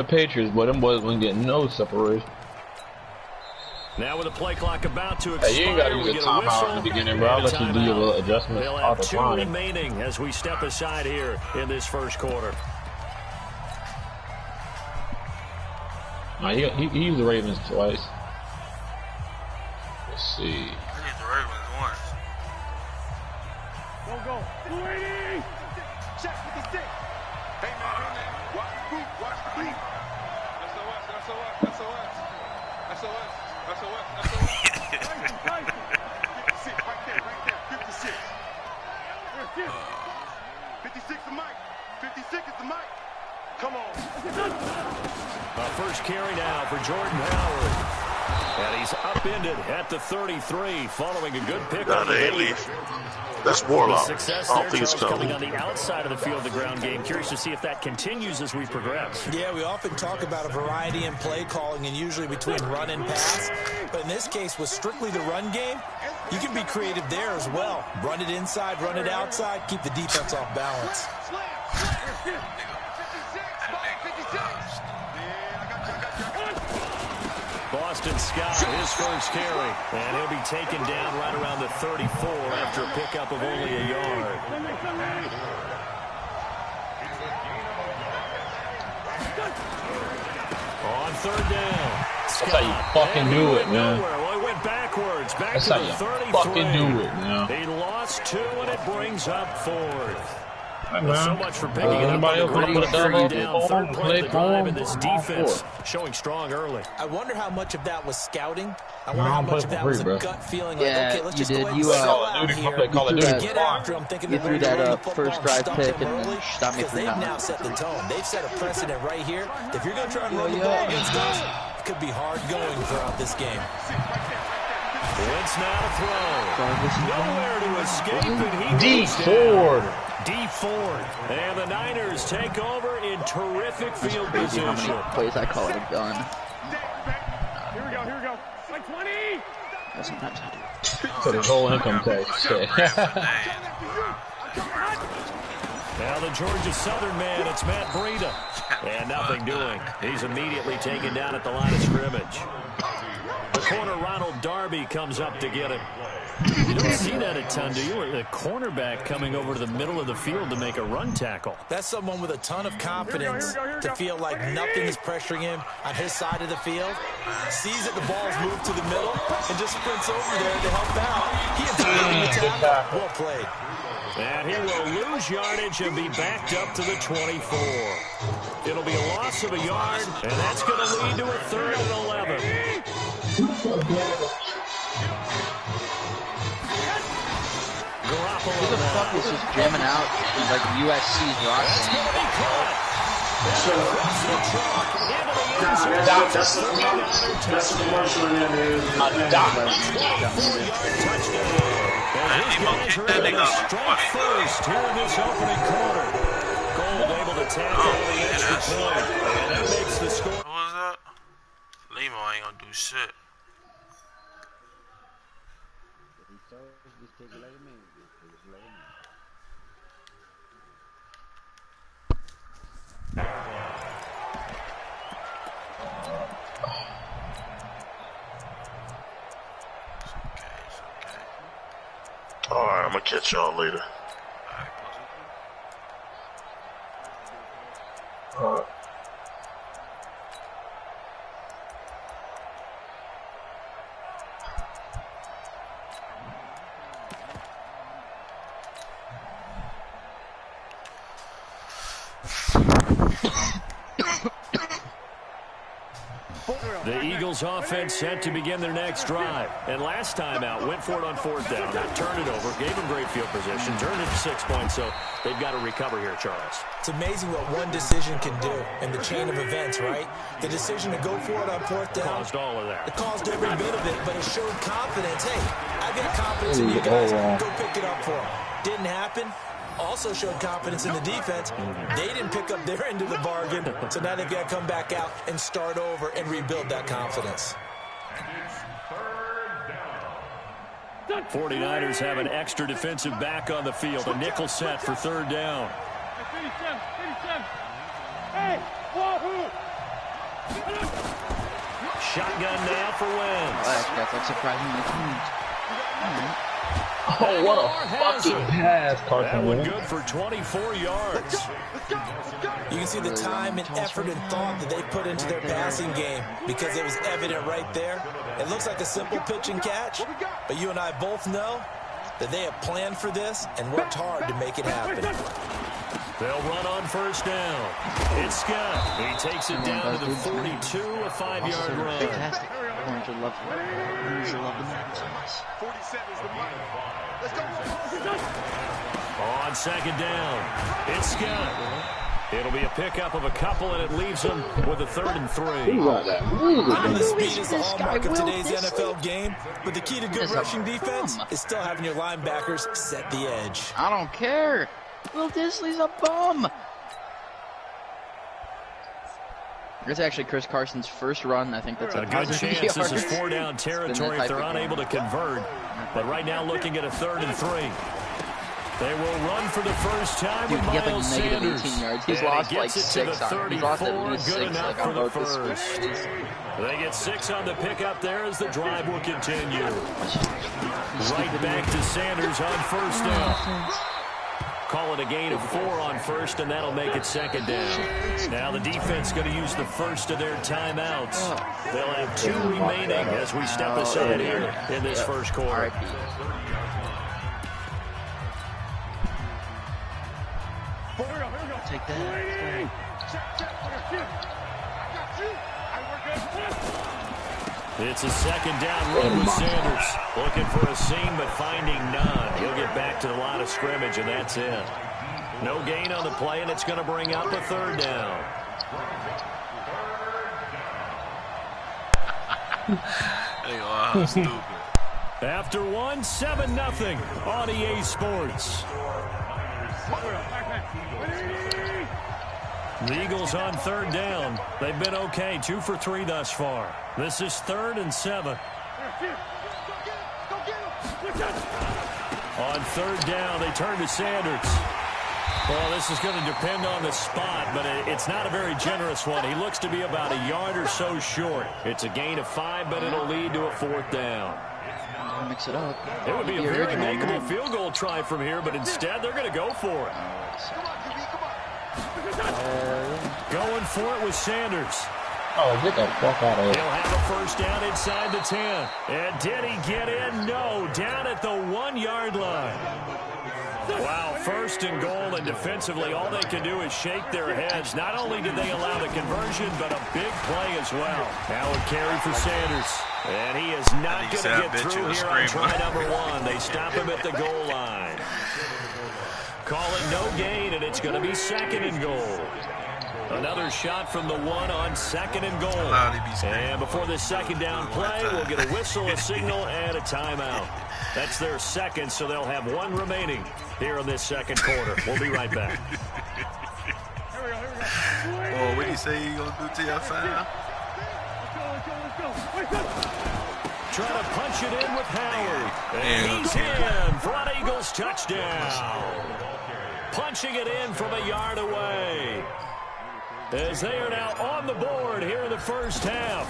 the Patriots, but them boys wasn't getting no separation. Now with the play clock about to expire, hey, you ain't gotta use a timeout in the beginning, bro. I'll let you do your little adjustments. They'll have 2 remaining as we step aside here in this first quarter. Nah, he used the Ravens twice. Let's see. I need the Ravens once. Go. 280. Check 56. Hey man. Watch the beat. SOS. 56 right there. 56. 56 the mic. 56 is the mic. Come on. First carry now for Jordan Howard. And he's upended at the 33 following a good pick on the bait. That's Warlock. Success there, Charles, coming on the outside of the field, the ground game. Curious to see if that continues as we progress. Yeah, we often talk about a variety in play calling and usually between run and pass. But in this case, with strictly the run game, you can be creative there as well. Run it inside, run it outside, keep the defense off balance. Boston Scott, his first carry, and he'll be taken down right around the 34 after a pickup of only a yard. On third down, Scott. That's how you fucking do it, man. Well, he went backwards, back That's to how the you 33. fucking do it, man. He lost 2, and it brings up 4th. Hey, So much for picking it up. Anybody else want to put a down Third play of the drive, and this defense for showing strong early. I wonder how much of that was scouting. I wonder how much of that was a gut feeling. Like, okay, let's just go ahead and sell out here. Get after them, thinking they're going to run the football, stop them early, because they've now set the tone. They've set a precedent right here. If you're going to try and run the ball against us, it could be hard going throughout this game. Wentz now to throw. Nowhere to escape, and he D Ford. D Ford. And the Niners take over in terrific field position. How many plays I call it a gun. Here we go. Like 20. Yeah, sometimes I do. So the whole income tax. Now the Georgia Southern man, it's Matt Breida. And nothing doing. He's immediately taken down at the line of scrimmage. The corner, Ronald Darby, comes up to get him. You don't see that a ton, do you? The cornerback coming over to the middle of the field to make a run tackle. That's someone with a ton of confidence to feel like nothing is pressuring him on his side of the field. Sees that the ball's moved to the middle and just sprints over there to help out. He ends up making the tackle. Well played. And he will lose yardage and be backed up to the 24. It'll be a loss of a yard, and that's going to lead to a 3rd and 11. Who the fuck is just jamming out like USC's roster? That's going to be caught. That's the commercial in there, dude. And his guys are able to strike first here in this opening quarter. Gold able to tap out the extra point. And that makes the score. What was that? Limo ain't gonna do shit. Alright, I'm gonna catch y'all later. Alright. The Eagles offense set to begin their next drive. And last time out, went for it on 4th down, turned it over, gave them great field position, turned it to 6 points, so they've got to recover here, Charles. It's amazing what one decision can do in the chain of events, right? The decision to go for it on 4th down. Caused all of that. It caused every bit of it, but it showed confidence. Hey, I've got confidence in you guys. Go pick it up for them. Didn't happen. Also showed confidence in the defense. They didn't pick up their end of the bargain, so now they've got to come back out and start over and rebuild that confidence. 49ers have an extra defensive back on the field. A nickel set for 3rd down. Hey, Wahoo! shotgun now for Wentz. That's like surprisingly clean. Oh, what a fucking pass, Carson That one Wentz. good for 24 yards. You can see the time and effort and thought that they put into their passing game because it was evident right there. It looks like a simple pitch and catch, but you and I both know that they have planned for this and worked hard to make it happen. They'll run on first down. It's Scott. He takes it down to the 42, a 5-yard run. Fantastic. Orange will love him. Orange will love him so much. 47 is the money. Let's go. On second down, it's Scott. It'll be a pickup of a couple, and it leaves them with a 3rd and 3. I know the speed is the hallmark of today's NFL game, but the key to good rushing defense is still having your linebackers set the edge. I don't care. Will Disley's a bum. It's actually Chris Carson's first run. I think that's a good chance this is 4-down territory if they're unable to convert. But right now looking at a 3rd and 3. They will run for the first time with Miles Sanders. 18 yards. He's lost like 6 on it. He's lost at least 6 good enough for the first. This They get 6 on the pickup there as the drive will continue. Right back to Sanders on first down. Call it a gain of 4 on first, and that'll make it 2nd down. Now the defense going to use the first of their timeouts. They'll have 2 remaining as we step aside here in this first quarter. Take that. It's a 2nd down run with Sanders. Looking for a seam, but finding none. He'll get back to the line of scrimmage, and that's it. No gain on the play, and it's going to bring up a 3rd down. Wow, stupid. After one, 7-0 on EA Sports. The Eagles on 3rd down. They've been okay, 2 for 3 thus far. This is 3rd and 7. On 3rd down, they turn to Sanders. Well, this is going to depend on the spot, but it's not a very generous one. He looks to be about a yard or so short. It's a gain of 5, but it'll lead to a 4th down. Mix it up. It would be a very makeable field goal try from here, but instead they're going to go for it. Going for it with Sanders. Oh, get the fuck out of here. He'll have a first down inside the 10. And did he get in? No, down at the 1-yard line. Wow, 1st and goal, and defensively all they can do is shake their heads. Not only did they allow the conversion, but a big play as well. Now a carry for Sanders. And he is not going to get through here on try number 1. They stop him at the goal line. Call it no gain, and it's going to be 2nd and goal. Another shot from the 1 on 2nd and goal. And before this 2nd down play, we'll get a whistle, a signal, and a timeout. That's their 2nd, so they'll have 1 remaining here in this 2nd quarter. We'll be right back. Oh, what did he say he's going to do to your fan? Trying to punch it in with Howard. And he's in for an Eagles touchdown. Punching it in from a yard away. As they are now on the board here in the first half.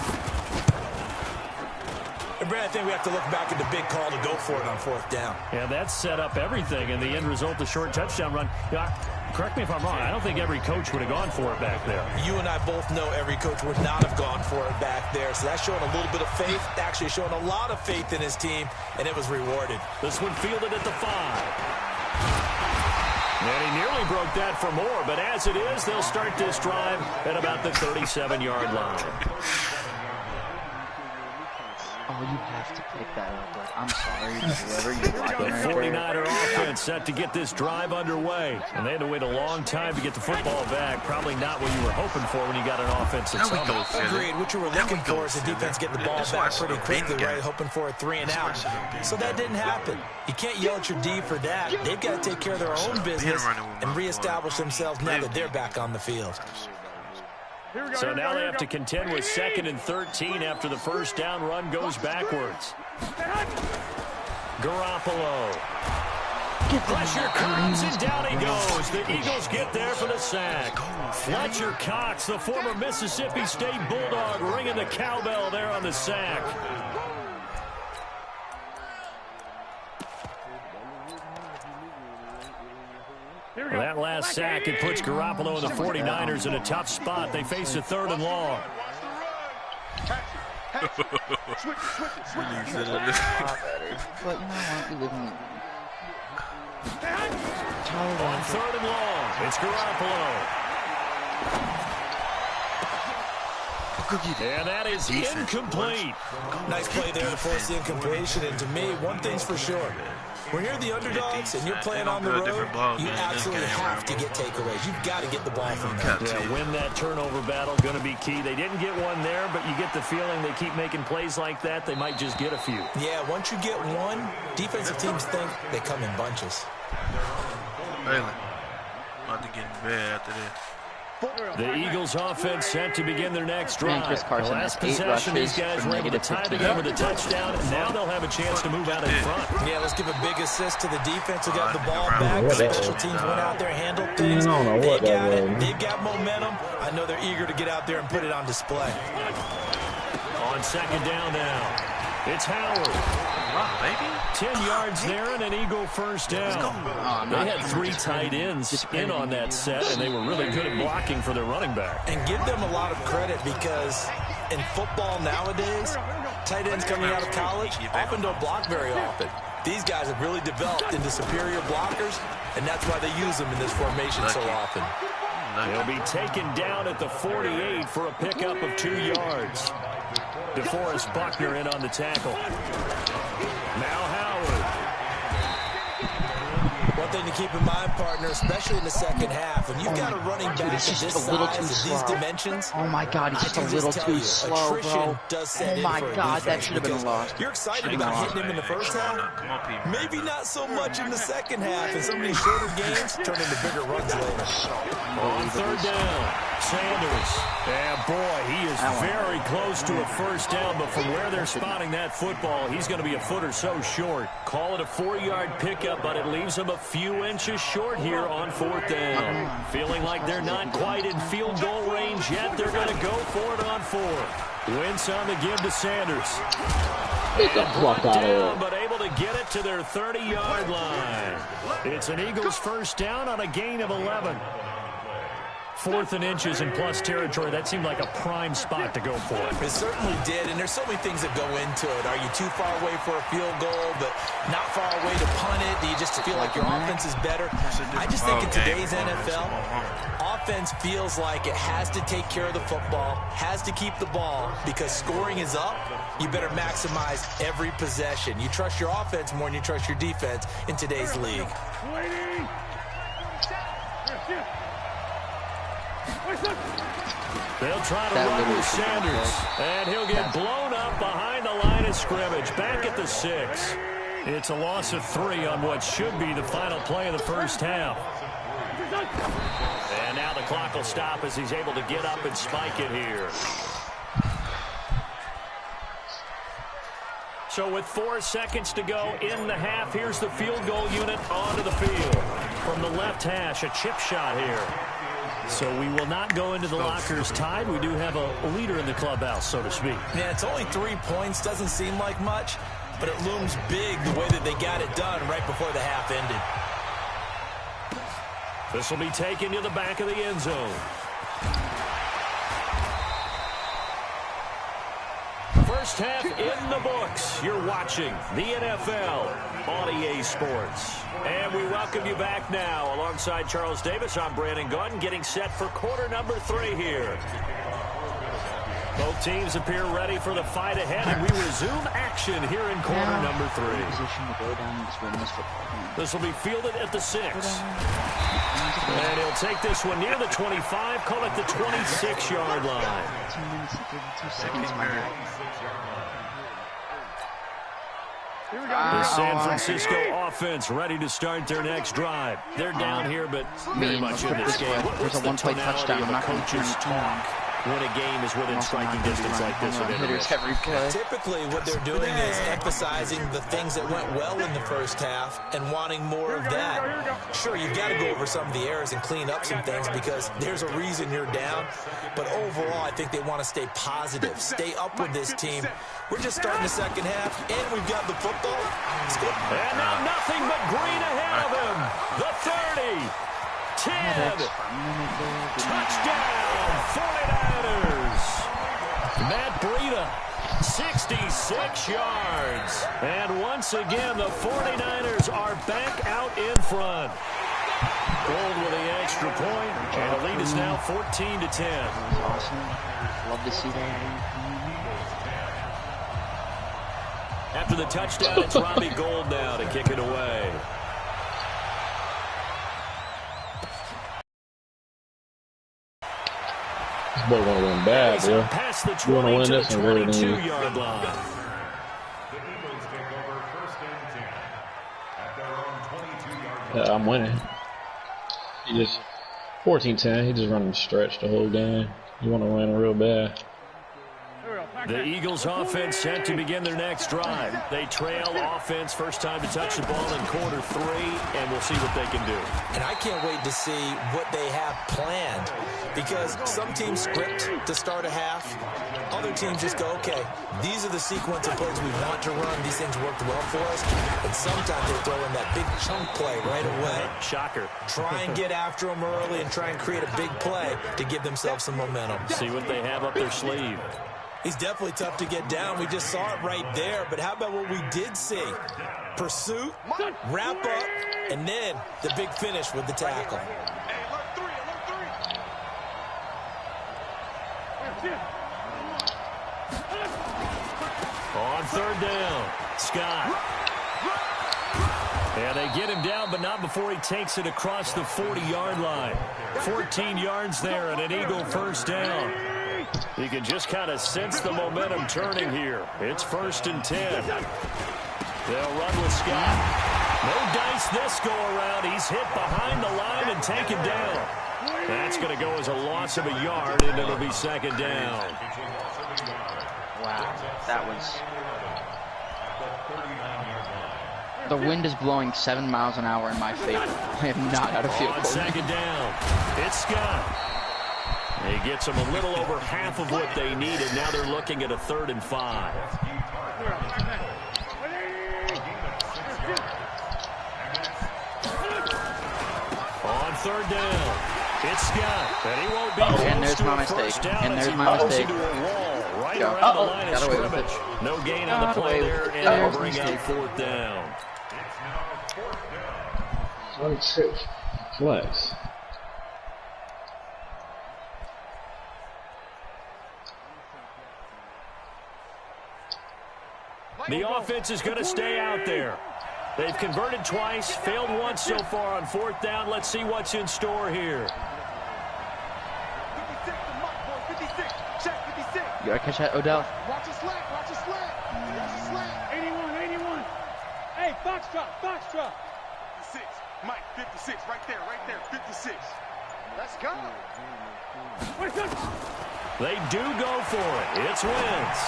And Brad, I think we have to look back at the big call to go for it on 4th down. Yeah, that set up everything, and the end result, the short touchdown run. Yeah, correct me if I'm wrong. I don't think every coach would have gone for it back there. You and I both know every coach would not have gone for it back there. So that's showing a little bit of faith, actually showing a lot of faith in his team, and it was rewarded. This one fielded at the 5. And he nearly broke that for more, but as it is, they'll start this drive at about the 37-yard line. Oh, you have to pick that up. Like, I'm sorry, whoever you're The 49er offense set to get this drive underway. And they had to wait a long time to get the football back. Probably not what you were hoping for when you got an offensive summit. Agreed. What you were looking for is the defense getting the ball back pretty quickly, right? Hoping for a 3 and out. So that didn't happen. You can't yell at your D for that. They've got to take care of their own business and reestablish themselves now that they're back on the field. So now they have to contend with 2nd and 13 after the first down run goes backwards. Garoppolo. Pressure comes, and down he goes. The Eagles get there for the sack. Fletcher Cox, the former Mississippi State Bulldog, ringing the cowbell there on the sack. Well, that last sack, it puts Garoppolo and the 49ers in a tough spot. They face a 3rd and long. But you know what? We live in on 3rd and long, it's Garoppolo. And that is incomplete. Nice play there to force the incompletion. And to me, one thing's for sure. When you're the underdogs and you're playing on the road, you absolutely have to get takeaways. You've got to get the ball from them. Yeah, win that turnover battle, going to be key. They didn't get one there, but you get the feeling they keep making plays like that, they might just get a few. Yeah, once you get one, defensive teams think they come in bunches. Really? About to get in bed after this. The Eagles offense set to begin their next drive. The last possession, these guys were able to tie the game with a touchdown, and now they'll have a chance to move out in front. Yeah, let's give a big assist to the defense who got the ball back. The special teams went out there, handled things. They got it. They've got momentum. I know they're eager to get out there and put it on display. On 2nd down now, it's Howard. 10 yards there and an Eagle first down. They had 3 tight ends in on that set, and they were really good at blocking for their running back. And give them a lot of credit because in football nowadays, tight ends coming out of college often don't block very often. These guys have really developed into superior blockers, and that's why they use them in this formation so often. They'll be taken down at the 48 for a pickup of 2 yards. DeForest Buckner in on the tackle. Now Howard. One thing to keep in mind, partner, especially in the second half, when you've got a running back of this size and these dimensions, oh my God, he's just a little too slow, bro. Oh my God, that should have been a loss. You're excited about hitting him in the first half? Maybe not so much in the second half, and some of these shorter games turn into bigger runs later. On 3rd down, Sanders. And boy, he is very close to a first down, but from where they're spotting that football, he's going to be a foot or so short. Call it a 4-yard pickup, but it leaves him a few inches short here on 4th down. Feeling like they're not quite in field goal range yet, they're going to go for it on 4th. Wentz on the give to Sanders. Brought down, but able to get it to their 30-yard line. It's an Eagles first down on a gain of 11. 4th and inches in plus territory. That seemed like a prime spot to go for. It certainly did, and there's so many things that go into it. Are you too far away for a field goal, but not far away to punt it? Do you just feel like your offense is better? I just think in today's NFL, offense feels like it has to take care of the football, has to keep the ball, because scoring is up. You better maximize every possession. You trust your offense more than you trust your defense in today's league. They'll try to run with Sanders, and he'll get blown up behind the line of scrimmage, back at the 6. It's a loss of 3 on what should be the final play of the first half. And now the clock will stop as he's able to get up and spike it here. So with 4 seconds to go in the half, here's the field goal unit onto the field. From the left hash, a chip shot here. So we will not go into the lockers tied. We do have a leader in the clubhouse, so to speak. Yeah, it's only 3 points. Doesn't seem like much, but it looms big the way that they got it done right before the half ended. This will be taken to the back of the end zone. First half in the books. You're watching the NFL on EA Sports. And we welcome you back now. Alongside Charles Davis, I'm Brandon Gunn, getting set for quarter number 3 here. Both teams appear ready for the fight ahead, and we resume action here in quarter number 3. This will be fielded at the 6. And he'll take this one near the 25, call it the 26-yard line. 2 minutes and 32 seconds, my guy. The San Francisco offense ready to start their next drive. They're down here, but very much in this game. There's a one-play touchdown. I'm not going to talk. when a game is within striking distance like this. Typically, what they're doing is emphasizing the things that went well in the first half and wanting more of that. Sure, you've got to go over some of the errors and clean up some things because there's a reason you're down. But overall, I think they want to stay positive, stay up with this team. We're just starting the second half, and we've got the football. And now nothing but green ahead of him. The 30. 10. Touchdown, 49ers. Matt Breida, 66 yards. And once again, the 49ers are back out in front. Gold with the extra point, and the lead is now 14-10. Awesome. Love to see that. After the touchdown, it's Robbie Gould now to kick it away. This boy want to win bad, bro. Past the You want to win this one, really? 22-yard line. Yeah, I'm winning. He just 14-10. He just running stretch the whole game. You want to win real bad. The Eagles offense set to begin their next drive. They trail offense, first time to touch the ball in quarter 3, and we'll see what they can do. And I can't wait to see what they have planned because some teams script to start a half. Other teams just go, okay, these are the sequence of plays we want to run. These things worked well for us. And sometimes they throw in that big chunk play right away. Shocker. Try and get after them early and try and create a big play to give themselves some momentum. See what they have up their sleeve. He's definitely tough to get down. We just saw it right there. But how about what we did see? Pursuit, wrap up, and then the big finish with the tackle. On third down, Scott. And they get him down, but not before he takes it across the 40-yard line. 14 yards there and an Eagle first down. You can just kind of sense the momentum turning here. It's 1st and 10. They'll run with Scott. No dice this go around. He's hit behind the line and taken down. That's going to go as a loss of a yard, and it'll be 2nd down. Wow, that was... The wind is blowing 7 miles an hour in my favor. I am not out of field goal. 2nd down, it's Scott. He gets them a little over half of what they needed. Now they're looking at a 3rd and 5. On 3rd down, it's Scott. And he won't be and there's my mistake. And there's my mistake. Right around the line of scrimmage. No gain on the play there, and they'll bring out 4th down. Flex. The offense is going to stay out there. They've converted twice, failed once so far on 4th down. Let's see what's in store here. You gotta catch that, Odell. Watch your slack, watch your slack. Watch your slack. 81. Hey, Foxtrot. 56. Mike, 56, right there, 56. Let's go. They do go for it. It's Wentz.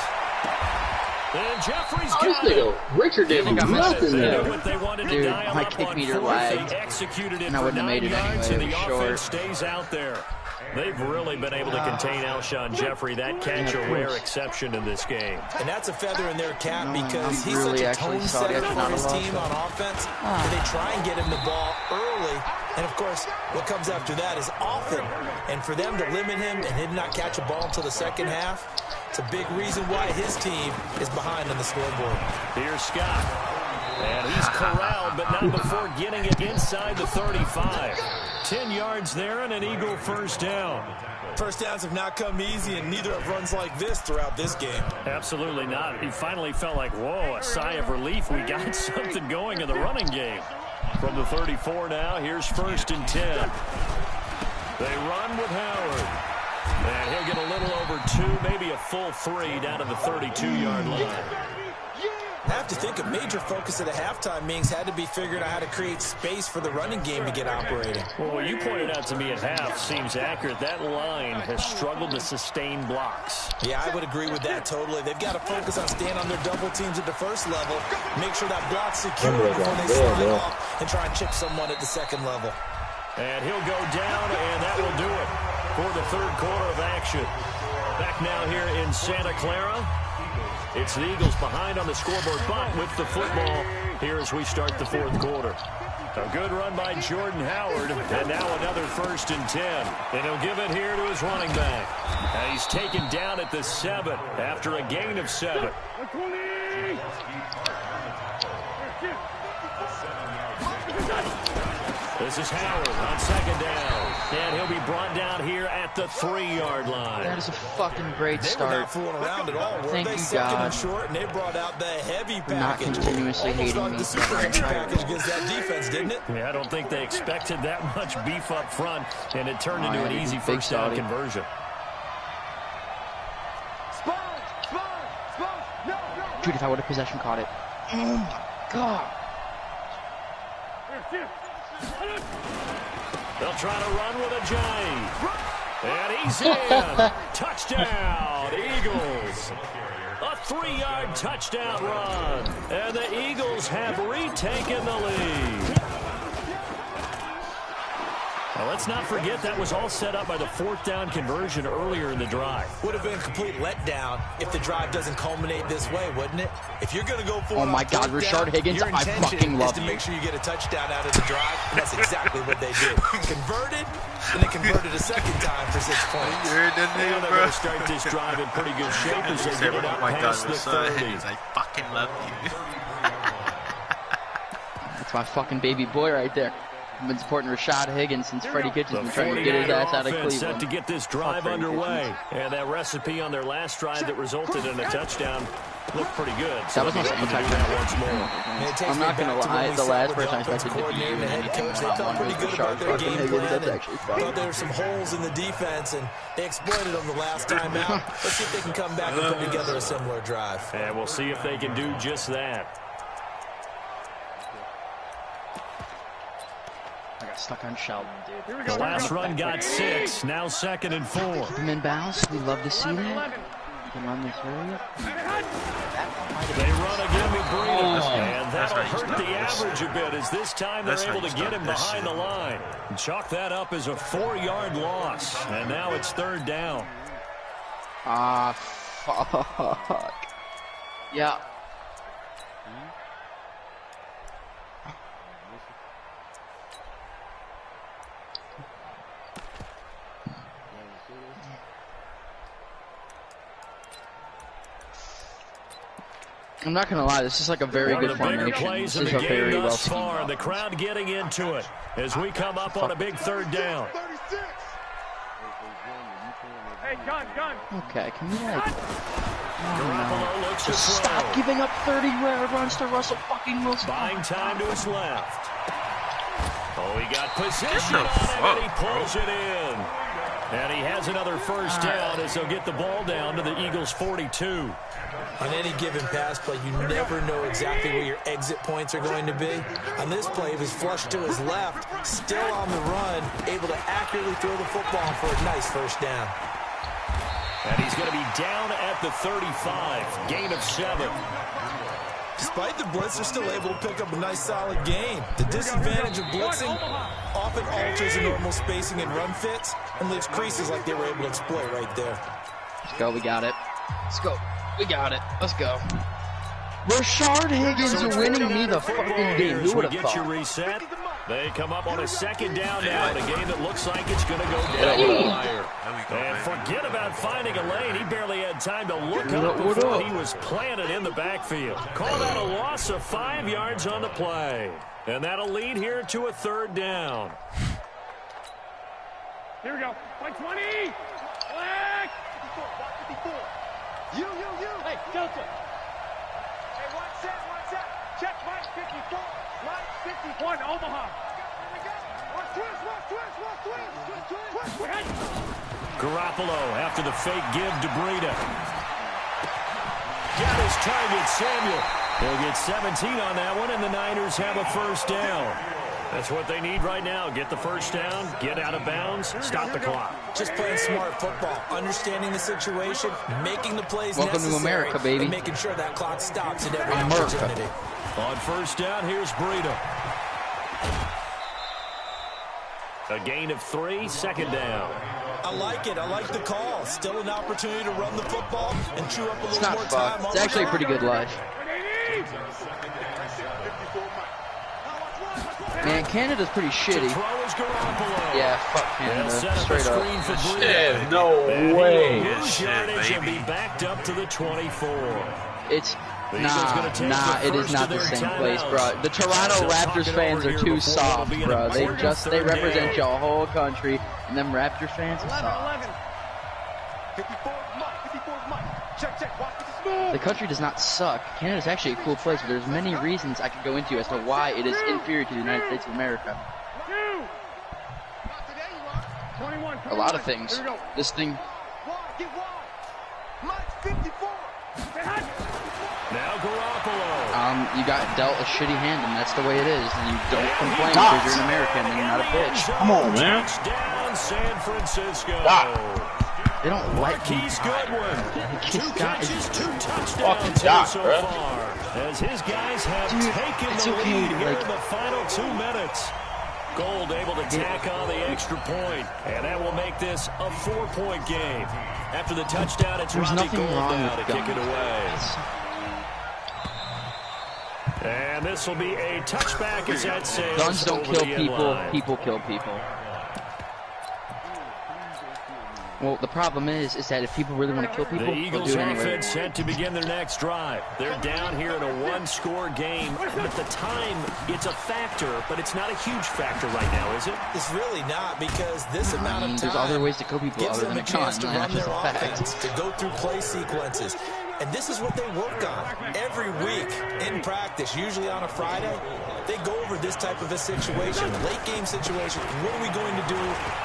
And Jeffrey's got it. Richard didn't got nothing there. Dude, my kick meter lagged. And I wouldn't have made it anyway. And the offense stays out there. They've really been able to contain Alshon Jeffrey. That catch a rare exception in this game. And that's a feather in their cap because he's such a tone setter for his team on offense. And they try and get him the ball early. And, of course, what comes after that is often. And for them to limit him and him not catch a ball until the second half, it's a big reason why his team is behind on the scoreboard. Here's Scott. And he's corralled, but not before getting it inside the 35. 10 yards there and an Eagle first down. First downs have not come easy, and neither have runs like this throughout this game. Absolutely not. He finally felt like, whoa, a sigh of relief. We got something going in the running game. From the 34 now, here's 1st and 10. They run with Howard. And he'll get a little over 2, maybe a full 3 down to the 32-yard line. I have to think a major focus at the halftime meetings had to be figuring out how to create space for the running game to get operating. Well, what you pointed out to me at half seems accurate. That line has struggled to sustain blocks. Yeah, I would agree with that totally. They've got to focus on staying on their double teams at the first level, make sure that block's secure before they slide off and try and chip someone at the second level. And he'll go down, and that will do it for the third quarter of action. Back now here in Santa Clara. It's the Eagles behind on the scoreboard, but with the football here as we start the fourth quarter. A good run by Jordan Howard, and now another 1st and 10. And he'll give it here to his running back. And he's taken down at the 7 after a gain of 7. This is Howard on 2nd down. And he'll be brought down here at the 3-yard line. That is a fucking great start. They were not fooling around at all, Thank they? You, Second God. and short, and they brought out the heavy package. Not continuously almost hating like me. the super heavy package against that defense, didn't it? Yeah, I don't think they expected that much beef up front, and it turned into an easy first down conversion. Dude, if I would have possession caught it. Oh, my God. They'll try to run with a J. And he's in. Touchdown, Eagles. A 3-yard touchdown run. And the Eagles have retaken the lead. Now, let's not forget that was all set up by the 4th down conversion earlier in the drive. Would have been a complete letdown if the drive doesn't culminate this way, wouldn't it? If you're going to go for oh my God, Rashard Higgins, your I fucking love is to you. make sure you get a touchdown out of the drive, and that's exactly what they did. Converted, and they converted a second time for 6 points. They're going to start this drive in pretty good shape as they get it up past the 30. I fucking love you. That's my fucking baby boy right there. I've been supporting Rashard Higgins since Freddie Kitchens been trying to get his ass out of Cleveland. Set to get this drive underway. And that recipe on their last drive that resulted in a touchdown looked pretty good. So that was not a touchdown once more. I'm not going to lie, the last person I expected to be doing anything They felt pretty good about their game plan. That's actually fun. Thought there were some holes in the defense, and they exploited them the last time out. Let's see if they can come back and put together a similar drive. And we'll see if they can do just that. I got stuck on Sheldon, dude. The last run got 6, now 2nd and 4. Keep him in bounds. We love to see that. You can run this early. They run again with Breida, and that'll hurt the average a bit as this time they're able to get him behind the line. And chalk that up as a 4-yard loss, and now it's 3rd down. Ah, fuck. Yeah. I'm not gonna lie, this is like a very good formation. This is a very well far, the crowd getting into it as we come up on a big 3rd down. Hey, gun. Okay, can we like... Just stop giving up 30-yard runs to Russell fucking Wilson. Buying time to his left. Oh, he got position on him, and he pulls it in. And he has another first down as they'll get the ball down to the Eagles' 42. On any given pass play, you never know exactly where your exit points are going to be. On this play, he was flushed to his left, still on the run, able to accurately throw the football for a nice first down. And he's going to be down at the 35, gain of 7. Despite the blitz, they're still able to pick up a nice solid gain. The disadvantage of blitzing often alters the normal spacing and run fits and leaves creases like they were able to exploit right there. Let's go, we got it. Let's go. We got it. Let's go. Rashard Higgins winning me the fucking game. Who would have thought? Your reset. They come up on a 2nd down now in a game that looks like it's going to go down the wire. And forget about finding a lane. He barely had time to look up before he was planted in the backfield. Call that a loss of 5 yards on the play. And that'll lead here to a 3rd down. Here we go. Like 20. Black. 54. You. Hey, Delta. Hey, one set. Check Mike 54. Mike 51, Omaha. Twist. Garoppolo after the fake give to Breida. Got his target, Samuel. He'll get 17 on that one, and the Niners have a first down. That's what they need right now. Get the first down, get out of bounds, stop the clock. Just playing smart football, understanding the situation, making the plays Welcome necessary. to America, baby. And making sure that clock stops at every opportunity. On first down, here's Breida. A gain of 3, second down. I like it. I like the call. Still an opportunity to run the football and chew up a little more time. It's actually a pretty good life. Man, Canada's pretty shitty. Yeah, fuck Canada. Straight up. Yeah, no way. And be backed up to the 24. It's nah, it is not the same place, bro. The Toronto Raptors fans are too soft, bro. They represent your whole country, and them Raptors fans are soft. The country does not suck. Canada's actually a cool place, but there's many reasons I could go into as to why it is inferior to the United States of America. A lot of things. This thing. Now Garoppolo. You got dealt a shitty hand, and that's the way it is. And you don't complain because you're an American and you're not a bitch. Come on, man. Touchdown, San Francisco. They don't like Marquise Goodwin. 2 catches, 2 touchdowns so far. As his guys have taken the lead here in the final 2 minutes. Gold able to tack on the extra point, and that will make this a 4-point game. After the touchdown, it's Robbie Gould now to kick it away. And this will be a touchback as that sails. Guns don't kill people, people kill people. Well, the problem is that if people really want to kill people, the they'll Eagles do it anyway. offense set to begin their next drive. They're down here in a 1-score game. At the time, it's a factor, but it's not a huge factor right now, is it? It's really not, because this amount of time there's other ways to kill people gives other them than a chance to run their fact. offense, to go through play sequences. And this is what they work on every week in practice, usually on a Friday. They go over this type of a situation, late game situation. What are we going to do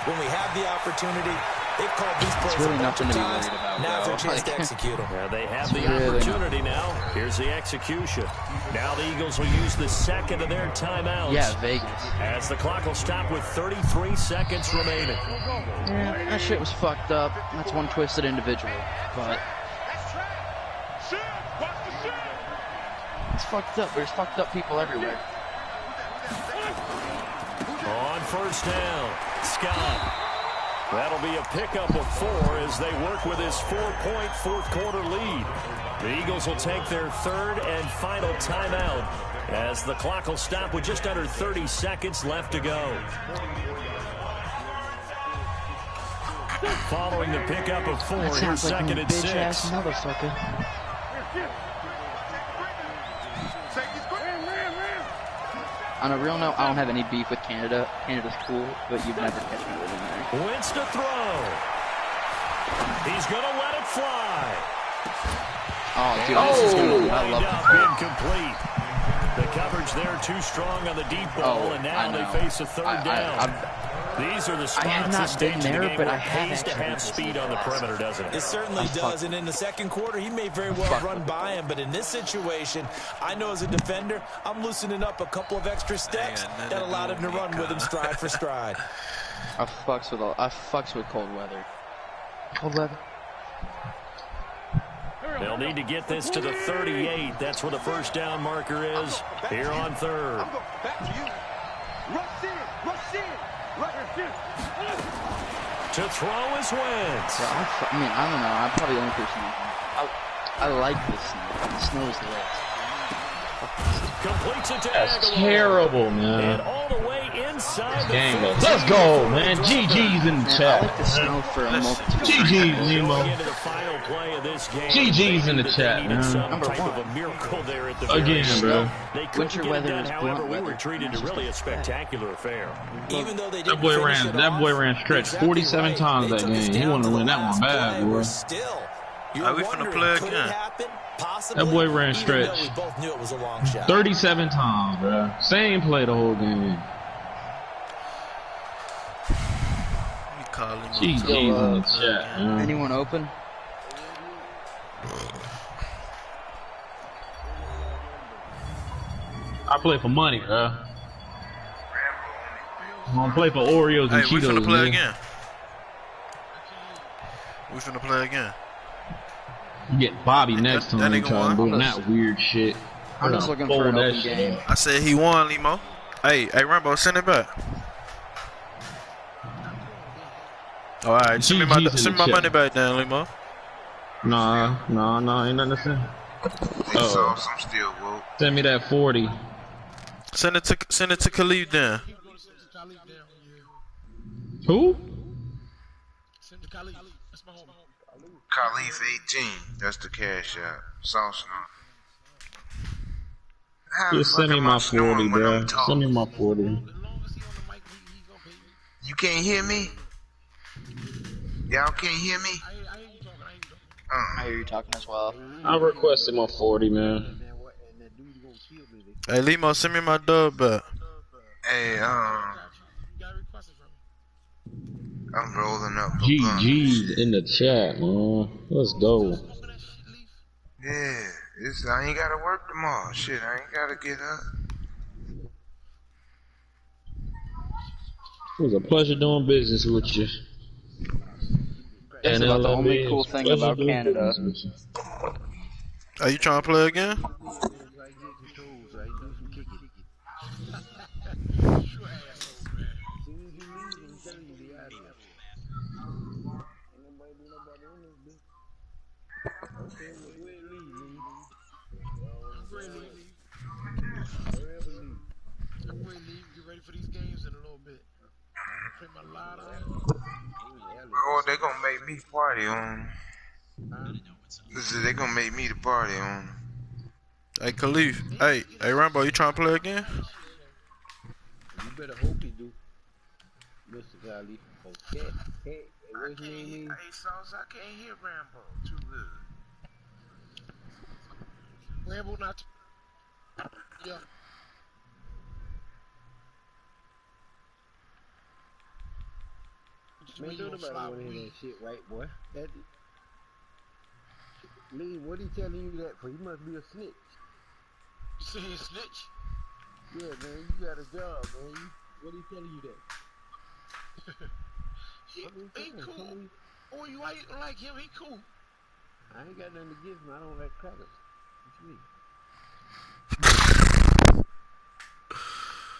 when we have the opportunity? They've called these plays really a bunch nothing of to be times. worried about, Now's their chance to Like, execute them. Yeah, they have the opportunity now. Here's the execution. Now the Eagles will use the second of their timeouts. Yeah, Vegas. As the clock will stop with 33 seconds remaining. Yeah, that shit was fucked up. That's one twisted individual. But it's fucked up. There's fucked up people everywhere. On first down, Scott. That'll be a pickup of 4 as they work with his 4-point fourth-quarter lead. The Eagles will take their 3rd and final timeout as the clock will stop with just under 30 seconds left to go. Following the pickup of 4, That here's sounds like second a and bitch-ass 6. motherfucker. On a real note, I don't have any beef with Canada. Canada's cool, but you'd never catch me living there. Wins to throw. He's going to let it fly. Oh, dude, this is gonna, I love the play. Incomplete. The coverage there too strong on the deep ball, and now they face a 3rd down. These are the spots I have not been there, the game but where I it have pays to have speed on the perimeter, doesn't it? It certainly does, and in the second quarter, he may very well run by him, but in this situation, I know as a defender, I'm loosening up a couple of extra steps that allowed him to run with him stride for stride. I fucks with cold weather. Cold weather. They'll need to get this to the 38. That's where the first down marker is here on 3rd. To throw is Wentz. Yeah, I mean, I don't know. I'm probably the only person. I like the snow. The snow is lit. Completes it to That's Aguilar. terrible, man. And all the way inside the Game 50. goes. Let's go, man. GG's in the Man, I chat. like the snow for a multitude. GG's, Nemo. Going into the final play of this game, GG's in the they chat, needed man. some Number type one. of a miracle there at the Again, very bro. end. They couldn't Winter get it weather done, is however, blunt we were weather. treated to really a spectacular affair. Even though they That didn't boy finish it ran off, stretch exactly 47 right. times They that took us game. He down wanted to the win that last one bad, play, boy. we're still. Are we finna play again? That boy ran Even stretch though we both knew it was a long shot. 37 times, bro. Same play the whole game. GG's in the chat, man. Anyone open? I play for money, bro. I'm gonna play for Oreos and Cheetos. We finna play man. again. We finna play again. You get Bobby next time you try and do that weird shit. I'm just looking for an open game. I said he won, Limo. Hey, Rambo, send it back. Alright, send me my money back then, Limo. Nah, ain't nothing to say. I'm still woke. Send me that 40. Send it to Khalid then. Who? Send to Khalid. That's my homie. Khalif 18. That's the cash out. Sauce. Just send me my 40, bro. Send me my 40. You can't hear me? Y'all can't hear me? I hear you talking as well. I requested my 40, man. Hey, Limo, send me my dub back. Hey, I'm rolling up. GG's in the chat, man. Let's go. Yeah, I ain't gotta work tomorrow. Shit, I ain't gotta get up. It was a pleasure doing business with you. That's about the only cool thing about Canada. Are you trying to play again? Oh, they gonna make me party on. They gonna make me the party on. Hey, Khalif. Hey, Rambo, you trying to play again? You better hope he do. Mr. Khalif. Okay. Hey, what's your name? Hey, Sauce, I can't hear Rambo too good. Rambo not. Yeah. Man, don't nobody want to hear that shit, right, boy? That Lee, what he telling you that for? He must be a snitch. You say he a snitch? Yeah, man, you got a job, man. What he telling you that? he cool. Oh, you ain't like him? He cool. I ain't got nothing to give him. I don't like crackers. What you mean?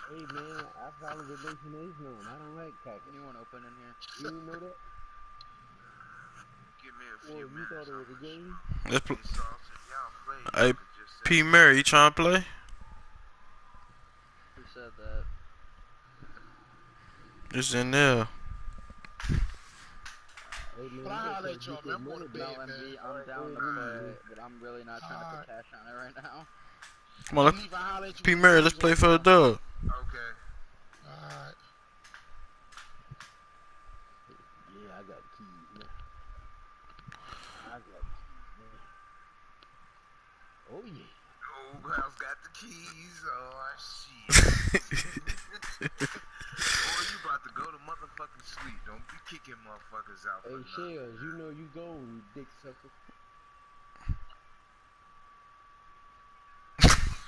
Hey man, I follow the Nation norm. I don't like crackers. Anyone open in here? You didn't know that? Give me a few minutes. You thought it was a game? Let's play. Hey, P. Mary, you trying to play? Who said that? It's in there. Hey, man, I'll holler at y'all, man. I'm going to bed, man. I'm down to play, but I'm really not trying to put cash on it right now. Come on, P. Mary, let's play for a dub. Okay. Alright. Yeah, I got keys, man. Oh, yeah. Oh, I've got the keys. Oh, shit. Boy, you about to go to motherfucking sleep. Don't be kicking motherfuckers out. Hey, Shells, you know you go, you dick sucker.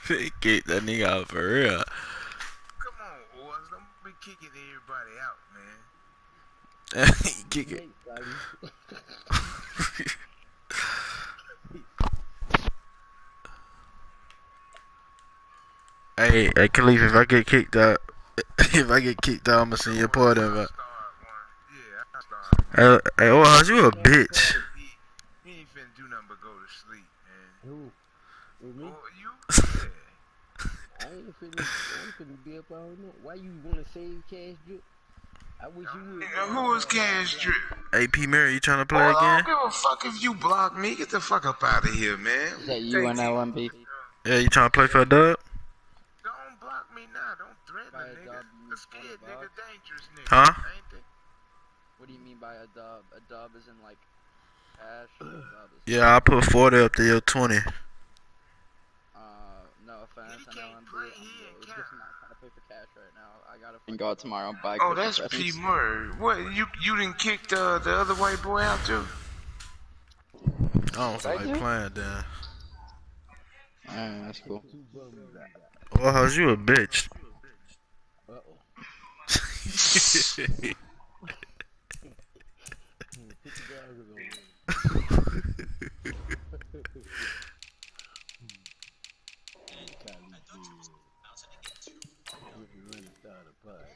He kicked that nigga out for real. Come on, boys. Don't be kicking everybody out, man. He kick it. Hey, Khalif, if I get kicked out, I'm gonna send you a part of it. Hey, Oz, you a bitch. He ain't finna do nothing but go to sleep, man. Who? Me? Oh, you? I ain't finna be up all night. Why you wanna save Cash Drip? I wish you would. Who is Cash Drip? Hey, P. Mary, you trying to play I again? don't give a fuck if you block me. Get the fuck up out of here, man. Is that you and LMB? Yeah, you trying to play for a dub? Don't block me now. Don't threaten a nigga. A scared nigga, dangerous nigga. Huh? What do you mean by a dub? A dub is in like cash. Yeah, I put 40 up to your 20. No offense, I know I'm just not trying to play for cash right now. I gotta go out tomorrow and buy. Oh, that's P. Murray. What? You didn't kick the other white boy out too? I don't feel like playing then. That's cool. Well, how's you a bitch? Uh-oh. Put the goggles on. Kylie did. Run and start a party.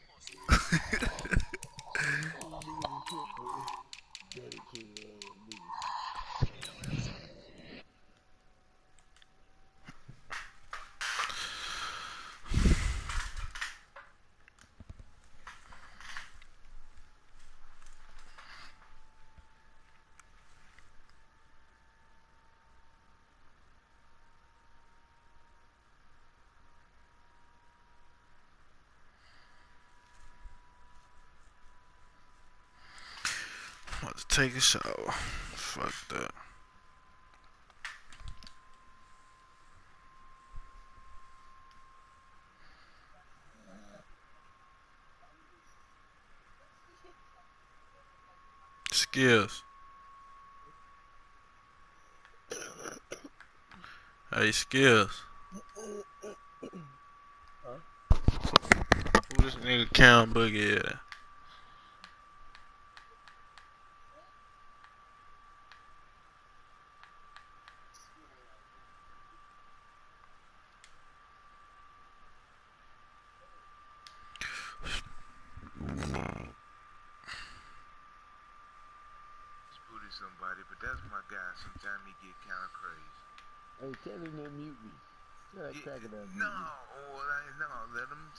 Dedicated ass niggas. I'm about to take a shower. Fuck that. Skills. Hey, Skills. Huh? Who this nigga Count Boogie at? Somebody, but that's my guy. Sometimes he get kind of crazy. Hey, tell him to mute me. Tell that cracker to mute me. No, let him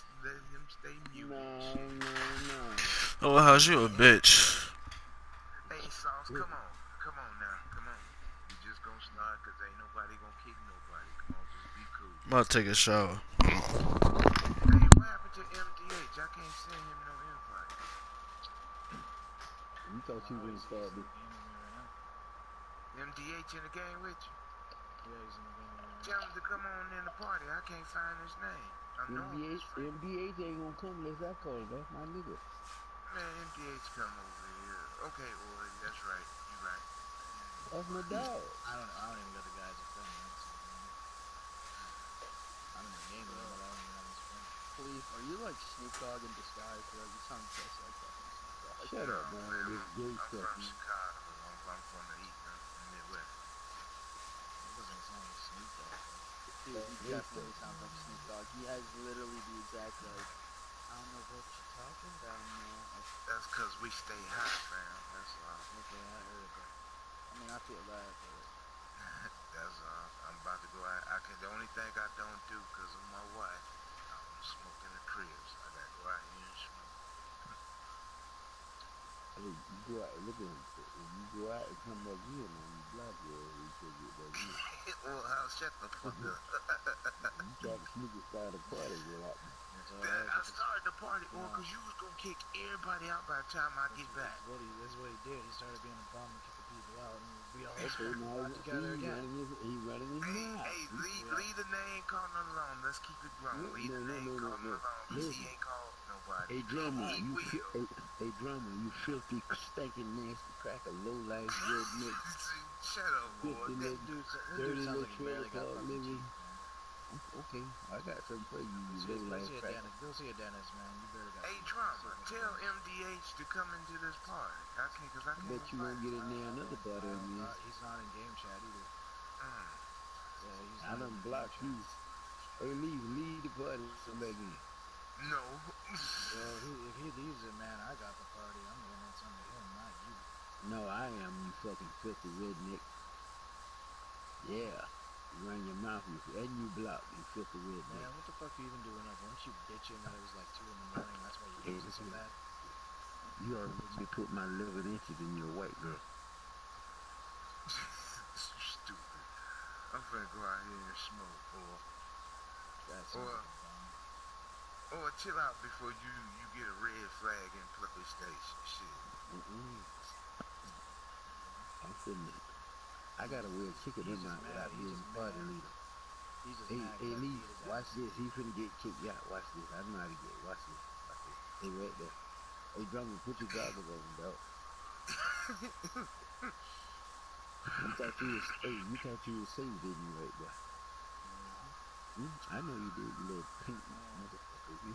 stay muted. No. Oh, how's you a bitch? Hey, Sauce, come on now, come on. We just gonna start, cause ain't nobody gonna kick nobody. Come on, just be cool. I'm about to take a shower. Hey, what happened to MDH? I can't send him no invite. You thought you was gonna start this. MDH in the game with you? Yeah, he's in the game right now. Tell him to come on in the party. I can't find his name. MDH ain't gonna come unless I call him. That's my nigga. Man, MDH come over here. Okay, Ori, that's right. You right. That's my dog. I don't even got the guy as a friend, man. So, I'm in the game, but I don't even have his friend. Please, are you like Snoop Dogg in disguise, bro? You sound just like fucking Snoop Dogg. Shut up, man. This gay stuff. I'm from Chicago. I'm from the Midwest. It doesn't sound like Snoop Dogg, bro. Dude, he definitely sounds like Snoop Dogg. He has literally the exact, like, I don't know what you're talking about, man. That's because we stay hot, fam. That's all. Okay, I heard that. I mean, I feel that, but... That's all. I'm about to go out. The only thing I don't do because of my wife, I don't smoke in the cribs. I got to go out here and smoke. Hey, you go out, look at him. When you go out and come back in, man, you block your ass. You should get back in. Well, shut the fuck up. You try to sneak and start a party without me. I started the party because you was going to kick everybody out by the time I get back. That's what he did. He started being a bum and kicking people out, and we all got together again. He running his mouth. Hey, leave the name calling alone. Let's keep it growing. Leave the name calling alone because he ain't called nobody. Hey, drummer, you filthy, stinking, nasty cracker, low-life redneck. Shut up, boy. That dude sounds like he barely got fucking teeth, man. Okay, I got something for you, low-life cracker. Go see a dentist, man. You barely got Hey, drummer, tell MDH to come into this party. I bet you won't get in there another party on me. He's not in game chat either. I done blocked you. Hey, leave the party, come back in. No. Well, if he leaves it, man, I got the party. I'm the one that's under him, not you. No, I am, you fucking filthy redneck. Yeah. You run your mouth, and you block, you filthy redneck. Man, what the fuck are you even doing up? Weren't you bitching that it was like 2 in the morning? That's why you hate it so bad? You already put my 11 inches in your white girl. Stupid. I'm finna go out here and smoke, or chill out before you get a red flag in PlayStation. Shit. I'm finna. I got a weird chicken in my without being party leader. Hey, Lee, watch this. He finna get kicked out. Watch this. I know how to get. Watch this. Stay right there. Hey, drummer, put your goggles on, dog. You thought you was safe, didn't you, right there? I know you did, you little pink motherfucker.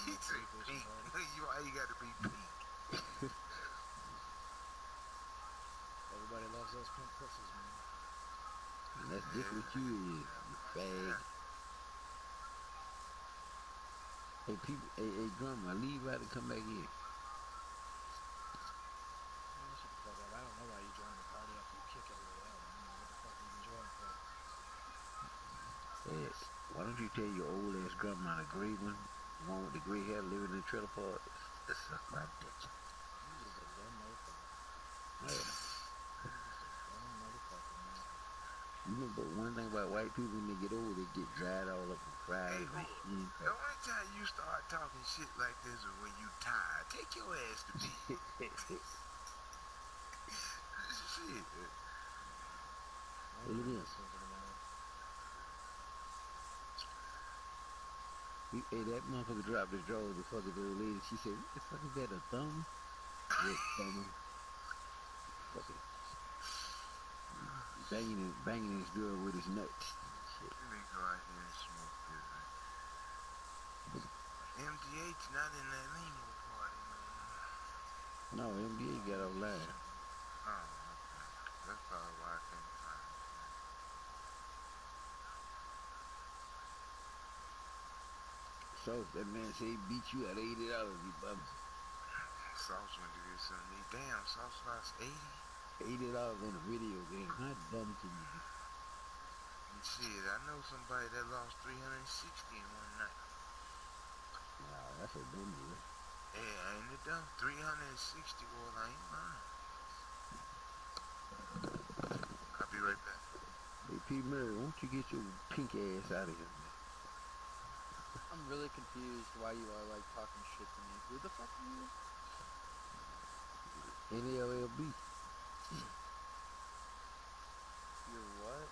He said pink. Why you gotta be pink? Everybody loves those pink pussies, man. And that's just what you is, you fag. Hey, people, hey, drummer, leave out and come back in. Man, shut the fuck up. I don't know why you joined the party after you kick everybody out, man. What the fuck are you even joining for? Hey, why don't you tell your old ass grandma, the gray one, the one with the gray hair living in the trailer park, to suck my dick. You just a dumb motherfucker. Yeah. You're just a dumb motherfucker, man. You know, but one thing about white people, when they get old, they get dried all up and fried. Hey, the only time you start talking shit like this is when you tired. Take your ass to bed. Shit. I'm really listening to the man. Hey, that motherfucker dropped his drawers to fuck his old lady. She said, what the fuck is that, a thumb? What thumb? Fucking banging his girl with his nuts. Shit. Let me go out here and smoke this. MDH not in that limo party no more. No, MDA got offline. Oh, okay. That's probably why I can't find it. So that man said he beat you at $80, you bum. Sauce went to get something to eat. Damn, Sauce lost 80? $80 on a video game. How dumb can you be? Shit, I know somebody that lost 360 in one night. Wow, that's a dumb deal. Yeah, ain't it dumb? 360, well, I ain't lying. I'll be right back. Hey, P. Murray, won't you get your pink ass out of here, man? I'm really confused why you are, like, talking shit to me. Who the fuck are you? NLLB. You're what?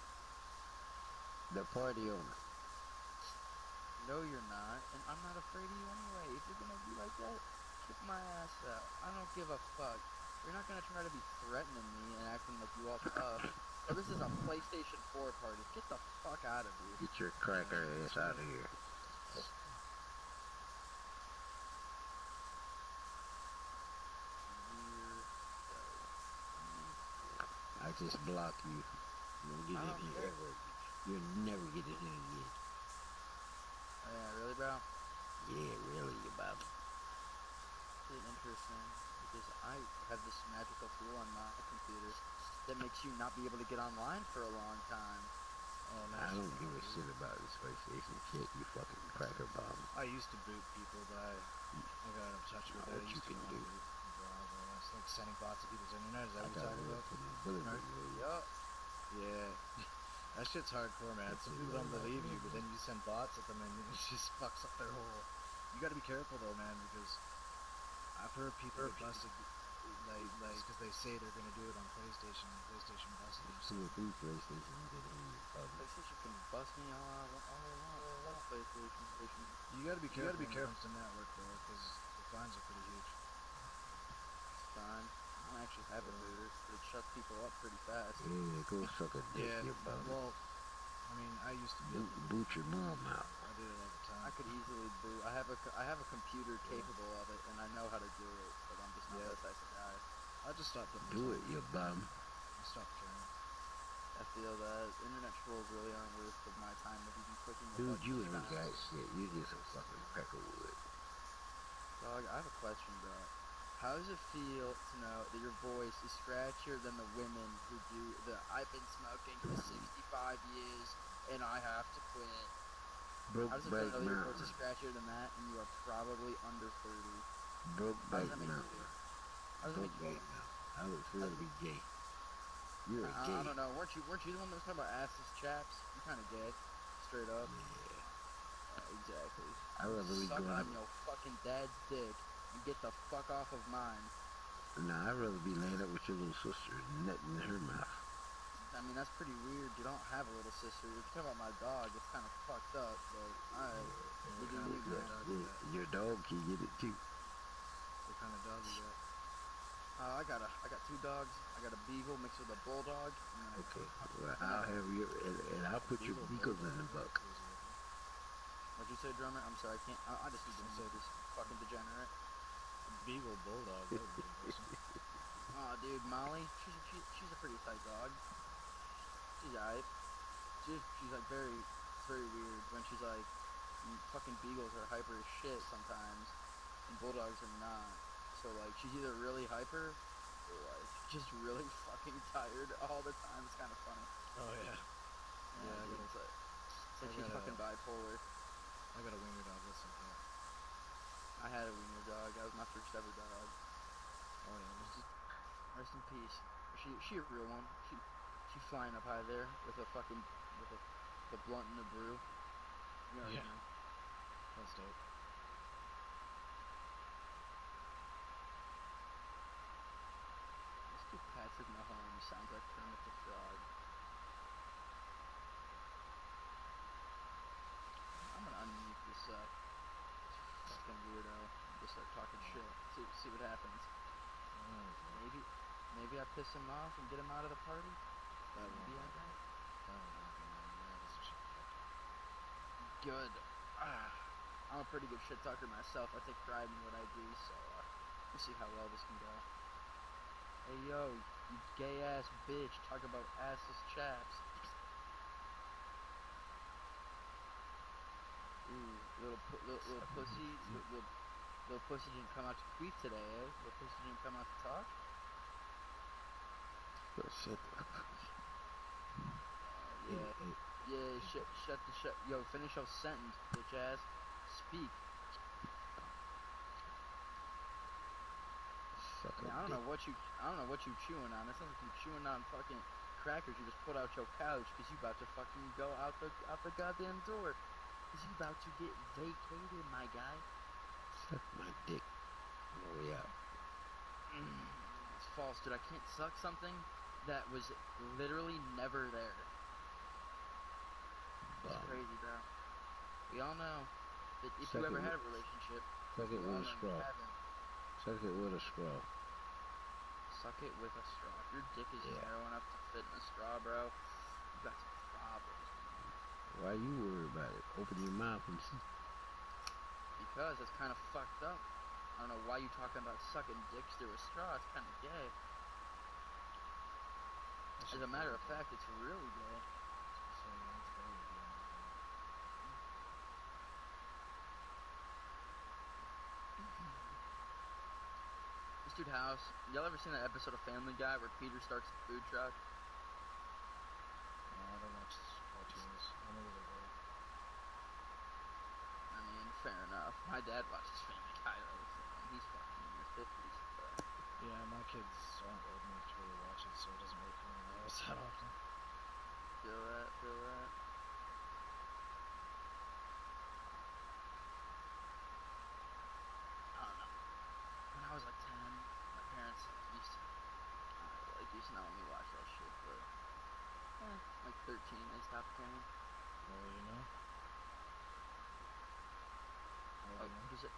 The party owner. No, you're not. And I'm not afraid of you anyway. If you're gonna be like that, kick my ass out. I don't give a fuck. You're not gonna try to be threatening me and acting like you all tough. Bro, this is a PlayStation 4 party. Get the fuck out of here. Get your cracker ass out of here. I just block you. You don't get in here ever. You'll never get in here again. Oh, yeah, really, bro? Yeah, really, about it. It's interesting because I have this magical tool on my computer that makes you not be able to get online for a long time. Oh, nice. I don't give a shit about this PlayStation shit, you fucking cracker bomb. I used to boot people, but I got out of touch with that. What you can do. It's like sending bots to people's internet. Is that what you're talking about? Yup. Yeah. That shit's hardcore, man. Some people don't believe you, but then you send bots at them and it just fucks up their whole... You gotta be careful, though, man, because I've heard people get busted, like, because they say they're gonna do it on PlayStation, and PlayStation busted them. Two or three PlayStation get in PlayStation can bust me all I want. PlayStation. You gotta be careful when it comes to network, bro, because the fines are pretty huge. Fine. I don't actually have a booter, but it shuts people up pretty fast. Yeah, go suck a dick, you bum. Well, I mean, I used to be able to boot your mom out. I did it all the time. I could easily boot. I have a computer capable of it, and I know how to do it, but I'm just not that type of guy. I just stopped putting do it, you bum. I stopped caring. I feel that internet trolls really aren't worth of my time of even clicking the Dude, button. you ain't got shit. You just a fucking peck of wood. Dog, I have a question, bro. How does it feel to know that your voice is scratchier than the women who do the I've been smoking for 65 years and I have to quit? How does it feel to know that your voice is scratchier than that and you are probably under 30? Brokeback Mountain. How does that make you feel? I would feel to be gay. You're a gay. I don't know. Weren't you the one that was talking about assless chaps? You're kind of gay. Straight up. Yeah. Exactly. I rather be Suck going on your fucking dad's dick and get the fuck off of mine. Nah, I'd rather be laying up with your little sister and nutting in her mouth. I mean, that's pretty weird. You don't have a little sister. If you're talking about my dog, it's kind of fucked up, but alright. You do you, man. Your dog can get it too. What kind of dog is that? I got 2 dogs. I got a beagle mixed with a bulldog. Okay. Well, I'll have you, and I'll put your beagles in the buck. What'd you say, drummer? I'm sorry, I can't. I just need to mute this fucking degenerate. Beagle bulldog. That would be interesting. Aw, dude, Molly, she's a pretty tight dog. She's alright. She's like very weird when she's like, fucking beagles are hyper as shit sometimes, and bulldogs are not. So like, she's either really hyper or like just really fucking tired all the time. It's kind of funny. Oh yeah. Yeah, dude, it's like she's fucking bipolar. I got a wiener dog. That's like that. I had a wiener dog. That was my first ever dog. Oh yeah. Rest in peace. She a real one. She flying up high there with a fucking the blunt and the brew. You already know. That's dope. Mr. Patrick Mahomes sounds like Kermit the Frog. I'm gonna unmute this fucking weirdo and just start talking shit. See what happens. Maybe I piss him off and get him out of the party. That won't be happen. That won't happen, man. That is a shit talker. Good. I'm a pretty good shit talker myself. I take pride in what I do, so we'll see how well this can go. Hey yo, you gay ass bitch, talk about assless chaps. Ooh, little pussy, little pussy didn't come out to queef today, eh? Little pussy didn't come out to talk. Shut Shut. Yo, finish your sentence, bitch ass. Speak. I don't know what you chewing on. It sounds like you're chewing on fucking crackers you just put out your couch because you about to fucking go out the goddamn door. Because you about to get vacated, my guy. Suck my dick. Oh yeah. It's false, dude. I can't suck something that was literally never there. It's crazy, bro. We all know that if you ever had a relationship, suck it with a straw. Suck it with a straw. Suck it with a straw. If your dick is narrow enough to fit in a straw, bro, you got some problems. Why you worry about it? Open your mouth and see. Because it's kind of fucked up. I don't know why you talking about sucking dicks through a straw. It's kind of gay. As a matter of fact, it's really gay. This dude House, y'all ever seen that episode of Family Guy where Peter starts a food truck? No, I don't watch cartoons. I'm a little old. I mean, fair enough. My dad watches Family Guy all the time. He's fucking in his 50s. But... yeah, my kids aren't old enough to really watch it, so it doesn't really come in the house that often. Feel that. I don't know. When I was like 10, my parents used to not let me watch that shit, but like 13, they stopped caring. Well, you know. Oh, what is it?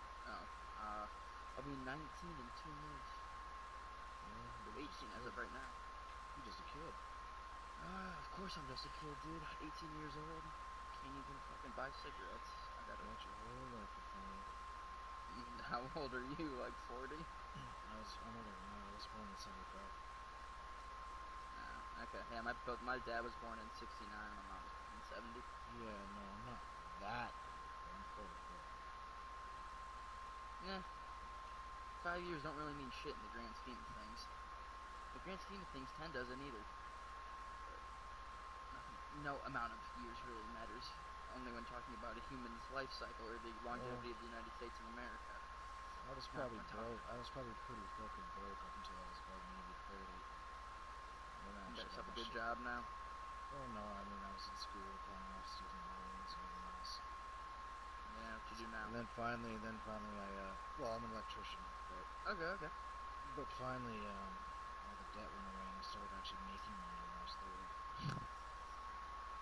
I'll be 19 in 2 years. I'm 18 as of right now. You're just a kid. Of course I'm just a kid, dude. 18 years old. Can't even fucking buy cigarettes. I gotta watch your whole life before. How old are you? Like 40? I'm older than that. I was born in 75. Okay. Yeah, my dad was born in 69 and my mom was born in 70. Yeah, no, I'm not that. I'm 44. Yeah. 5 years don't really mean shit in the grand scheme of things. The grand scheme of things, 10 doesn't either. No amount of years really matters. Only when talking about a human's life cycle or the longevity of the United States of America. I was probably broke. I was probably pretty fucking broke up until I was about maybe 30. You got yourself a good job now? Oh no, I mean I was in school paying off student loans and everything else. Yeah, what you do now? And then finally I, well, I'm an electrician, but... Okay. But finally, all the debt went away and I started actually making money when I was 30.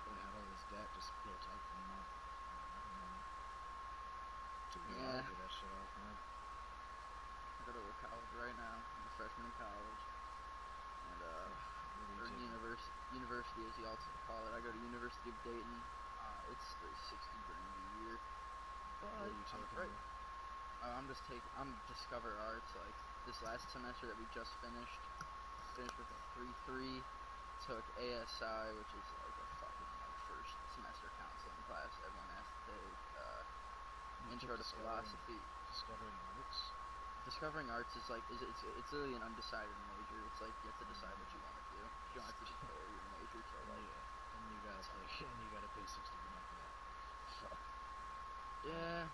But I had all this debt just built up from not having money. Took me a while to pay that shit off, man. I go to college right now. I'm freshman in college. And, or university as you all call it. I go to University of Dayton. It's $60 grand a year. But what are you taking? I'm Discover Arts. Like, this last semester that we just finished with a 3-3. Took ASI, which is like a fucking first semester counseling class everyone has to take. Intro to philosophy. Discovering arts is like it's really an undecided major. It's like you have to decide what you want to do. You don't have to declare your major till like. And you gotta pay 60 grand for that. Fuck. Yeah,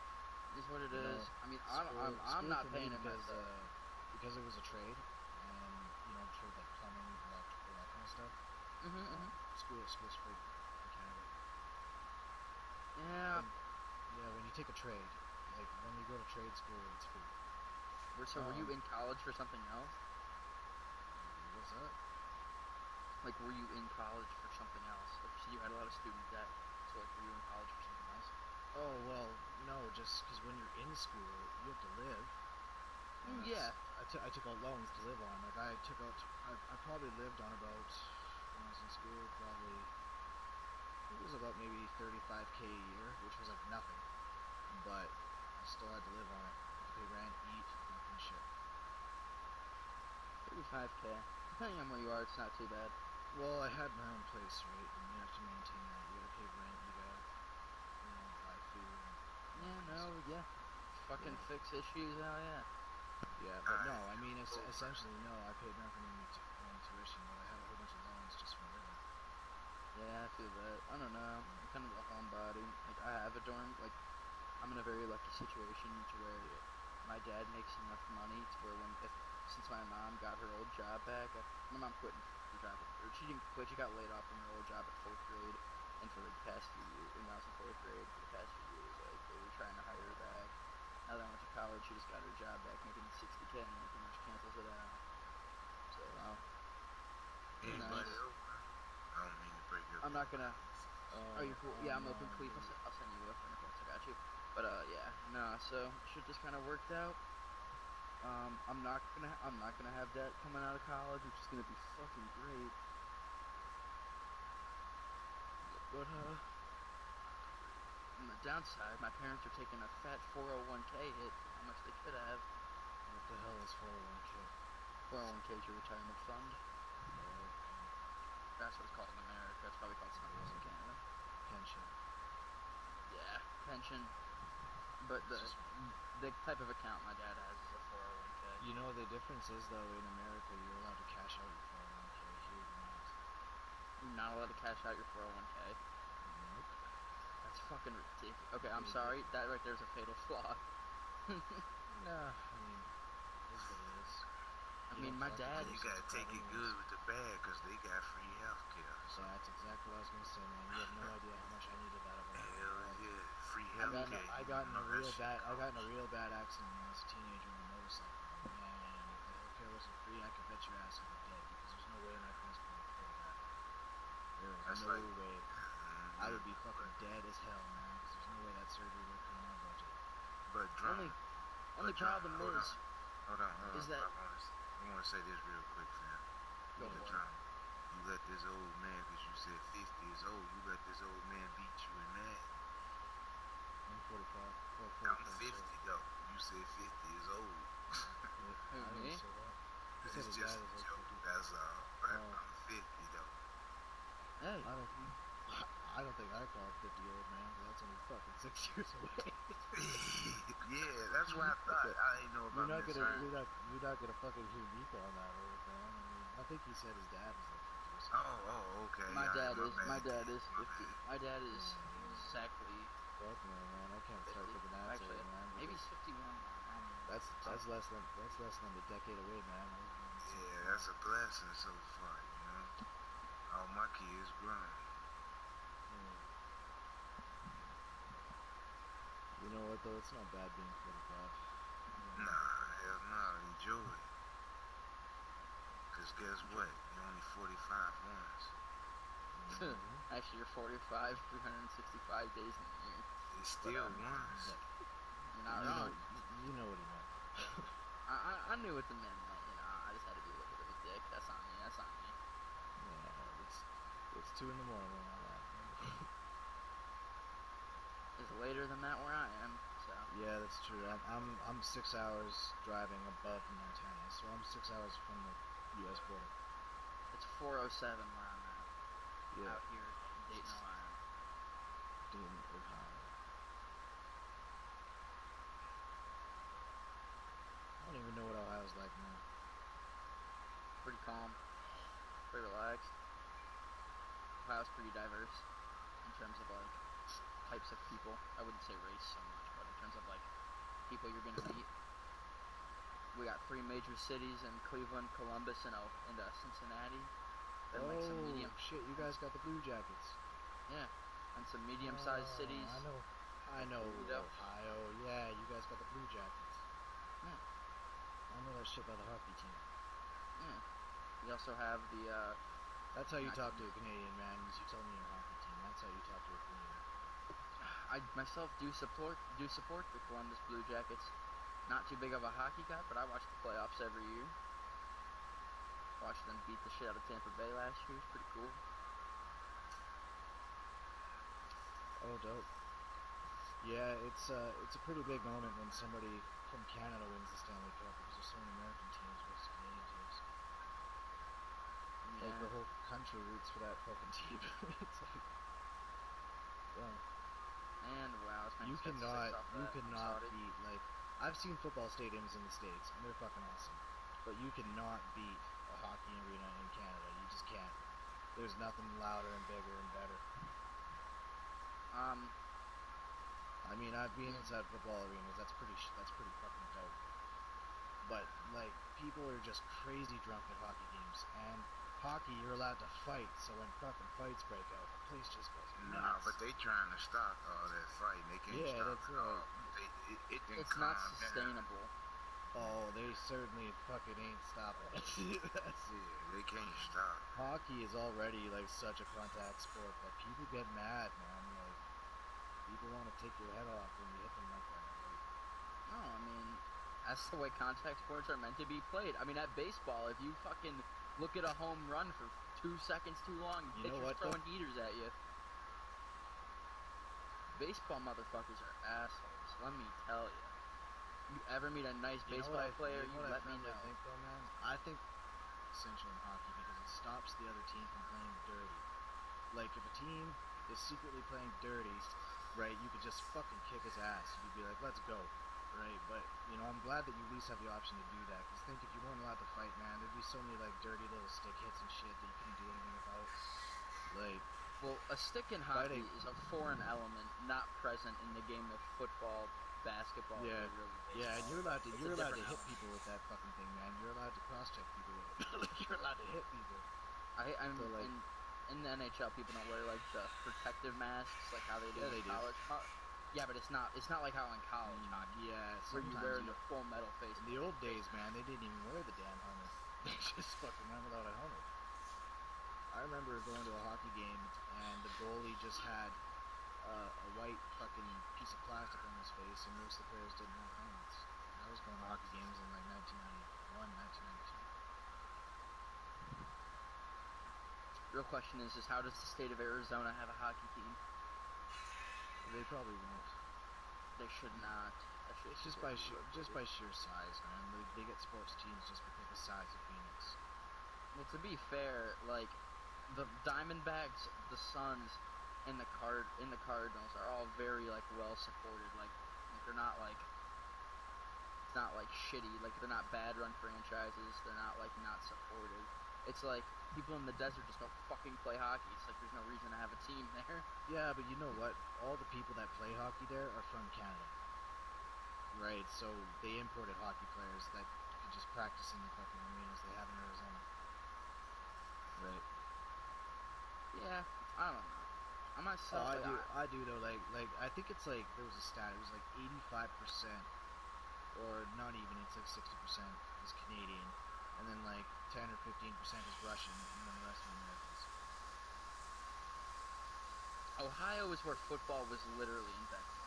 is what it is. I mean, I'm not paying it because it was a trade, and trade like plumbing, electrical, that kind of stuff. School's free in Canada. Yeah. When you take a trade, like when you go to trade school, it's free. So were you in college for something else? What's that? Like, were you in college for something else? Like, so you had a lot of student debt. So, like, were you in college for something else? Oh, well, no, just because when you're in school, you have to live. Yeah. I took out loans to live on. Like, I probably lived on about, when I was in school, it was about maybe $35K a year, which was like nothing. But I still had to live on it. I had to pay rent, eat, and shit. 35K. Depending on where you are, it's not too bad. Well, I had my own place, right? And you have to maintain that. You gotta pay rent, you gotta, buy food. Fucking fix issues, hell yeah. Yeah, but no, I mean, essentially, no, I paid nothing in tuition, but I had a whole bunch of loans just for living. Yeah, I feel that. I don't know. I'm kind of a homebody. Like, I have a dorm. Like, I'm in a very lucky situation to where my dad makes enough money to where since my mom got her old job back, my mom quit the job, or she didn't quit, she got laid off from her old job at 4th grade, and for the past few years, when I was in 4th grade, for the past few years, like, they were trying to hire her back. Now that I went to college, she just got her job back, making 60K, and pretty much cancels it out. So, anybody open? I don't mean to break up. I'm not gonna. Are you cool? Yeah, I'm open, Queef. I'll send you a friend request. I got you. But yeah, nah. So shit just kind of worked out. I'm not gonna have debt coming out of college, which is gonna be fucking great. But on the downside, my parents are taking a fat 401k hit for how much they could have. What the hell is 401k? 401k is your retirement fund. That's what it's called in America. It's probably called something else in Canada. Pension. Yeah, pension. But the type of account my dad has is a 401k. You know the difference is though in America you're allowed to cash out your 401k. Here you're not. You're not allowed to cash out your 401k. Nope. That's fucking ridiculous. Okay, I'm sorry. That right there's a fatal flaw. Nah, I mean, it is what it is. I mean, my dad. You gotta take it good with the bad, cause they got free healthcare. So. That's exactly what I was gonna say, man. You have no idea how much I needed that at one point. Hell yeah, free healthcare. I got in a real bad accident when I was a teenager on a motorcycle. Man, if the healthcare wasn't free, I could bet your ass I'd be dead because there's no way my parents could afford that. There's no way. I would be fucking dead as hell, man, because there's no way that surgery would have come on our budget. But only problem is. Hold on. I want to say this real quick, fam. Go for it. You let this old man, because you said 50 is old, you let this old man beat you in that. I'm 45. I'm 50 though. You said 50 is old. I didn't say that. He said his just dad is a joke. 50. That's all. I'm 50 though. Hey. I don't think I call 50 old, man, because that's only fucking 6 years away. Yeah, that's what I thought. I didn't know about you're not gonna fucking hear me calling that old, man. I mean, I think he said his dad was like 50 or something. Oh, okay. My dad is 50. My dad is exactly. Fuck no, man. I can't 50. start thinking that Actually, old, man. maybe he's 51 now. That's less than a decade away, man. Yeah, that's a blessing so far, you know. All my kids grown. You know what though? It's not bad being 45. Nah, hell no. Enjoy it. Cause guess what? You're only 45 once. Actually, you're 45, 365 days in a year. It's still once. You're not wrong. You know what he meant. I knew what the man meant. You know, That's on me. That's on me. Yeah, it's 2 in the morning and all that. It's later than that where I am. So. Yeah, that's true. I'm 6 hours driving above Montana, so I'm 6 hours from the U.S. border. It's 4:07 where I'm at. Yeah. Out here in Dayton, Ohio. Dayton, Ohio. I don't even know what Ohio's like now. Pretty calm. Pretty relaxed. Ohio's pretty diverse in terms of like types of people. I wouldn't say race so much, but in terms of like people you're gonna meet. We got 3 major cities in Cleveland, Columbus, and Cincinnati. Then like some medium. Shit! You guys got the Blue Jackets. Yeah, and some medium-sized cities. I know Ohio. Yeah, you guys got the Blue Jackets. Yeah. I know that shit by the hockey team. Yeah. You also have the. That's how you talk to a Canadian, man. Is you tell me your hockey team. That's how you talk to a Canadian. I myself do support the Columbus Blue Jackets. Not too big of a hockey guy, but I watch the playoffs every year. Watched them beat the shit out of Tampa Bay last year. It's pretty cool. Oh, dope. Yeah, it's a pretty big moment when somebody from Canada wins the Stanley Cup because there's so many American teams versus Canadian teams. Yeah. Like the whole country roots for that fucking team. It's like, yeah. And wow, you cannot beat, like, I've seen football stadiums in the States and they're fucking awesome, but you cannot beat a hockey arena in Canada. You just can't. There's nothing louder and bigger and better. I mean, I've been inside football arenas. That's pretty fucking dope. But like, people are just crazy drunk at hockey games, and hockey, you're allowed to fight. So when fucking fights break out, the place just goes nuts. Nah, but they trying to stop all that fighting. They can't stop that's it right. It didn't it's not calm sustainable. Down. Oh, they certainly fucking ain't stopping it. They can't stop. Hockey is already like such a contact sport that people get mad, man. Like, people want to take your head off when you hit them like that. Like, no, I mean, that's the way contact sports are meant to be played. I mean, at baseball, if you fucking look at a home run for 2 seconds too long, pitcher's throwing heaters at you. Baseball motherfuckers are assholes, let me tell you. You ever meet a nice baseball player, you let me know. I think, though, man? I think it's essential in hockey because it stops the other team from playing dirty. Like, if a team is secretly playing dirty, right, you could just fucking kick his ass. You'd be like, let's go, right? But, you know, I'm glad that you at least have the option to do that. Because think if you weren't allowed to fight, man, there'd be so many, like, dirty little stick hits and shit that you couldn't do anything about. Like, well, a stick in hockey is a foreign element not present in the game of football, basketball, or really baseball. Yeah, and you're allowed to hit people with that fucking thing, man. You're allowed to cross-check people with it. Like, you're allowed to hit people. In the NHL, people don't wear like the protective masks like how they do in college. Yeah, but it's not like how in college hockey. Yeah, where you wear the full metal face. In the old days, man, they didn't even wear the damn helmet. They just fucking went without a helmet. I remember going to a hockey game and the goalie just had a white fucking piece of plastic on his face, and most of the players didn't have helmets. I was going to hockey games in like 1991, 1992. Real question is how does the state of Arizona have a hockey team? They probably won't. They should not. It's just by sheer size, man. They get sports teams just because of the size of Phoenix. Well, to be fair, like the Diamondbacks, the Suns, and the Cardinals are all very like well supported. Like they're not like it's not like shitty. Like they're not bad run franchises. They're not like not supported. It's like people in the desert just don't fucking play hockey. It's like there's no reason to have a team there. Yeah, but you know what? All the people that play hockey there are from Canada. Right, so they imported hockey players that could just practice in the fucking arenas they have in Arizona. Right. Yeah, I don't know. I'm not so. I do though. Like I think it's like there was a stat. It was like 85%, or not even. It's like 60% is Canadian, and then like 10 or 15% is Russian, and then the rest are Americans. Ohio is where football was literally invented.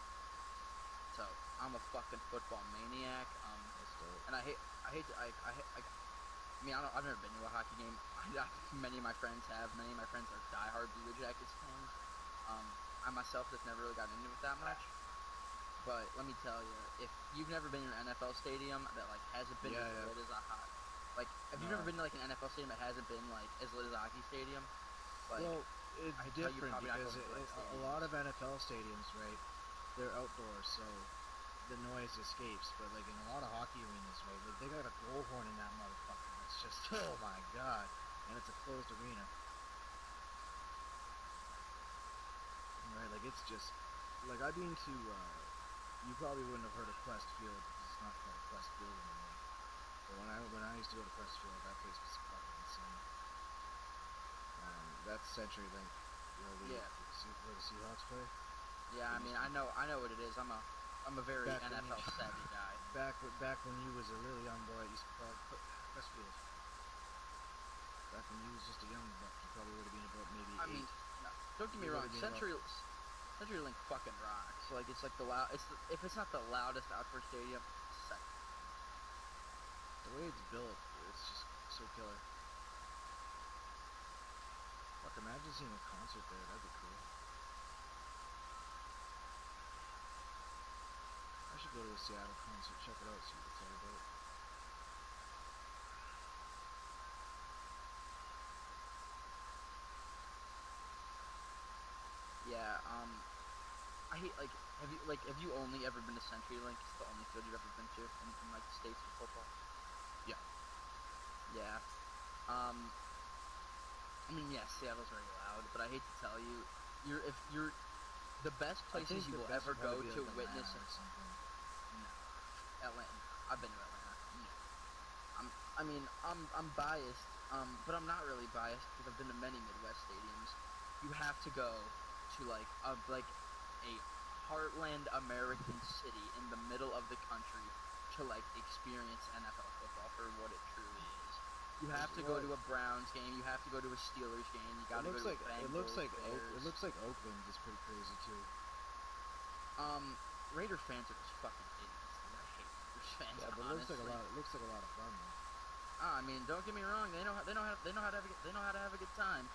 So I'm a fucking football maniac. And I hate mean, I've never been to a hockey game. Many of my friends have. Many of my friends are diehard Blue Jackets fans. I myself just never really got into it that much. But let me tell you, if you've never been to an NFL stadium that like hasn't been as lit as a hockey, like if you've never been to like an NFL stadium that hasn't been like as lit as a hockey stadium, like well, it's different because a lot of NFL stadiums, right? They're outdoors, so the noise escapes. But like in a lot of hockey arenas, right? Like they got a goal horn in that motherfucker. It's just oh my god, and it's a closed arena. Right, like it's just like I've been to. You probably wouldn't have heard of Quest Field because it's not called Quest Field anymore. But when I used to go to Quest Field, that place was fucking insane. That's CenturyLink, where the Seahawks play. Yeah, I mean, I know what it is. I'm a very NFL savvy guy. Back when you was a really young boy, I used to call it Quest Field. Back when you was just a young buck, you probably would have been about maybe 8. I mean, no, don't get me wrong, CenturyLink fucking rocks. Like it's like if it's not the loudest outdoor stadium, it's second. The way it's built, it's just so killer. Fuck, imagine seeing a concert there. That'd be cool. I should go to a Seattle concert, check it out, see what it's all about. Yeah, I hate, have you only ever been to CenturyLink? It's the only field you've ever been to in like the States for football? Yeah. Yeah. I mean, yeah, Seattle's very loud, but I hate to tell you, the best places you will ever go to witness No. Atlanta. I've been to Atlanta. No. I'm biased, but I'm not really biased because I've been to many Midwest stadiums. You have to go to like a heartland American city in the middle of the country to like experience NFL football for what it truly is. You have to go to a Browns game. You have to go to a Steelers game. You got to go to a Bengals. It looks like Oakland is pretty crazy too. Raider fans are just fucking idiots. I hate Raiders fans. Yeah, but honestly. it looks like a lot of fun though. I mean, don't get me wrong. They know how to have a good time.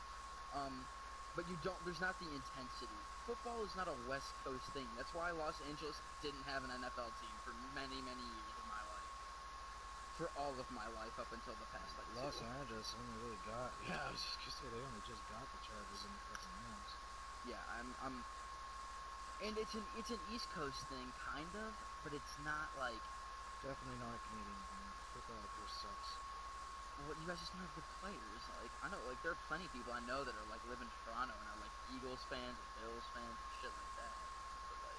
But there's not the intensity. Football is not a West Coast thing. That's why Los Angeles didn't have an NFL team for many, many years of my life. For all of my life up until the past like Los Angeles only really got I was just gonna say they only just got the Chargers in the fucking Rams. Yeah, and it's an East Coast thing, kind of, but it's not like definitely not a Canadian thing. Football up here sucks. Well, you guys just don't have good players. Like I know, like there are plenty of people I know that are like live in Toronto and are like Eagles fans and Bills fans and shit like that. But like,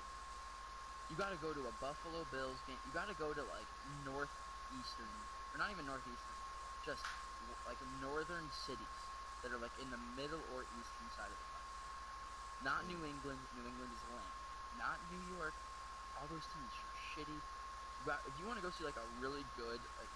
you got to go to a Buffalo Bills game. You got to go to like northeastern, or not even northeastern, just like northern cities that are like in the middle or eastern side of the country. Not New England. New England is lame. Not New York. All those teams are shitty. If you want to go see like a really good like.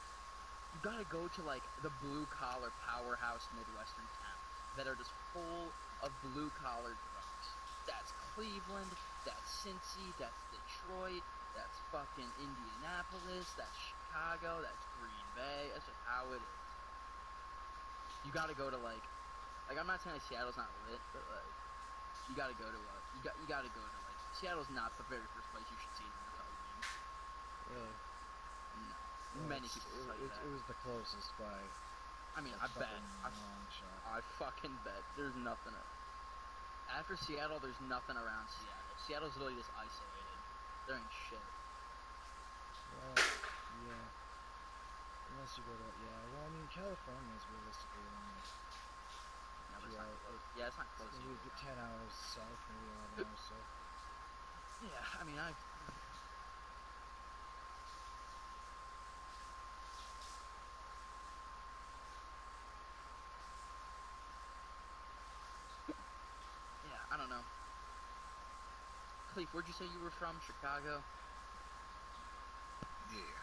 You gotta go to like the blue-collar powerhouse Midwestern towns that are just full of blue-collar drunks. That's Cleveland, that's Cincy, that's Detroit, that's fucking Indianapolis, that's Chicago, that's Green Bay. That's just how it is. You gotta go to like I'm not saying like Seattle's not lit, but like you gotta go to you gotta go to like Seattle's not the very first place you should see an NFL game. Really? No. Well, Many people tell you that. It was the closest by. I mean, I bet. I fucking bet. There's nothing. After Seattle, there's nothing around Seattle. Seattle's literally just isolated. There ain't shit. Well, yeah. Unless you go to well, I mean, California is realistically only. No, it's not close. Yeah, it's not close. Maybe 10 hours south, maybe 11 hours south. Yeah, I mean, yeah, I don't know. Cleve, where'd you say you were from? Chicago? Yeah.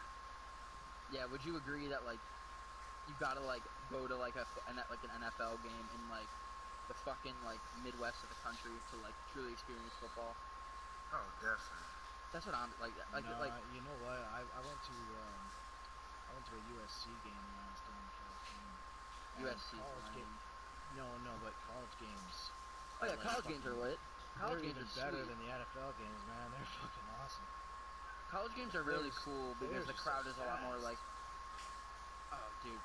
Yeah, would you agree that, like, you gotta, like, go to, like, an NFL game in, like, the fucking, like, Midwest of the country to, like, truly experience football? Oh, definitely. That's what I'm, like, you know what? I went to a USC game when I was down in USC's lame. No, but college games. Oh yeah, college games are lit. College games even are better sweet. than the NFL games, man. They're fucking awesome. College games are really cool because the crowd is a lot more like. Oh, dude,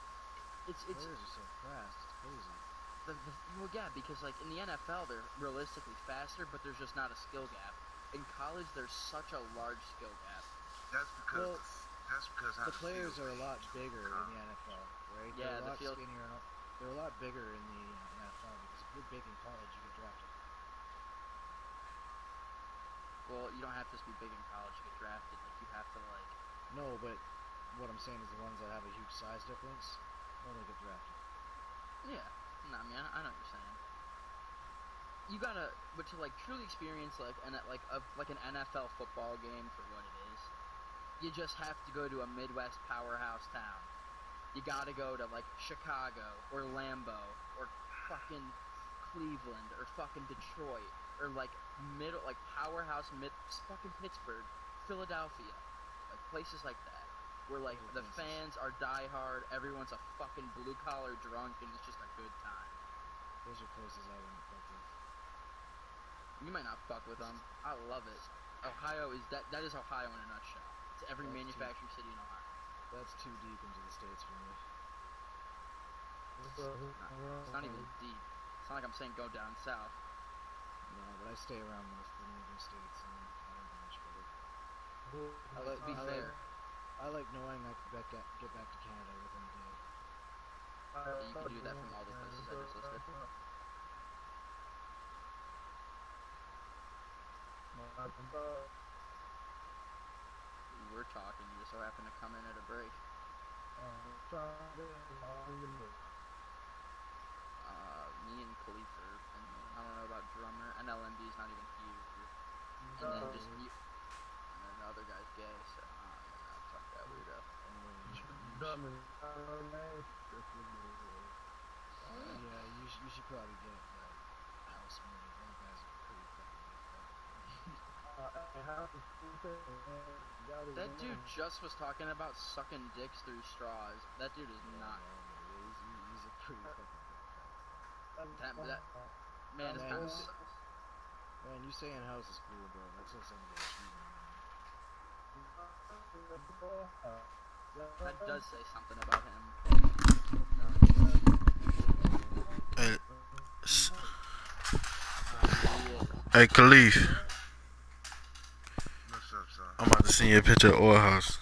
it's players are so fast. It's crazy. Well, yeah, because like in the NFL they're realistically faster, but there's just not a skill gap. In college, there's such a large skill gap. That's because the players are a lot bigger in the NFL, right? Yeah, they're a lot skinnier. They're a lot bigger in the NFL because if you're big in college, you get drafted. Well, you don't have to be big in college to get drafted. Like you have to like. No, but what I'm saying is the ones that have a huge size difference only get drafted. Yeah, no, I mean I know what you're saying. You gotta, but to like truly experience like an NFL football game for what it is, you just have to go to a Midwest powerhouse town. You gotta go to like Chicago or Lambeau or fucking Cleveland or fucking Detroit or like powerhouse fucking Pittsburgh, Philadelphia, like places like that where like the fans are diehard, everyone's a fucking blue collar drunk and it's just a good time. Those are places I wouldn't fuck with. You might not fuck with them. I love it. Ohio is that is Ohio in a nutshell. It's every manufacturing city in Ohio. That's too deep into the States for me. It's not even deep. It's not like I'm saying go down south. No, but I stay around most of the northern states and I don't do much better. I like knowing I can get back to Canada within a day. Yeah, you can do that from all the places I just listed. We're talking, you just so happen to come in at a break. Me and Khalif are in here. I don't know about drummer. NLMB's not even here. And then just you. And then the other guy's gay, so fuck that weirdo. Yeah, you should probably get house moved. Those guys are pretty fucking big. That dude just was talking about sucking dicks through straws. That dude is not. He's a pretty fucking man, man, you saying house is cool, bro. That's not saying about you. That does say something about him. Hey, Khalif. What's up, son? I'm about to send you a picture of Oil House.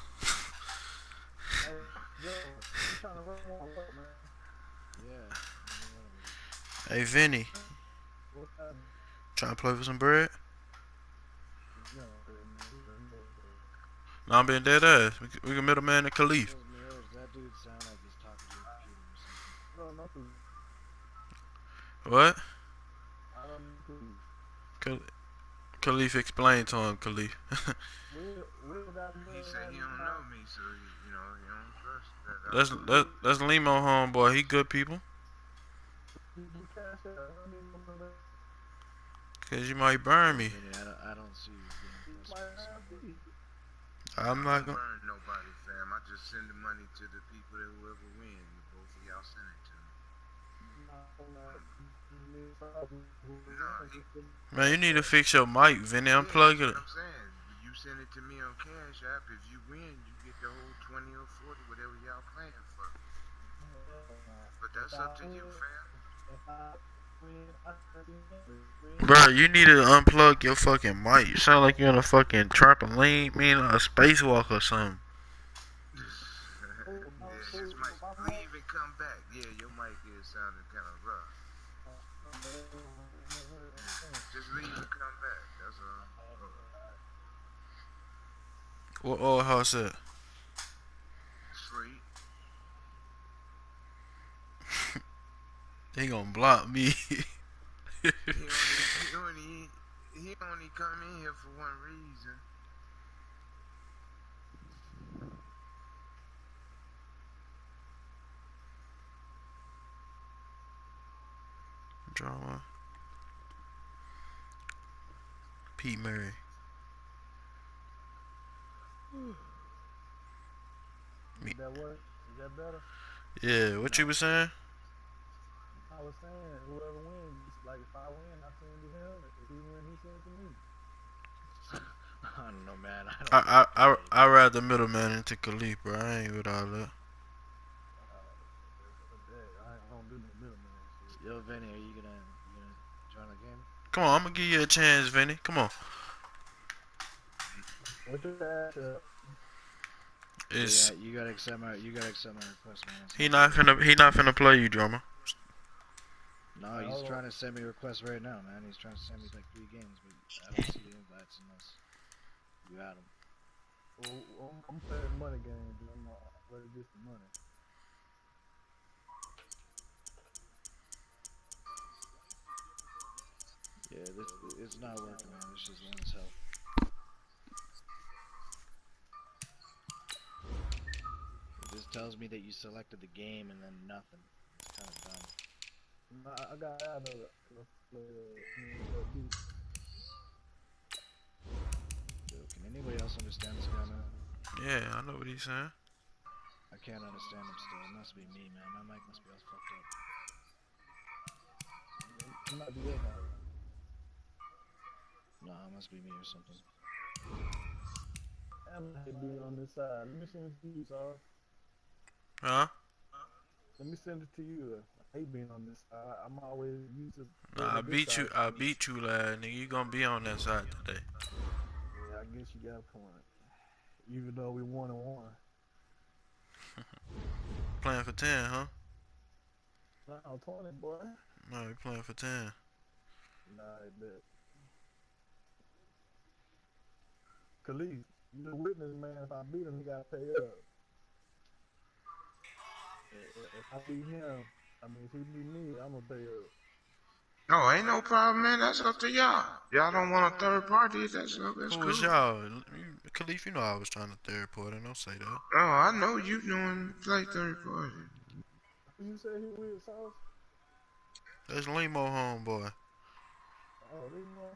Hey, Vinny. Trying to play for some bread? No, I'm being dead ass. We can middleman the Khalif. That dude sound like he's talking to a computer or something. What? Khalif, explain to him, Khalif. He said he don't know me, so he don't trust. That's Limo homeboy. He good people. Cause you might burn me. I don't see you being close. I'm not gonna burn nobody, fam. I just send the money to the people that whoever win. Both of y'all send it to me. Man, you need to fix your mic, Vinny. Unplug it. I'm saying, you send it to me on Cash App. If you win, you get the whole 20 or 40, whatever y'all playing for. But that's up to you, fam. Bro, you need to unplug your fucking mic. You sound like you're on a fucking trampoline, a spacewalk or something. Yeah, this mic leave and come back. Yeah, your mic is sounding kind of rough. Just leave and come back. That's all. What Oil House at? Sleep. He gonna block me. he only come in here for one reason. Drama. Pete Murray. Did that work? Is that better? Yeah, what you was saying? I was saying, whoever wins, like if I win, I send to him. If he win, he sends to me. I don't know, man. I ride the middleman into Khalif, bro. I ain't with all that. I don't do no middleman shit. Yo, Vinny, are you gonna join the game? Come on, I'm gonna give you a chance, Vinny. Come on. What's your ass up? It's Yeah, you gotta accept my request, man. he not finna play you, drummer. No, he's trying to send me requests right now, man. He's trying to send me like 3 games, but I don't see the invites unless you add them. Well, I'm playing money games, and I'm ready to get some money. Yeah, it's not working, man. This is long as hell. It just tells me that you selected the game and then nothing. It's kind of dumb. I got out of it. Can anybody else understand this guy, man? Yeah, I know what he's saying. I can't understand him still. It must be me, man. My mic must be all fucked up. It might be that now. Nah, it must be me or something. I'm gonna be on this side. Let me send it to you, Sauce. Huh? Let me send it to you. I hate being on this side. I'm always used to. Nah, I beat you, lad. Nigga, you gonna be on that side today. Yeah, I guess you got a point. Even though we 1-1. Playing for 10, huh? No, 20, boy. No, we playing for 10. Nah, I bet. Khalif, you the witness, man. If I beat him, he gotta pay up. If I beat him, if he beat me, I'm gonna pay up. No, ain't no problem, man. That's up to y'all. Y'all don't want a third party. That's cool. Who was y'all? Khalif, you know I was trying to third party. Don't say that. Oh, I know you doing play third party. Who you say he with, Sauce? That's Limo homeboy. Oh, Limo.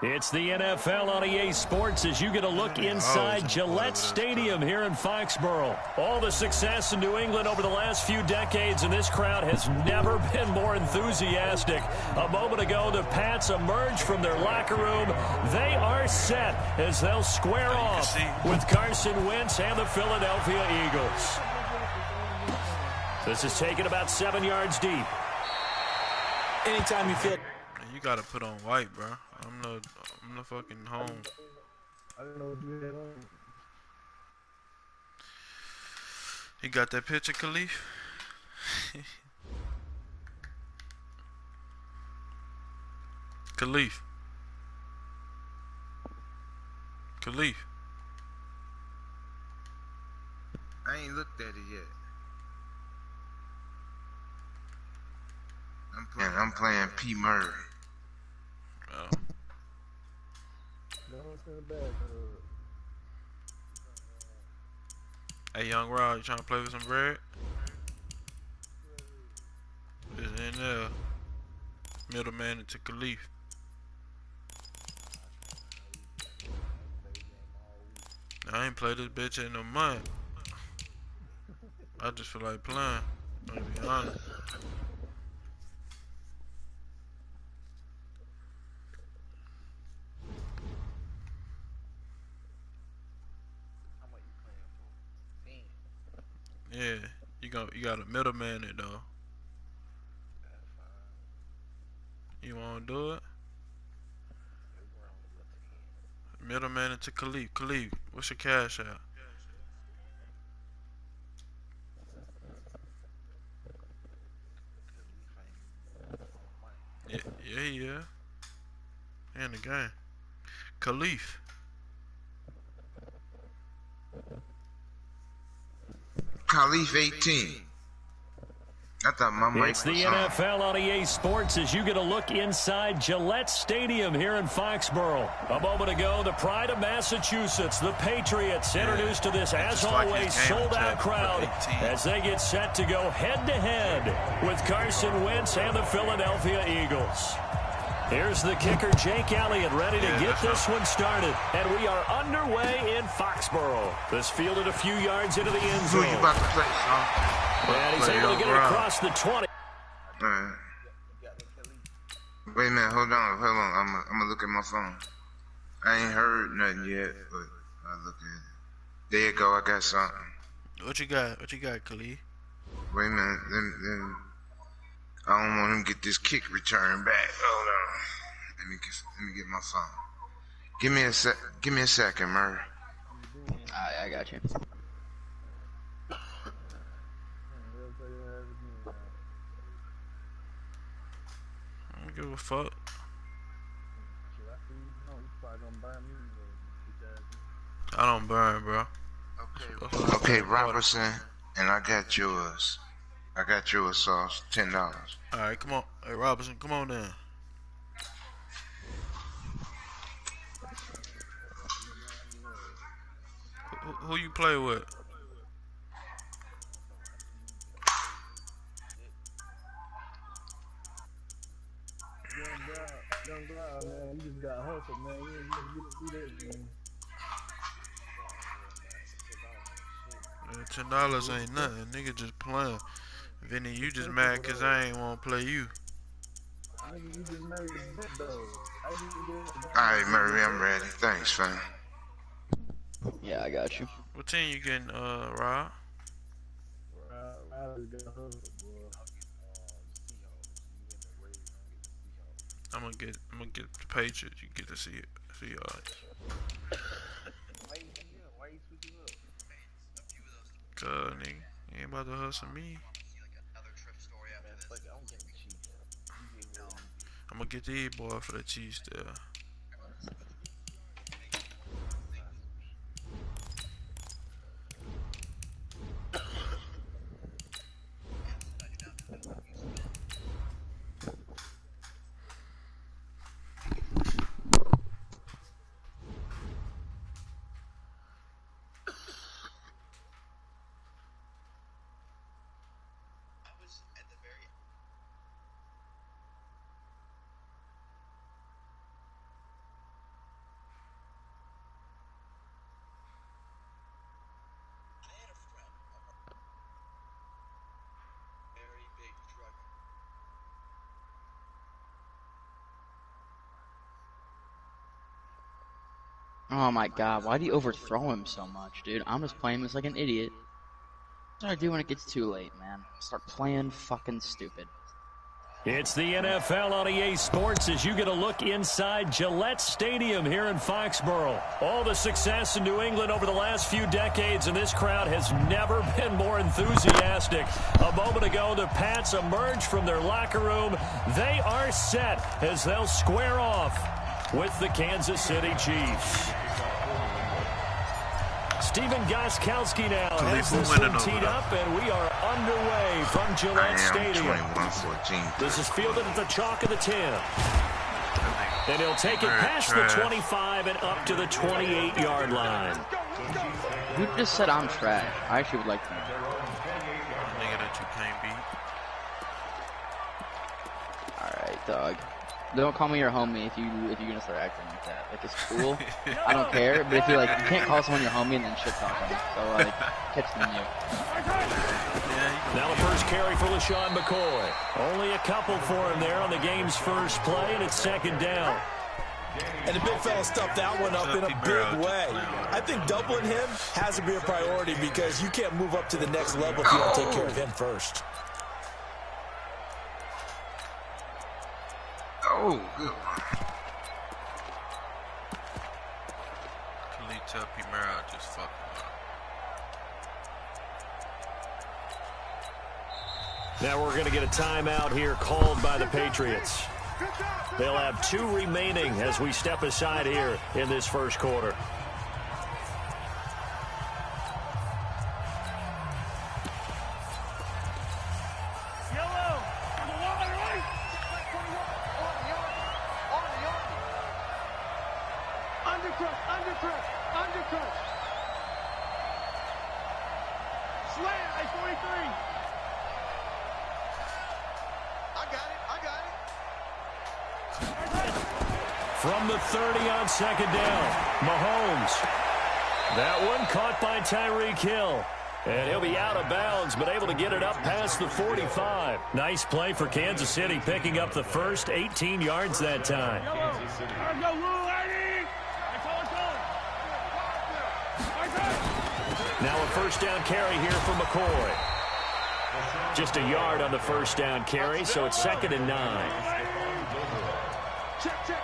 It's the NFL on EA Sports as you get a look inside Gillette Stadium here in Foxborough. All the success in New England over the last few decades, and this crowd has never been more enthusiastic. A moment ago, the Pats emerged from their locker room. They are set as they'll square off with Carson Wentz and the Philadelphia Eagles. This is taken about 7 yards deep. Anytime you feel... You gotta put on white, bro. I'm the fucking home. I didn't know what you had on. You got that picture, Khalif? Khalif. I ain't looked at it yet. I'm playing P. Murray. Oh. Hey, Young Rod, you trying to play with some bread? It's in there. Middleman into Khalif. I ain't played this bitch in a month. I just feel like playing. To be honest. Yeah, you got a middleman it though. You wanna do it? Middleman into Khalif. Khalif, what's your cash out? Yeah. In the game. Khalif. Khalif 18. I thought my mic It's the NFL on EA Sports as you get a look inside Gillette Stadium here in Foxborough. A moment ago, the pride of Massachusetts, the Patriots, introduced to this, as always, sold-out crowd as they get set to go head-to-head with Carson Wentz and the Philadelphia Eagles. Here's the kicker, Jake Elliott, ready to get this one started. And we are underway in Foxborough. This fielded a few yards into the end zone. Who you about to play, son? And he's able to get it across the 20. Alright. Wait a minute, hold on. I'm gonna look at my phone. I ain't heard nothing yet, but I'll look at it. There you go, I got something. What you got, Khalid? Wait a minute, then I don't want him to get this kick return back. Hold on. Let me get my phone. Give me a second, Murray. I got you. I don't give a fuck. I don't burn, bro. Okay, Robertson, and I got yours. I got yours, sauce. $10. Alright, come on. Hey, Robertson, come on down. Who you play with? Young Brown, man, you just got hustled, man. You didn't do that, man. $10 ain't nothing. Nigga just playing. Vinny, you just mad cause I ain't wanna play you. Nigga, you just made the bet, though. Alright, Murray, I'm ready. Thanks, fam. Yeah, I got you. What team you getting, Rob? Riley got hustled, boy. I'm gonna get the Patriots. You get to see it. See y'all. Cause nigga, you ain't about to hustle me. I'm gonna get these boy for the Chiefs there. Oh my god, why do you overthrow him so much, dude? I'm just playing this like an idiot. That's what I do when it gets too late, man. Start playing fucking stupid. It's the NFL on EA Sports as you get a look inside Gillette Stadium here in Foxborough. All the success in New England over the last few decades, and this crowd has never been more enthusiastic. A moment ago, the Pats emerged from their locker room. They are set as they'll square off with the Kansas City Chiefs. Steven Gostkowski now has this one teed up, and we are underway from Gillette Stadium. This is fielded at the chalk of the 10. And he'll take it past the 25 and up to the 28-yard line. Who just said I'm trash? I actually would like to know. Nigga that you can't beat. Alright, dog. Don't call me your homie if you're gonna start acting like that. Like, it's cool. I don't care, but if you can't call someone your homie and then shit talk them. So, like, catch them you. Now the first carry for LaShawn McCoy. Only a couple for him there on the game's first play, and it's second down. And the big fella stuffed that one up in a big way. I think doubling him has to be a priority because you can't move up to the next level if you don't take care of him first. Oh, good one. Khalid tell P. Mara just fuck him up. Now we're going to get a timeout here called by the Patriots. They'll have 2 remaining as we step aside here in this first quarter. From the 30 on second down, Mahomes. That one caught by Tyreek Hill. And he'll be out of bounds, but able to get it up past the 45. Nice play for Kansas City, picking up the first 18 yards that time. Now a first down carry here for McCoy. Just a yard on the first down carry, so it's 2nd and 9. Check, check.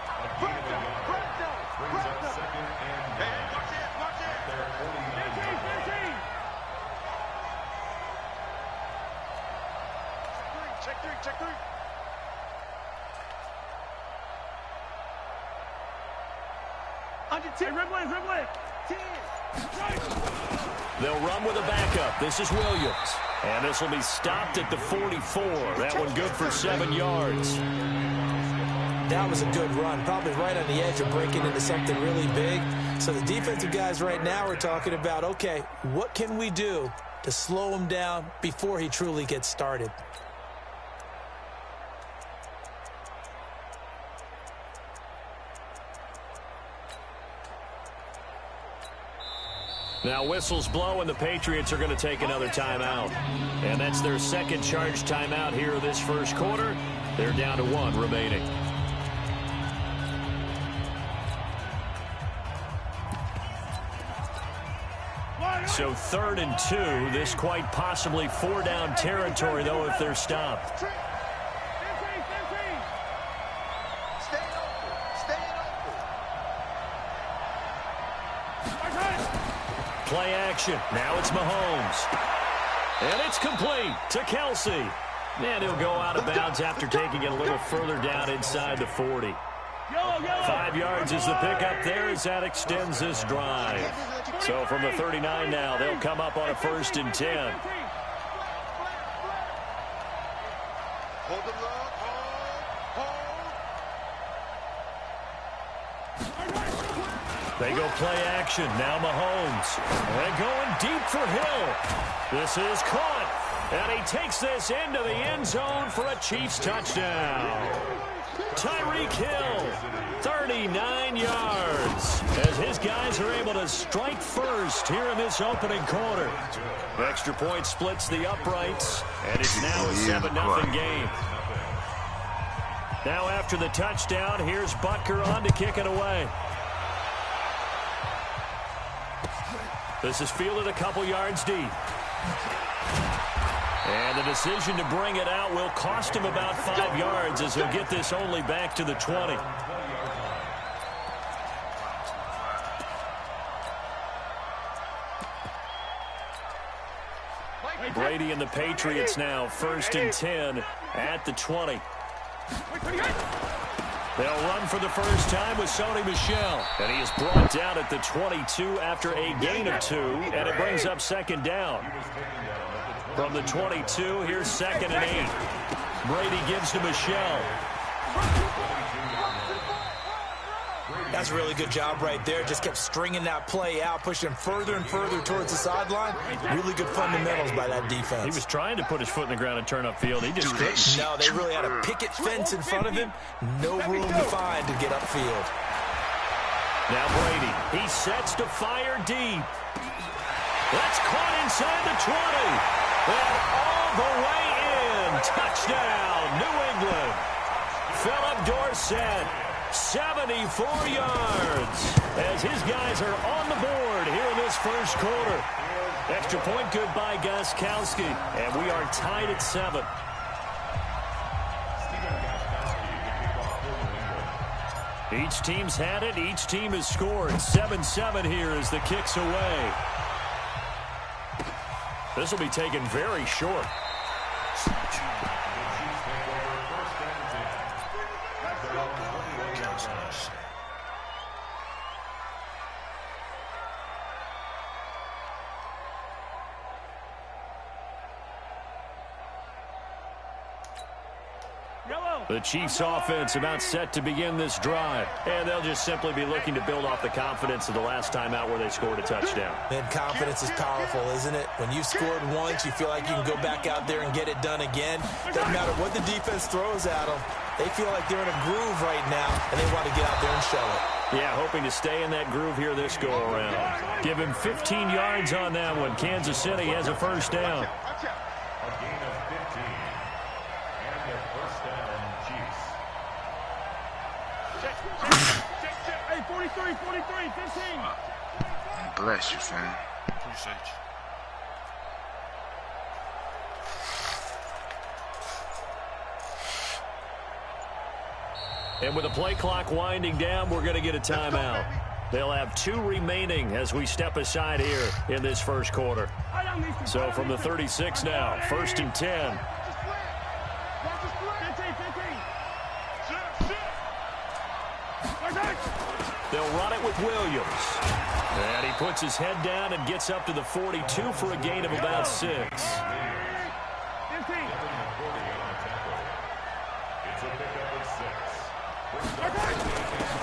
Check three. Under 10. Red. 10. They'll run with a backup. This is Williams. And this will be stopped at the 44. That one good for 7 yards. That was a good run. Probably right on the edge of breaking into something really big. So the defensive guys right now are talking about, okay, what can we do to slow him down before he truly gets started? Now whistles blow, and the Patriots are going to take another timeout. And that's their second charge timeout here this first quarter. They're down to 1 remaining. So 3rd and 2. This quite possibly 4-down territory, though, if they're stopped. Play action. Now it's Mahomes. And it's complete to Kelsey. And he'll go out of bounds after taking it a little further down inside the 40. 5 yards is the pickup there as that extends this drive. So from the 39 now, they'll come up on a 1st and 10. They go play action. Now Mahomes. And going deep for Hill. This is caught. And he takes this into the end zone for a Chiefs touchdown. Tyreek Hill, 39 yards, as his guys are able to strike first here in this opening quarter. Extra point splits the uprights, and it's now a 7-0 game. Now after the touchdown, here's Butker on to kick it away. This is fielded a couple yards deep. And the decision to bring it out will cost him about 5 yards as he'll get this only back to the 20. Brady and the Patriots now 1st and 10 at the 20. They'll run for the first time with Sony Michel. And he is brought down at the 22 after a gain of 2. And it brings up 2nd down. From the 22, here's 2nd and 8. Brady gives to Michel. That's a really good job right there. Just kept stringing that play out, pushing him further and further towards the sideline. Really good fundamentals by that defense. He was trying to put his foot in the ground and turn upfield. He just couldn't. No, they really had a picket fence in front of him. No room to find to get upfield. Now Brady. He sets to fire deep. That's caught inside the 20. And all the way in. Touchdown, New England. Philip Dorsett, 74 yards. As his guys are on the board here in this first quarter. Extra point good by Gostkowski. And we are tied at 7. Each team's had it. Each team has scored. 7-7 here as the kick's away. This will be taken very short. The Chiefs offense about set to begin this drive. And they'll just simply be looking to build off the confidence of the last time out where they scored a touchdown. And confidence is powerful, isn't it? When you've scored once, you feel like you can go back out there and get it done again. Doesn't matter what the defense throws at them. They feel like they're in a groove right now, and they want to get out there and show it. Yeah, hoping to stay in that groove here this go-around. Give him 15 yards on that one. Kansas City has a first down. A gain of 15. And a first down, Chiefs. Hey, 43, 15. Bless you, fam. Appreciate you. And with the play clock winding down, we're going to get a timeout. They'll have 2 remaining as we step aside here in this first quarter. So from the 36 now, 1st and 10. They'll run it with Williams. And he puts his head down and gets up to the 42 for a gain of about 6.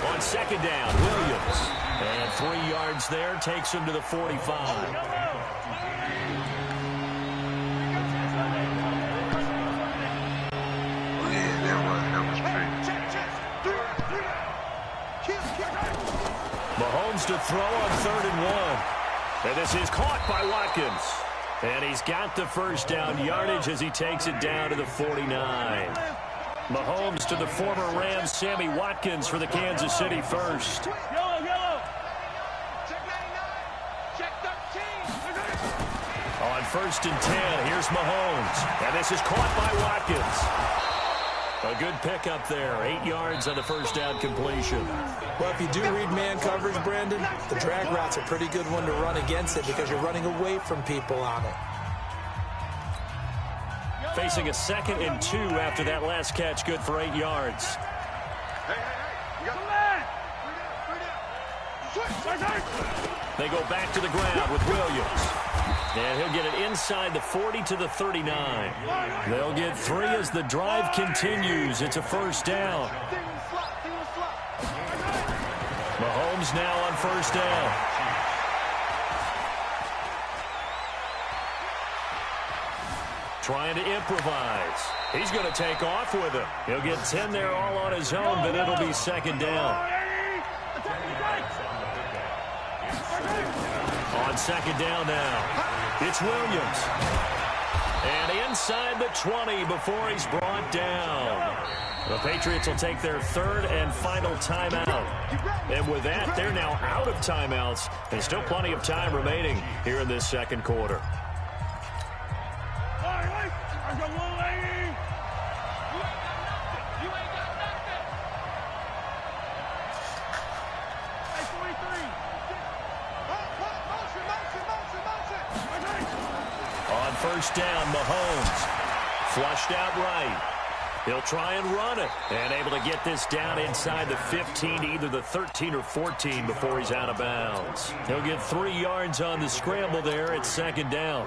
On second down, Williams. And 3 yards there takes him to the 45. Mahomes to throw on 3rd and 1. And this is caught by Watkins. And he's got the first down yardage as he takes it down to the 49. Mahomes to the former Rams, Sammy Watkins for the Kansas City first. On 1st and 10, here's Mahomes. And this is caught by Watkins. A good pickup there. 8 yards on the first down completion. Well, if you do read man coverage, Brandon, the drag route's a pretty good one to run against it because you're running away from people on it. Facing a 2nd and 2 after that last catch, good for 8 yards. They go back to the ground with Williams. And he'll get it inside the 40 to the 39. They'll get 3 as the drive continues. It's a first down. Mahomes now on first down. Trying to improvise. He's going to take off with it. He'll get 10 there all on his own, but it'll be second down. On second down now, it's Williams. And inside the 20 before he's brought down. The Patriots will take their 3rd and final timeout. And with that, they're now out of timeouts. There's still plenty of time remaining here in this second quarter. On first down, Mahomes. Flushed out right. He'll try and run it. And able to get this down inside the 15 to either the 13 or 14 before he's out of bounds. He'll get 3 yards on the scramble there at second down.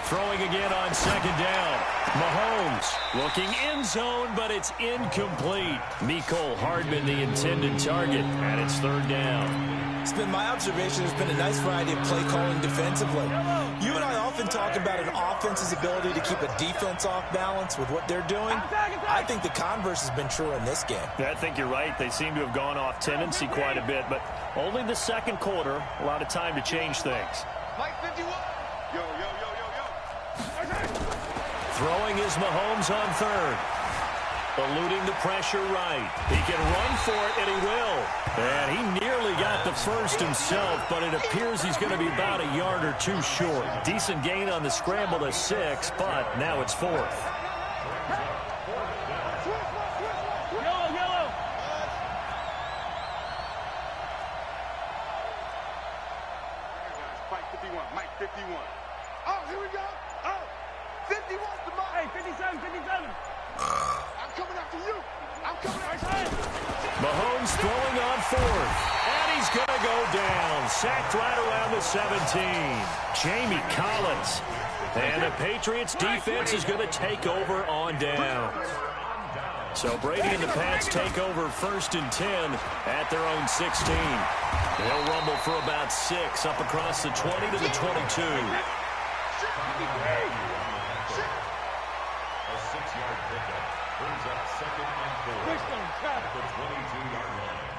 Throwing again on second down. Mahomes looking end zone, but it's incomplete. Mecole Hardman, the intended target, and it's 3rd down. It's been my observation there's been a nice variety of play calling defensively. You and I often talk about an offense's ability to keep a defense off balance with what they're doing. I think the converse has been true in this game. I think you're right. They seem to have gone off tendency quite a bit, but only the second quarter, a lot of time to change things. Mike 51. Yo. Throwing is Mahomes on 3rd. Eluding the pressure right. He can run for it, and he will. And he nearly got the first himself, but it appears he's going to be about a yard or 2 short. Decent gain on the scramble to 6, but now it's 4th. Mike 51. Oh, here we go. Oh, 51's the mark. Hey, 57. I'm coming after you. Mahomes throwing on 4th. And he's going to go down. Sacked right around the 17. Jamie Collins. And the Patriots defense is going to take over on downs. So Brady and the Pats take over 1st and 10 at their own 16. They'll rumble for about 6 up across the 20 to the 22. A 6-yard pickup brings up 2nd and 4 at the 22-yard line.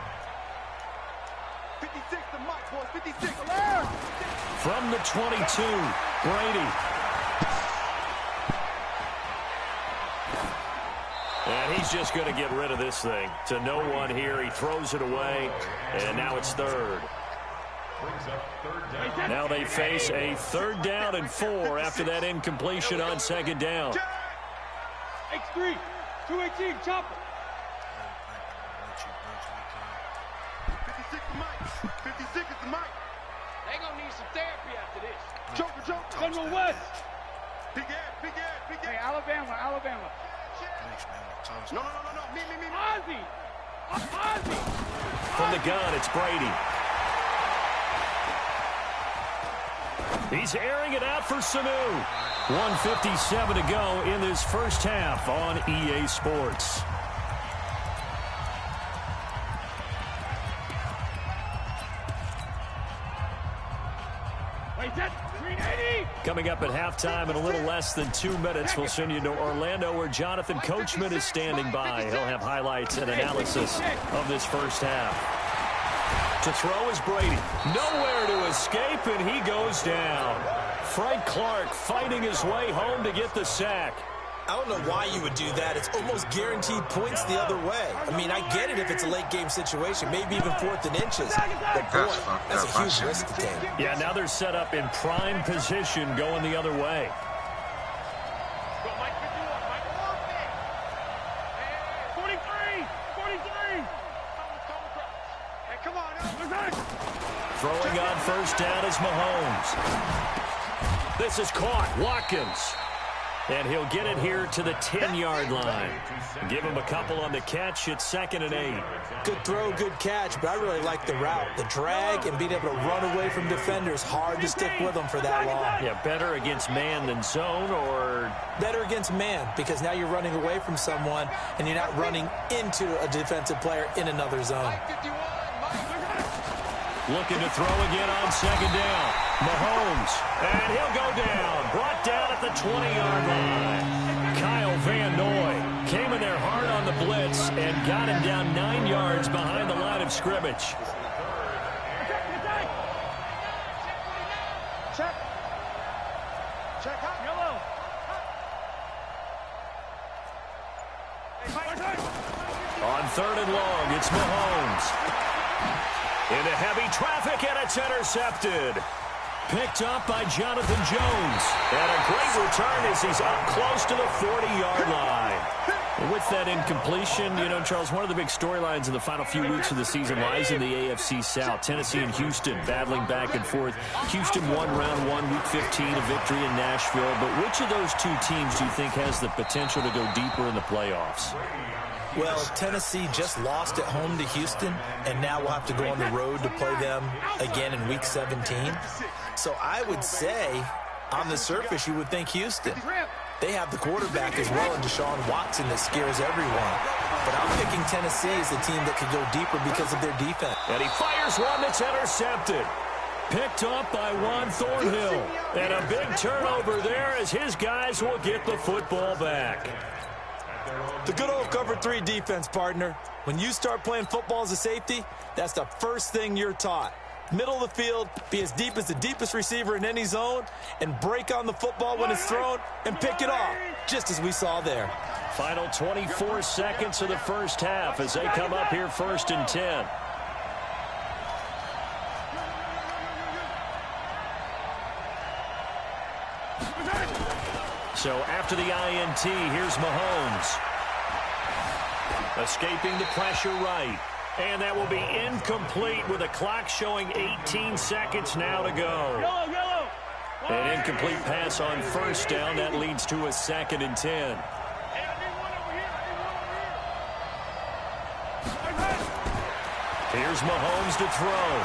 56 to Mike, boys. 56. From the 22, Brady. And he's just going to get rid of this thing. To no one here. He throws it away, and now it's 3rd. Now they face a 3rd down and 4 after that incompletion on 2nd down. X3, 218, chopper. 56 to Mike. 56 is the Mike. They gonna need some therapy after this. Joker. General West. Big Ed. Hey, Alabama. No. Me. Ozzy. From the gun, it's Brady. He's airing it out for Sanu. 1:57 to go in this first half on EA Sports. Coming up at halftime in a little less than 2 minutes, we'll send you to Orlando where Jonathan Coachman is standing by. He'll have highlights and analysis of this first half. To throw is Brady. Nowhere to escape, and he goes down. Frank Clark fighting his way home to get the sack. I don't know why you would do that. It's almost guaranteed points the other way. I mean, I get it if it's a late game situation, maybe even 4th and inches. But boy, that's a huge risk to take. Yeah, now they're set up in prime position going the other way. Go, Mike 51, Mike. 43. Hey, come on. Throwing on 1st down is Mahomes. This is caught. Watkins. And he'll get it here to the 10-yard line. Give him a couple on the catch. It's 2nd and 8. Good throw, good catch, but I really like the route. The drag and being able to run away from defenders, hard to stick with them for that long. Yeah, better against man than zone, or? Better against man, because now you're running away from someone and you're not running into a defensive player in another zone. Looking to throw again on 2nd down. Mahomes, and he'll go down. Brought down at the 20-yard line. Kyle Van Noy came in there hard on the blitz and got him down 9 yards behind the line of scrimmage. Check out. Yellow. On 3rd and long, it's Mahomes. Into heavy traffic, and it's intercepted. Picked up by Jonathan Jones. And a great return as he's up close to the 40-yard line. With that incompletion, you know, Charles, one of the big storylines in the final few weeks of the season lies in the AFC South. Tennessee and Houston battling back and forth. Houston won round 1, week 15, a victory in Nashville. But which of those two teams do you think has the potential to go deeper in the playoffs? Well, Tennessee just lost at home to Houston, and now we'll have to go on the road to play them again in Week 17. So I would say, on the surface, you would think Houston. They have the quarterback as well in Deshaun Watson that scares everyone. But I'm picking Tennessee as the team that could go deeper because of their defense. And he fires one that's intercepted. Picked up by Juan Thornhill. And a big turnover there as his guys will get the football back. The good old cover 3 defense, partner. When you start playing football as a safety, that's the first thing you're taught. Middle of the field, be as deep as the deepest receiver in any zone, and break on the football when it's thrown and pick it off, just as we saw there. Final 24 seconds of the first half as they come up here 1st and 10. So after the INT, here's Mahomes. Escaping the pressure right. And that will be incomplete with a clock showing 18 seconds now to go. An incomplete pass on 1st down. That leads to a 2nd and 10. Here's Mahomes to throw.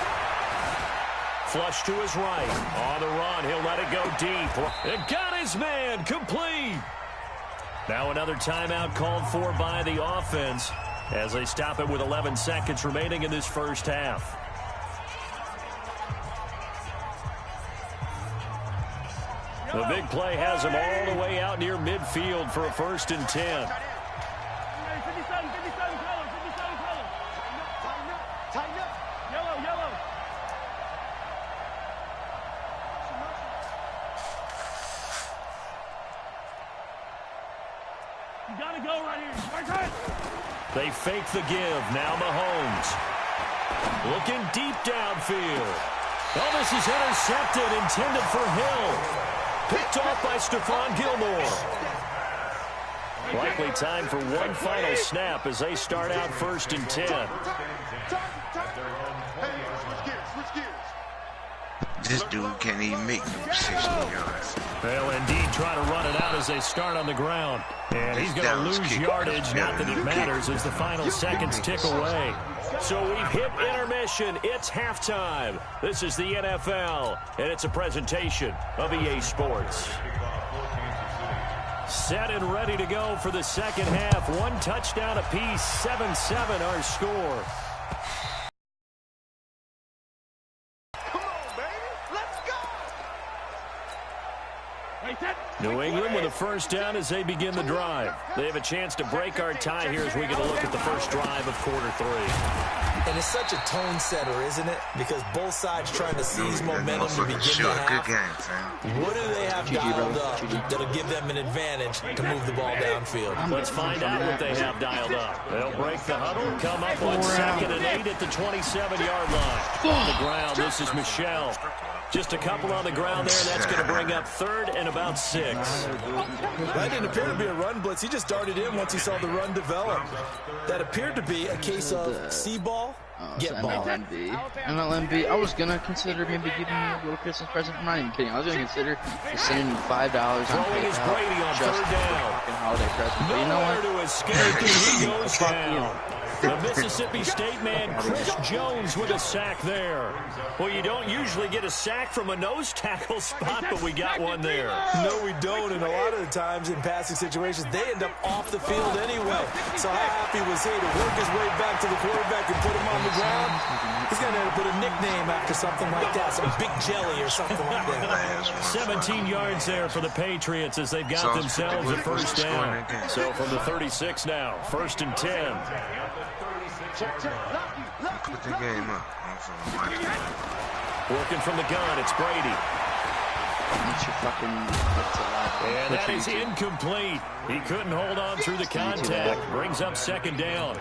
Flush to his right. On the run, he'll let it go deep. It got his man complete. Now another timeout called for by the offense as they stop it with 11 seconds remaining in this first half. The big play has him all the way out near midfield for a 1st and 10. You gotta go right here. They fake the give. Now Mahomes. Looking deep downfield. Oh, this is intercepted, intended for Hill. Picked off by Stephon Gilmore. Likely time for one final snap as they start out 1st and 10. This dude can't even make no 60 yards. They'll indeed try to run it out as they start on the ground. And he's going to lose yardage. Not that it matters as the final seconds tick away. So we've hit intermission. It's halftime. This is the NFL, and it's a presentation of EA Sports. Set and ready to go for the second half. One touchdown apiece, 7-7 our score. New England with a 1st down as they begin the drive. They have a chance to break our tie here as we get a look at the first drive of quarter 3. And it's such a tone setter, isn't it? Because both sides trying to seize momentum to begin the half. What do they have dialed up that'll give them an advantage to move the ball downfield? Let's find out what they have dialed up. They'll break the huddle, come up on 2nd and 8 at the 27-yard line. On the ground, this is Michelle. Just a couple on the ground there, and that's going to bring up 3rd and about 6. That didn't appear to be a run blitz. He just darted in once he saw the run develop. That appered to be a case of see ball, get ball. MLMB. I was going to consider maybe giving me a little Christmas present. I'm not even kidding. I was going to consider just sending me $5 on PayPal just for a holiday present. But you know what? To escape, he goes down. The Mississippi State man, Chris Jones, with a sack there. Well, you don't usually get a sack from a nose tackle spot, but we got one there. No, we don't, and a lot of the times in passing situations, they end up off the field anyway. So how happy was he to work his way back to the quarterback and put him on the ground? He's going to have to put a nickname after something like that, some Big Jelly or something like that. 17 yards there for the Patriots as they've got themselves a 1st down. So from the 36 now, 1st and 10. Put the game up. Working from the gun, it's Brady. And that is incomplete. He couldn't hold on through the contact. Brings up 2nd down.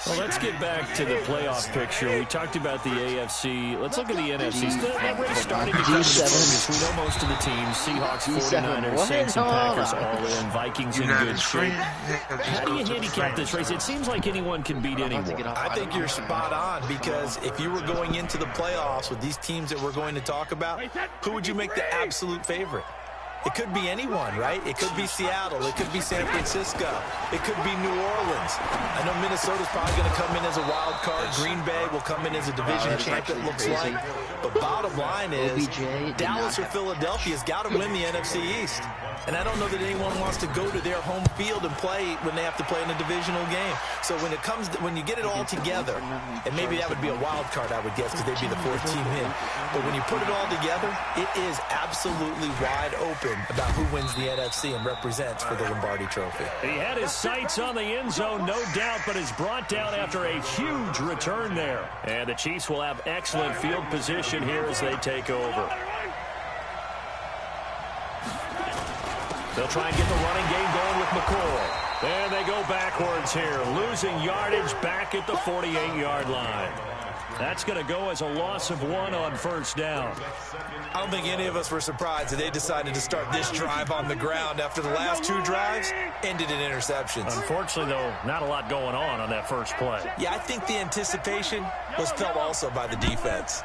Well, let's get back to the playoff picture. We talked about the AFC. Let's look at the NFC. That race starting to come into focus. We know most of the teams. Seahawks, 49ers, Saints, and Packers all in. Vikings in good shape. How do you handicap this race? It seems like anyone can beat anyone. I think you're spot on because if you were going into the playoffs with these teams that we're going to talk about, who would you make the absolute favorite? It could be anyone, right? It could be Seattle. It could be San Francisco. It could be New Orleans. I know Minnesota's probably going to come in as a wild card. Green Bay will come in as a division champ, it looks like. But bottom line is Dallas or Philadelphia's got to win the NFC East. And I don't know that anyone wants to go to their home field and play when they have to play in a divisional game. So when you get it all together, and maybe that would be a wild card, I would guess, because they'd be the 4th team in. But when you put it all together, it is absolutely wide open about who wins the NFC and represents for the Lombardi Trophy. He had his sights on the end zone, no doubt, but is brought down after a huge return there. And the Chiefs will have excellent field position here as they take over. They'll try and get the running game going with McCoy. And they go backwards here, losing yardage back at the 48-yard line. That's going to go as a loss of 1 on 1st down. I don't think any of us were surprised that they decided to start this drive on the ground after the last 2 drives ended in interceptions. Unfortunately, though, not a lot going on that first play. Yeah, I think the anticipation was felt also by the defense.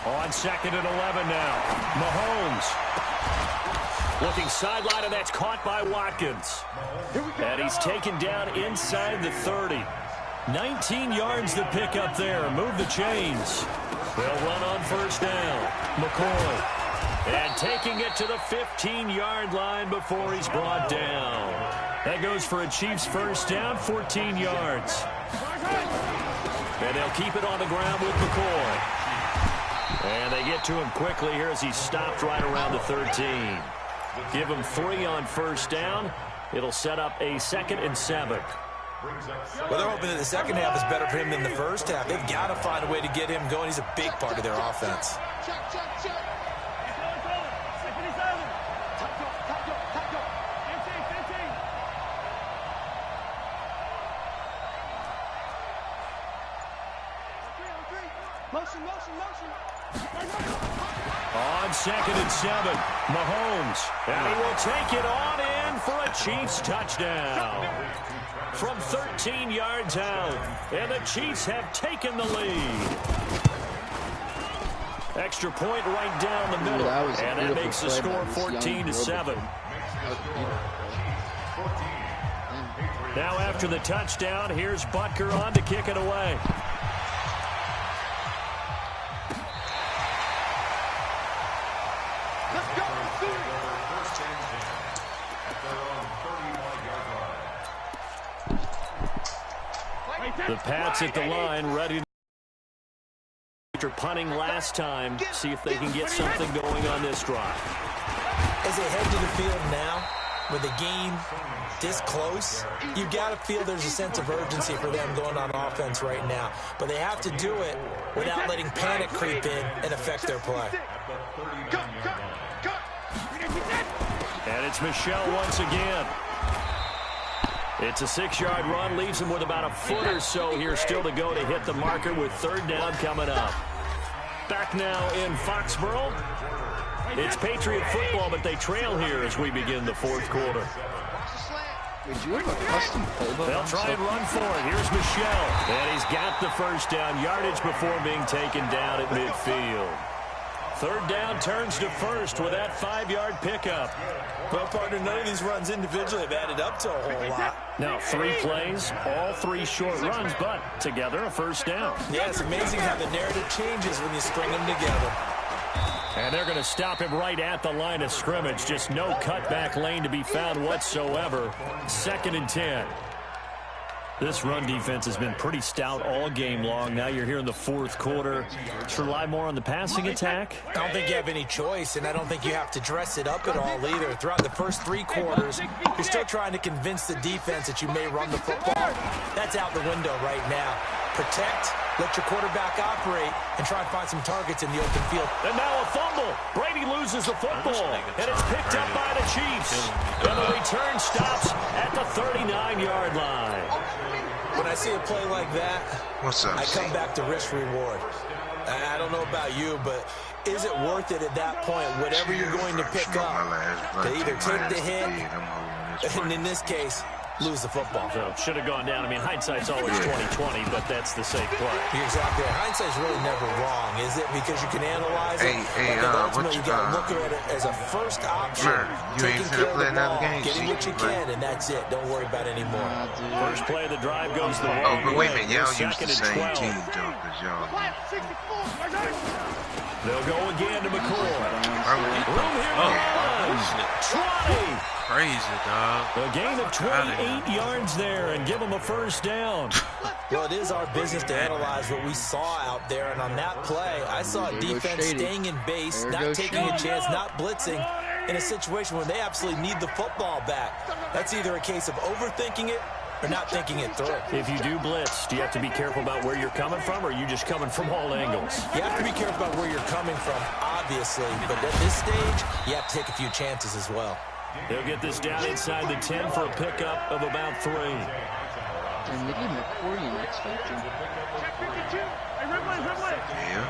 On 2nd and 11 now. Mahomes. Looking sideline, and that's caught by Watkins. And he's taken down inside the 30. 19 yards to pick up there. Move the chains. They'll run on first down. McCoy. And taking it to the 15-yard line before he's brought down. That goes for a Chiefs first down, 14 yards. And they'll keep it on the ground with McCoy. And they get to him quickly here as he's stopped right around the 13. Give him 3 on first down. It'll set up a 2nd and 7. Well, they're hoping that the second half is better for him than the first half. They've got to find a way to get him going. He's a big part of their offense. On 2nd and 7, Mahomes. And he will take it on in for a Chiefs touchdown. From 13 yards out. And the Chiefs have taken the lead. Extra point right down the middle. And that makes the score 14-7. Now after the touchdown, here's Butker on to kick it away. The Pats at the line, ready after punting last time. See if they can get something going on this drive. As they head to the field now, with the game this close, you've got to feel there's a sense of urgency for them going on offense right now. But they have to do it without letting panic creep in and affect their play. And it's Michel once again. It's a 6-yard run, leaves him with about a foot or so here still to go to hit the marker with 3rd down coming up. Back now in Foxborough. It's Patriot football, but they trail here as we begin the 4th quarter. They'll try and run for it. Here's Michel. And he's got the first down, yardage before being taken down at midfield. 3rd down turns to first with that 5-yard pickup. Well, partner, none of these runs individually have added up to a whole lot. Now, 3 plays, all 3 short runs, but together a first down. Yeah, it's amazing how the narrative changes when you string them together. And they're going to stop him right at the line of scrimmage. Just no cutback lane to be found whatsoever. 2nd and 10. This run defense has been pretty stout all game long. Now you're here in the 4th quarter. Let's rely more on the passing attack. I don't think you have any choice, and I don't think you have to dress it up at all either. Throughout the first 3 quarters, you're still trying to convince the defense that you may run the football. That's out the window right now. Protect, let your quarterback operate, and try and find some targets in the open field. And now a fumble. Brady loses the football, and it's picked up by the Chiefs. And the return stops at the 39-yard line. When I see a play like that, I come back to risk-reward. I don't know about you, but is it worth it at that point, whatever you're going to pick up, to either take the hit, and in this case, lose the football? So should have gone down. I mean, hindsight's always 20/20, but that's the safe play. You're exactly right. Hindsight's really never wrong, is it? Because you can analyze it, but ultimately you got to look at it as a first option. You ain't finna play another game. Getting what you can, and that's it. Don't worry about it anymore. First play of the drive goes the wrong way. But wait a minute, y'all use the same team, though, because y'all. They'll go again to McCoy. Room here to run. Try. Crazy, dog. A gain of 28 yards there and give them a first down. Well, it is our business to analyze what we saw out there, and on that play, I saw a defense staying in base, not taking a chance, not blitzing, in a situation where they absolutely need the football back. That's either a case of overthinking it or not thinking it through. If you do blitz, do you have to be careful about where you're coming from, or are you just coming from all angles? You have to be careful about where you're coming from, obviously, but at this stage, you have to take a few chances as well. They'll get this down inside the 10 for a pickup of about 3. And they gave him accordion X Factor. Yeah.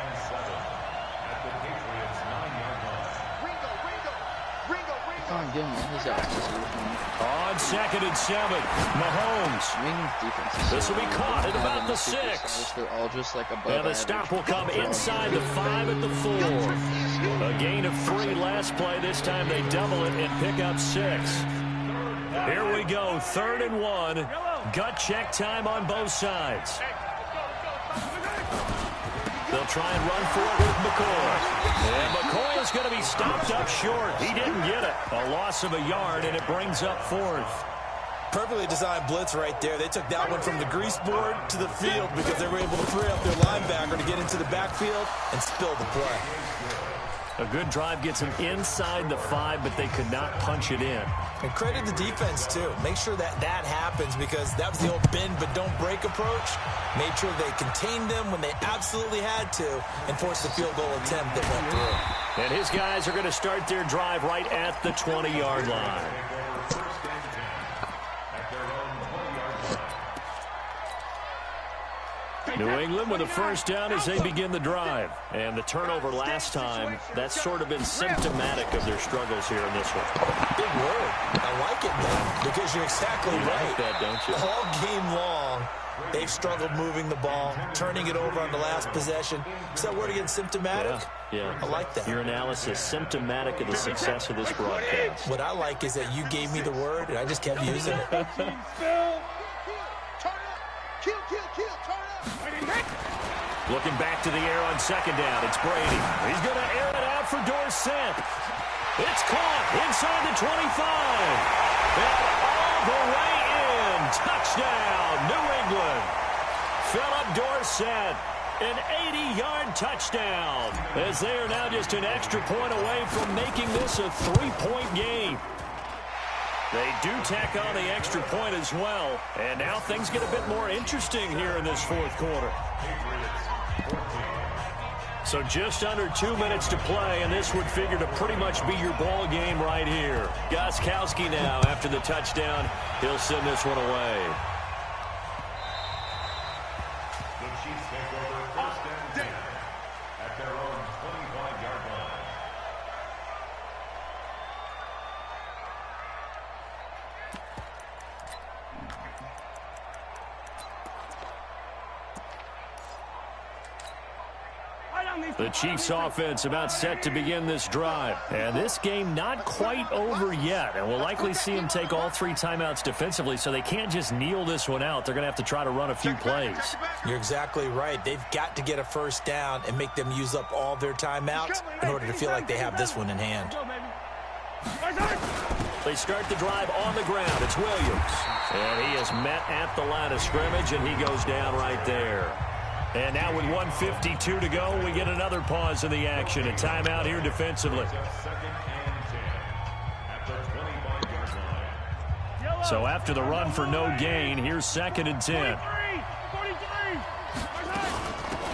On 2nd and 7, Mahomes. This will be caught at about the 6. They're all just like above and the stop will come inside the 5 at the 4. A gain of 3 last play. This time they double it and pick up 6. Here we go, 3rd and 1. Gut check time on both sides. They'll try and run for it with McCoy. And McCoy is going to be stopped up short. He didn't get it. A loss of a yard, and it brings up 4th. Perfectly designed blitz right there. They took that one from the grease board to the field because they were able to free up their linebacker to get into the backfield and spill the play. A good drive gets them inside the 5, but they could not punch it in. And credit the defense, too. Make sure that happens because that was the old bend but don't break approach. Made sure they contained them when they absolutely had to and forced the field goal attempt that went through. And his guys are going to start their drive right at the 20-yard line. New England with a first down as they begin the drive. And the turnover last time, that's sort of been symptomatic of their struggles here in this one. Big word. I like it, though, because you're exactly right. Like that, don't you? All game long, they've struggled moving the ball, turning it over on the last possession. Is that word again, symptomatic? Yeah. I like that. Your analysis, symptomatic of the success of this broadcast. What I like is that you gave me the word, and I just kept using it. Looking back to the air on second down, it's Brady. He's going to air it out for Dorsett. It's caught inside the 25. And all the way in. Touchdown, New England. Philip Dorsett, an 80-yard touchdown. As they are now just an extra point away from making this a 3-point game. They do tack on the extra point as well. And now things get a bit more interesting here in this 4th quarter. So just under 2 minutes to play, and this would figure to pretty much be your ball game right here. Gostkowski now, after the touchdown, he'll send this one away. The Chiefs take over 1st and 10 at their own 25-yard line. The Chiefs offense about set to begin this drive. And this game not quite over yet. And we'll likely see them take all 3 timeouts defensively, so they can't just kneel this one out. They're going to have to try to run a few plays. You're exactly right. They've got to get a first down and make them use up all their timeouts in order to feel like they have this one in hand. They start the drive on the ground. It's Williams. And he is met at the line of scrimmage, and he goes down right there. And now with 1:52 to go, we get another pause in the action. A timeout here defensively. So after the run for no gain, here's 2nd and 10.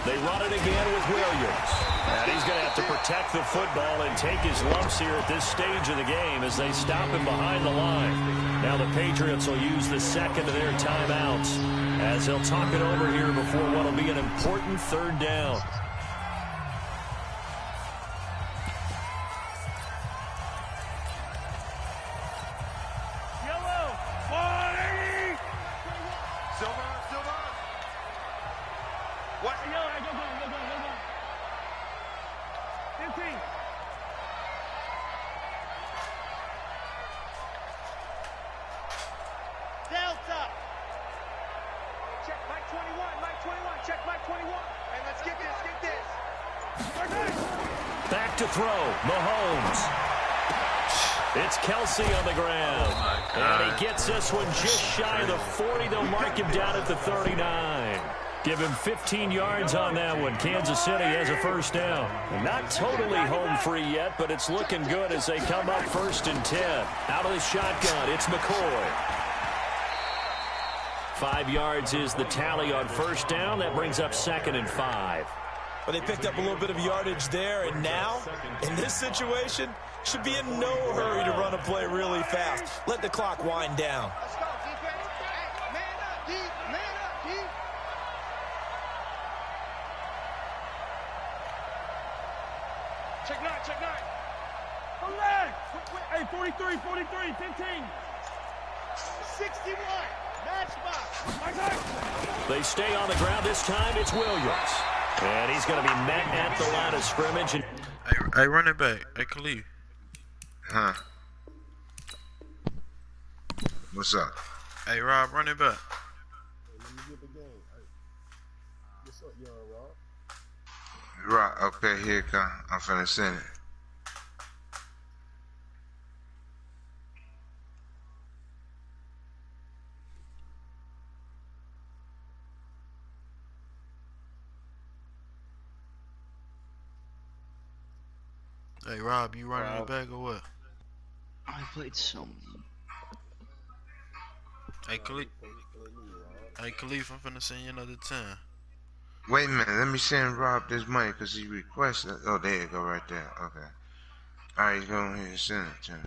They run it again with Williams. And he's going to have to protect the football and take his lumps here at this stage of the game as they stop him behind the line. Now the Patriots will use the second of their timeouts as they'll talk it over here before what will be an important 3rd down. Back to throw, Mahomes. It's Kelsey on the ground. And he gets this one just shy of the 40. They'll mark him down at the 39. Give him 15 yards on that one. Kansas City has a first down. Not totally home free yet, but it's looking good as they come up 1st and 10. Out of the shotgun, it's McCoy. 5 yards is the tally on first down. That brings up 2nd and 5. Well, they picked up a little bit of yardage there, and now, in this situation, should be in no hurry to run a play really fast. Let the clock wind down. Let's go, defense. Hey, man up, D. Man up, D. Check 9, check 9. Hey, 43, 43, 15. 61. Matchbox. They stay on the ground. This time it's Williams. And he's going to be met at the line of scrimmage. Hey, run it back. Hey, Khalid. Huh? What's up? Hey, Rob, run it back. Right, okay, here it come. I'm finna send it. Hey, Rob, you running it back or what? I played so many. Hey, Khalif, I'm finna send you another 10. Wait a minute, let me send Rob this money because he requested. Oh, there you go, right there. Okay. Alright, go ahead and send it to him.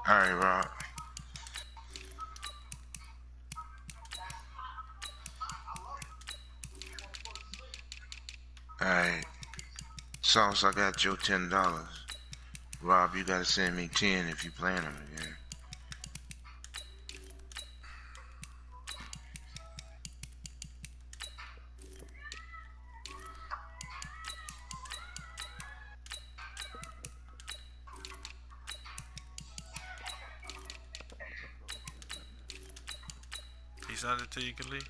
Alright, Rob. Alright. Sauce, I got your $10. Rob, you gotta send me 10 if you playing them again. He sent it to you, Khalif?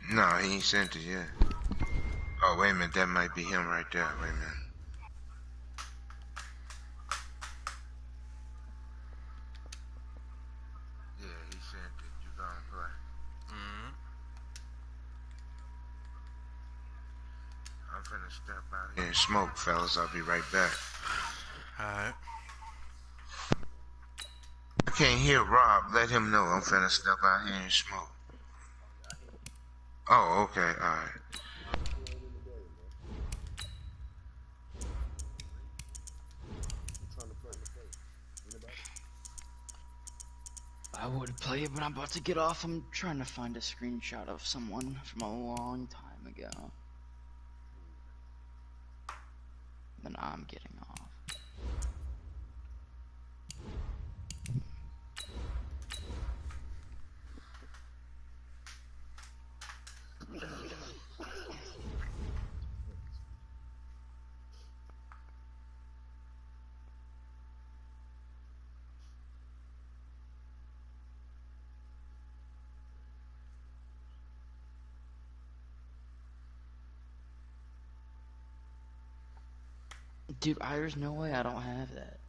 No, he ain't sent it yet. Oh, wait a minute, that might be him right there. Wait a minute. Yeah, he sent it. You gonna play. I'm finna step out here and smoke, fellas. I'll be right back. Alright. I can't hear Rob. Let him know I'm finna step out here and smoke. Oh, okay, alright. I would play it, but I'm about to get off. I'm trying to find a screenshot of someone from a long time ago. Then I'm getting off. Dude, there's no way I don't have that.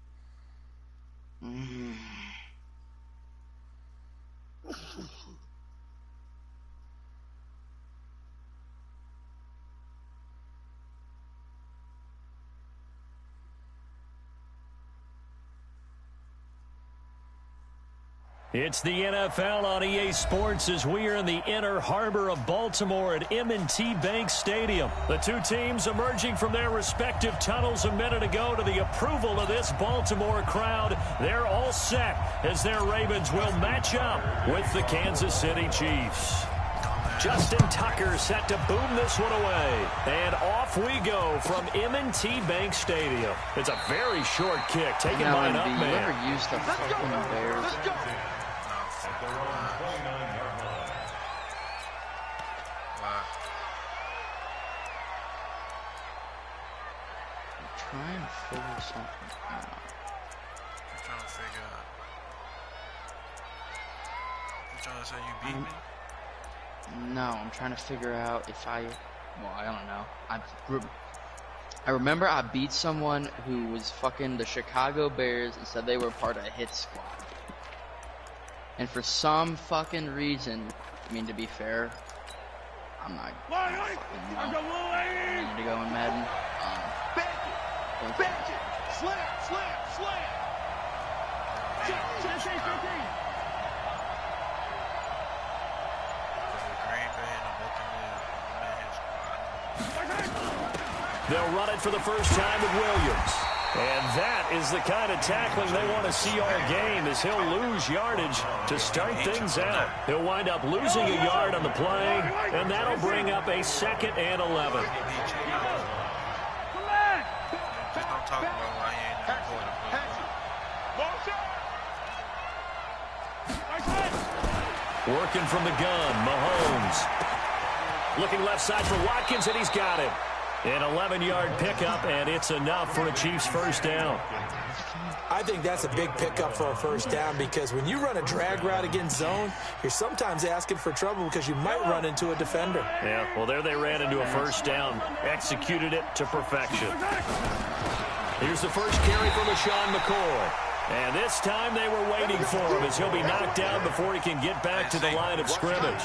It's the NFL on EA Sports as we are in the inner harbor of Baltimore at M&T Bank Stadium. The two teams emerging from their respective tunnels a minute ago to the approval of this Baltimore crowd. They're all set as their Ravens will match up with the Kansas City Chiefs. Justin Tucker set to boom this one away. And off we go from M&T Bank Stadium. It's a very short kick taken by an up man. You ever used the fucking Bears? At their own 29-yard line. I'm trying to figure something out. I'm trying to figure out. You trying to say you beat me? No, I'm trying to figure out if I don't know. I remember I beat someone who was fucking the Chicago Bears and said they were part of a hit squad. And for some fucking reason, I mean, to be fair, I'm not fucking know. I need to go in Madden. Bench it! Slam! They'll run it for the first time with Williams. And that is the kind of tackling they want to see all game, as he'll lose yardage to start things out. He'll wind up losing a yard on the play, and that'll bring up a 2nd and 11. Working from the gun, Mahomes. Looking left side for Watkins, and he's got him. An 11-yard pickup, and it's enough for a Chiefs first down. I think that's a big pickup for a first down because when you run a drag route against zone, you're sometimes asking for trouble because you might run into a defender. Yeah, well, there they ran into a first down, executed it to perfection. Here's the first carry from LaShawn McCoy. And this time they were waiting for him as he'll be knocked down before he can get back to the line of scrimmage.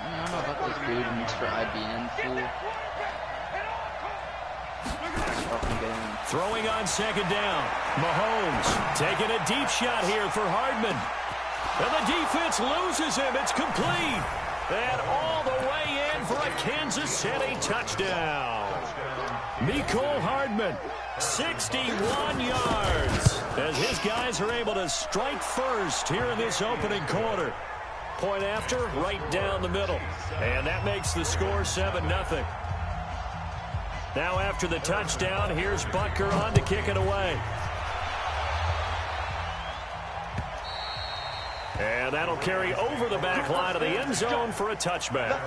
I don't know about this dude in this for IBM, fool. Throwing on second down. Mahomes taking a deep shot here for Hardman. And the defense loses him. It's complete. And all the way in for a Kansas City touchdown. Mecole Hardman, 61 yards. As his guys are able to strike first here in this opening quarter. Point after, right down the middle. And that makes the score 7-0. Now after the touchdown, here's Butker on to kick it away. And that'll carry over the back line of the end zone for a touchback.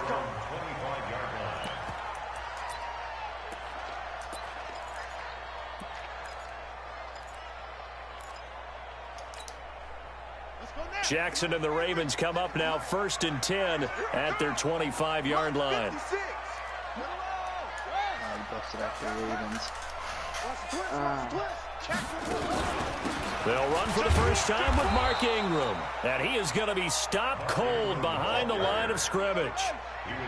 Jackson and the Ravens come up now 1st and 10 at their 25-yard line. They'll run for the first time with Mark Ingram. And he is going to be stopped cold behind the line of scrimmage.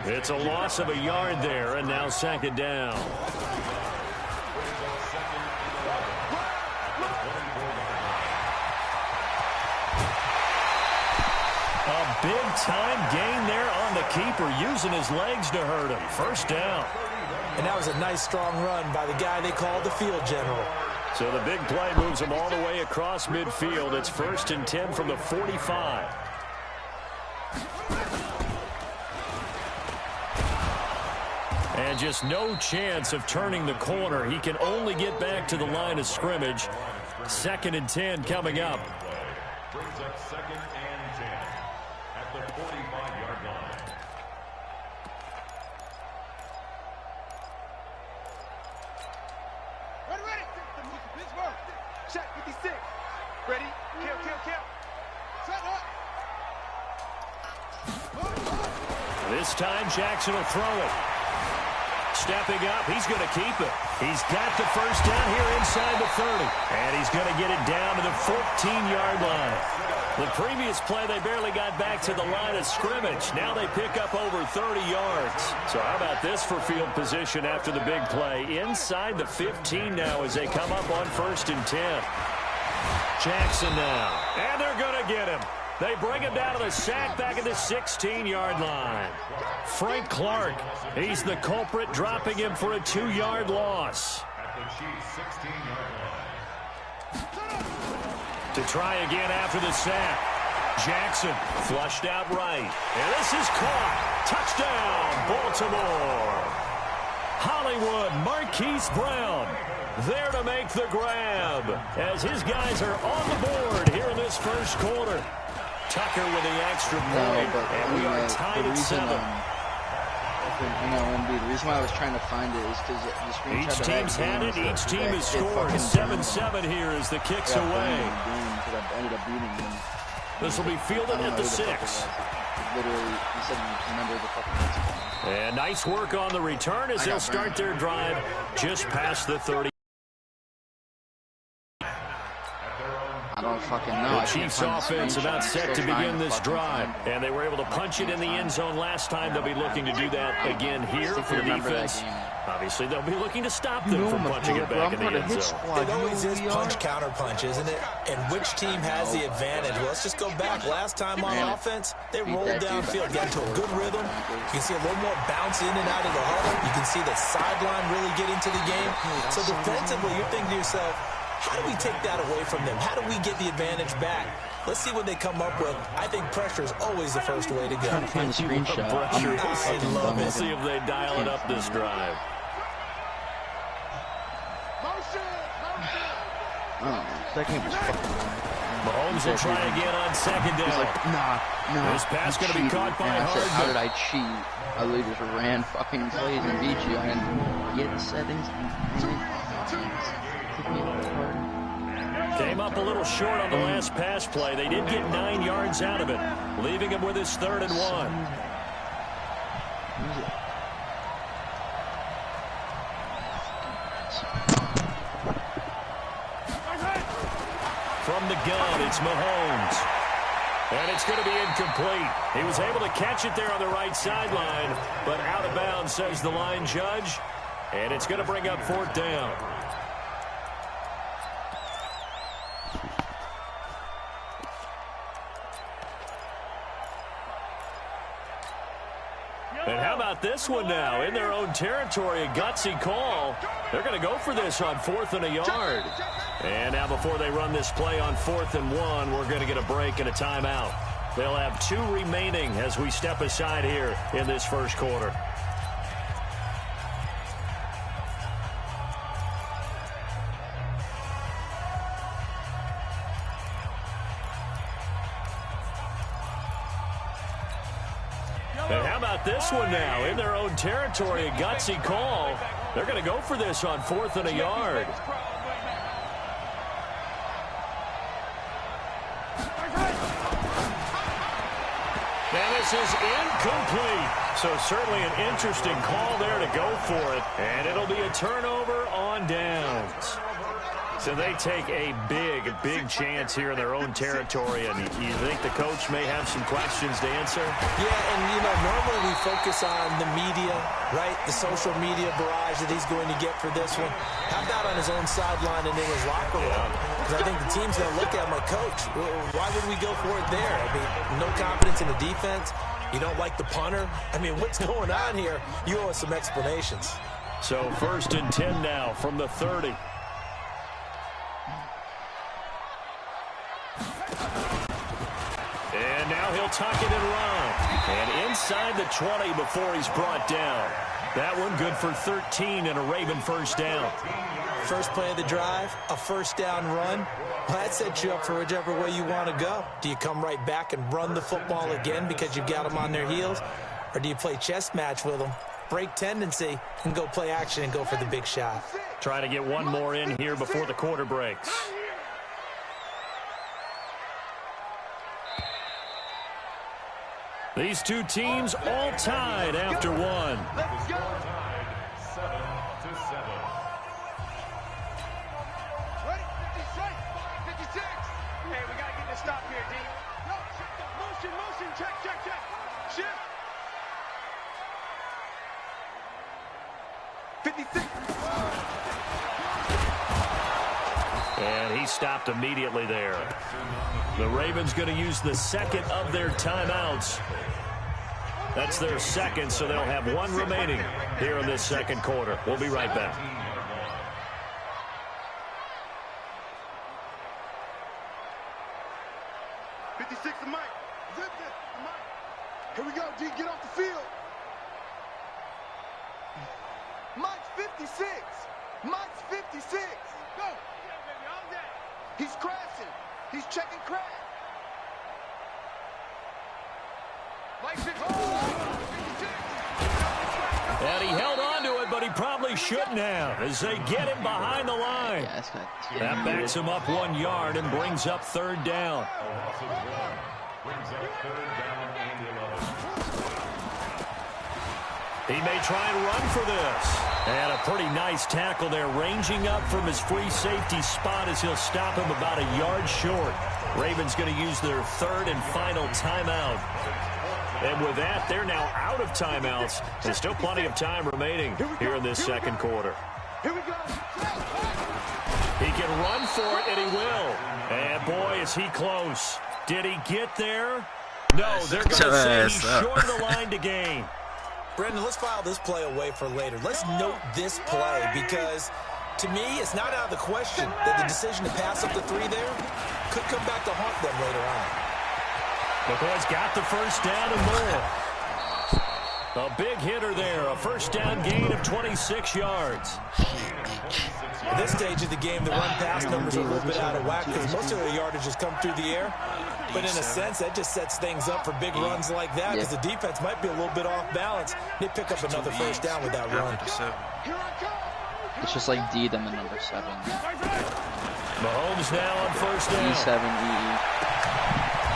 It's a loss of a yard there, and now 2nd down. A big-time gain there on the keeper, using his legs to hurt him. First down. And that was a nice, strong run by the guy they called the field general. So the big play moves him all the way across midfield. It's 1st and 10 from the 45. And just no chance of turning the corner. He can only get back to the line of scrimmage. 2nd and 10 coming up. Brings up 2nd and 10 at the 45-yard line. Ready. Pittsburgh. Check 56. Ready. Kill. Set up. This time Jackson will throw it. Stepping up, he's going to keep it. He's got the first down here inside the 30. And he's going to get it down to the 14-yard line. The previous play, they barely got back to the line of scrimmage. Now they pick up over 30 yards. So how about this for field position after the big play? Inside the 15 now as they come up on 1st and 10. Jackson now. And they're going to get him. They bring him down to the sack back at the 16-yard line. Frank Clark, he's the culprit, dropping him for a 2-yard loss. At the Chiefs' 16-yard line. To try again after the sack. Jackson flushed out right. And this is caught. Touchdown, Baltimore. Hollywood Marquise Brown there to make the grab as his guys are on the board here in this first quarter. Tucker with the extra point, and we are tied at 7. The reason why I was trying to find it is because the screenshot each team's had it. Each team has scored 7-7 here as the kick's away. I ended up beating them. This will be fielded at the 6. Literally, he said, remember the fucking And nice work on the return as they'll start their drive just past the 30. I don't fucking know. The Chiefs offense about set to begin this drive. And they were able to punch it in the end zone last time. They'll be looking to do that again here for the defense. Obviously, they'll be looking to stop them from punching it back in the end zone. It always is punch-counter-punch, isn't it? And which team has the advantage? Well, let's just go back. Last time on offense, they rolled downfield, got into a good rhythm. You can see a little more bounce in and out of the huddle. You can see the sideline really get into the game. So defensively, you're thinking to yourself, how do we take that away from them? How do we get the advantage back? Let's see what they come up with. I think pressure is always the first way to go. I'm trying to find a screenshot. I love it. See if they dial it up this drive. Oh, that game was fucking Mahomes will try again on second down. He's like, nah. This pass going to be caught by and I Hardman. said, how did I cheat? I literally just ran fucking plays and beat you. I didn't get the settings. Came up a little short on the last pass play. They did get 9 yards out of it, leaving him with his 3rd and 1. From the gun, it's Mahomes. And it's going to be incomplete. He was able to catch it there on the right sideline, but out of bounds, says the line judge. And it's going to bring up 4th down. And how about this one now? In their own territory, a gutsy call. They're going to go for this on 4th and a yard. And now before they run this play on 4th and 1, we're going to get a break and a timeout. They'll have 2 remaining as we step aside here in this first quarter. And how about this one now? In their own territory, a gutsy call. They're going to go for this on 4th and a yard. And this is incomplete. So certainly an interesting call there to go for it. And it'll be a turnover on downs. So they take a big chance here in their own territory, and you think the coach may have some questions to answer? Yeah, and, you know, normally we focus on the media, right, the social media barrage that he's going to get for this one. How about on his own sideline and in his locker room? Because I think the team's going to look at him like, Coach, why would we go for it there? I mean, no confidence in the defense. You don't like the punter? I mean, what's going on here? You owe us some explanations. So 1st and 10 now from the 30. And now he'll tuck it and run. And inside the 20 before he's brought down. That one good for 13 and a Raven 1st down. First play of the drive, a 1st down run. Well, that sets you up for whichever way you want to go. Do you come right back and run the football again because you've got them on their heels? Or do you play chess match with them, break tendency, and go play action and go for the big shot? Try to get one more in here before the quarter breaks. These two teams all tied after one. Let's go. 7-7. Ready? 56. Hey, we got to get this stop here, D. No, motion, check. Shift. 56. And he stopped immediately there. The Ravens going to use the 2nd of their timeouts. That's their 2nd, so they'll have 1 remaining here in this 2nd quarter. We'll be right back. The mic. Zip it. The mic. Here we go, D. Get off the field. Mike's 56. Mike's 56. Go. He's crashing. He's checking crash. Mike's 56. And he held on to it, but he probably shouldn't have as they get him behind the line. That backs him up 1 yard and brings up 3rd down. Brings up 3rd down and 11. He may try and run for this. And a pretty nice tackle there, ranging up from his free safety spot as he'll stop him about a yard short. Ravens going to use their 3rd and final timeout. And with that, they're now out of timeouts. There's still plenty of time remaining here in this 2nd quarter. Here we go. He can run for it, and he will. And boy, is he close. Did he get there? No, they're going to say he's short of the line to gain. Brendan, let's file this play away for later. Let's note this play because, to me, it's not out of the question that the decision to pass up the 3 there could come back to haunt them later on. The boys got the 1st down and more. A big hitter there, a first down gain of 26 yards. At this stage of the game, the run-pass numbers are a little bit out of whack because most of the yardage has come through the air. But in a sense, that just sets things up for big runs like that because the defense might be a little bit off balance. They pick up another first down with that run. It's just like D them in number 7. Mahomes now on first down. E7, EE.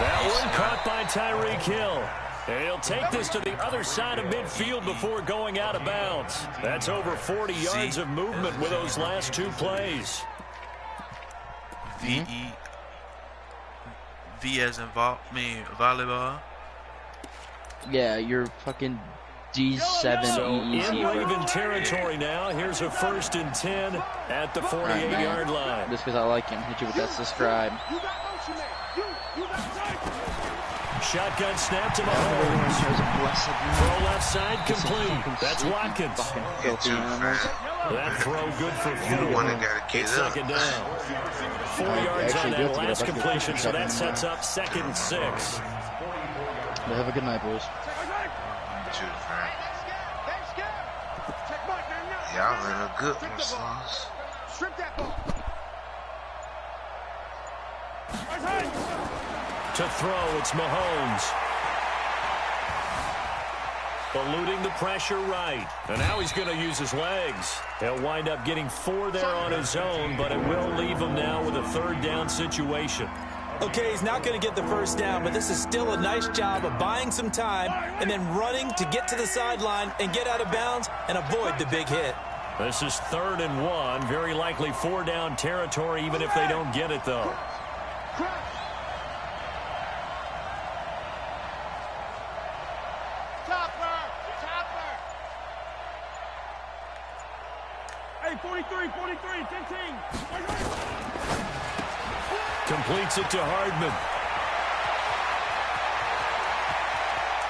That one caught by Tyreek Hill. And he'll take this to the other side of midfield before going out of bounds. That's over 40 yards of movement with those last 2 plays. V as in volleyball. Yeah, you're fucking D7 So EE. in Raven territory now. Here's a 1st and 10 at the 48-yard line. Just because I like him, hit you with that subscribe. Shotgun snap to Mahomes. Throw left side complete. That's Watkins. That throw good for 4. It's 2nd down. 4 yards on that last completion, so that sets up 2nd and 6. Have a good night, boys. Y'all in a good one, Sauce. To throw, it's Mahomes. Eluding the pressure right. And now he's going to use his legs. He'll wind up getting 4 there on his own, but it will leave him now with a 3rd down situation. Okay, he's not going to get the first down, but this is still a nice job of buying some time and then running to get to the sideline and get out of bounds and avoid the big hit. This is 3rd and 1. Very likely 4 down territory, even if they don't get it, though. Hey, 43, 15. Completes it to Hardman.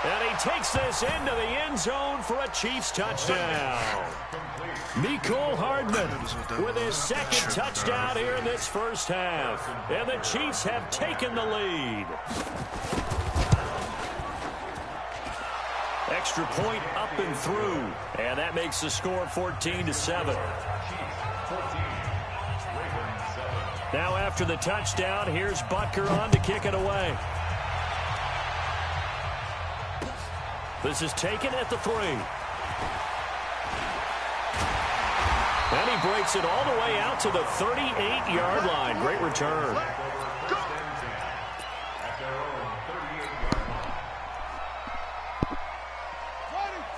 And he takes this into the end zone for a Chiefs touchdown. Mecole Hardman with his 2nd touchdown here in this first half. And the Chiefs have taken the lead. Extra point up and through. And that makes the score 14-7. Now after the touchdown, here's Butker on to kick it away. This is taken at the 3. And he breaks it all the way out to the 38-yard line. Great return.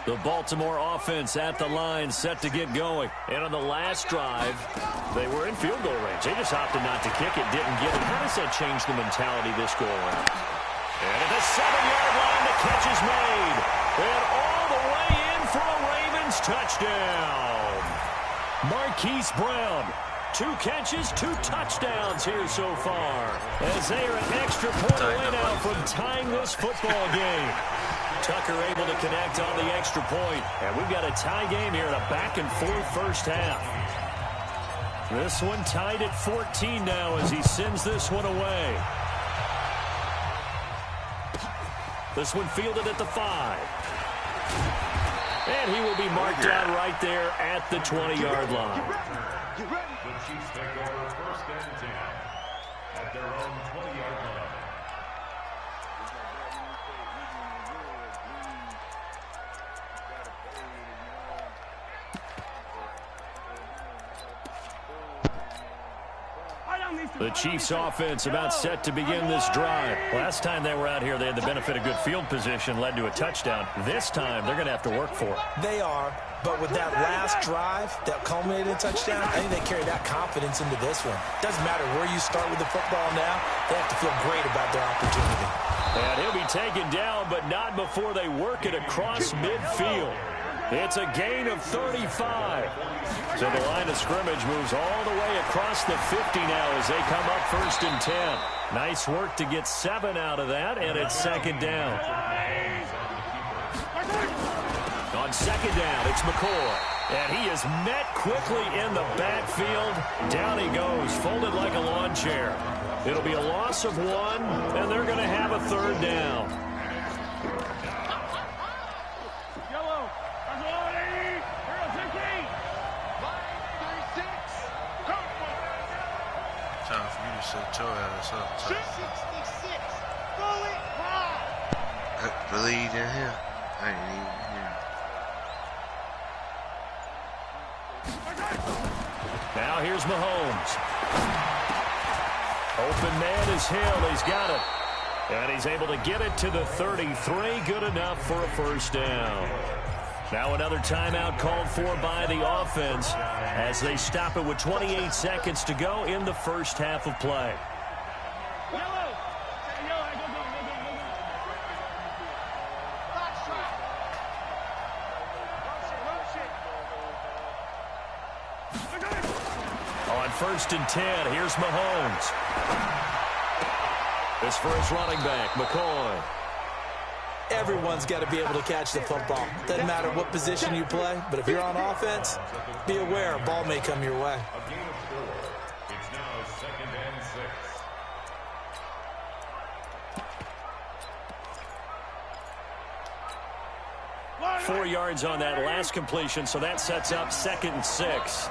The Baltimore offense at the line, set to get going. And on the last drive, they were in field goal range. They just opted not to kick it, didn't get it. How does that change the mentality this go around? And at the 7-yard line, the catch is made. And all the way in for a Ravens touchdown. Marquise Brown, 2 catches, 2 touchdowns here so far. As they are an extra point away now from tying this football game. Tucker able to connect on the extra point. And we've got a tie game here in a back-and-forth first half. This one tied at 14 now as he sends this one away. This one fielded at the 5. And he will be marked out right there at the 20-yard line. The Chiefs take over 1st and 10 at their own 20-yard line. The Chiefs offense about set to begin this drive. Last time they were out here, they had the benefit of good field position, led to a touchdown. This time, they're going to have to work for it. They are, but with that last drive that culminated in a touchdown, I think they carry that confidence into this one. Doesn't matter where you start with the football now, they have to feel great about their opportunity. And he'll be taken down, but not before they work it across midfield. It's a gain of 35. So the line of scrimmage moves all the way across the 50 now as they come up 1st and 10. Nice work to get 7 out of that, and it's 2nd down. On 2nd down, it's McCoy. And he is met quickly in the backfield. Down he goes, folded like a lawn chair. It'll be a loss of 1, and they're going to have a 3rd down. time for you to set your ass up. 66. Go it high. Really, you didn't hear? I didn't even hear. Now here's Mahomes. Open man is Hill. He's got it. And he's able to get it to the 33. Good enough for a first down. Now another timeout called for by the offense as they stop it with 28 seconds to go in the first half of play. On 1st and 10, here's Mahomes. This for his running back, McCoy. Everyone's got to be able to catch the football. Doesn't matter what position you play, but if you're on offense, be aware a ball may come your way. A gain of 4. It's now 2nd and 6. 4 yards on that last completion, so that sets up 2nd and 6.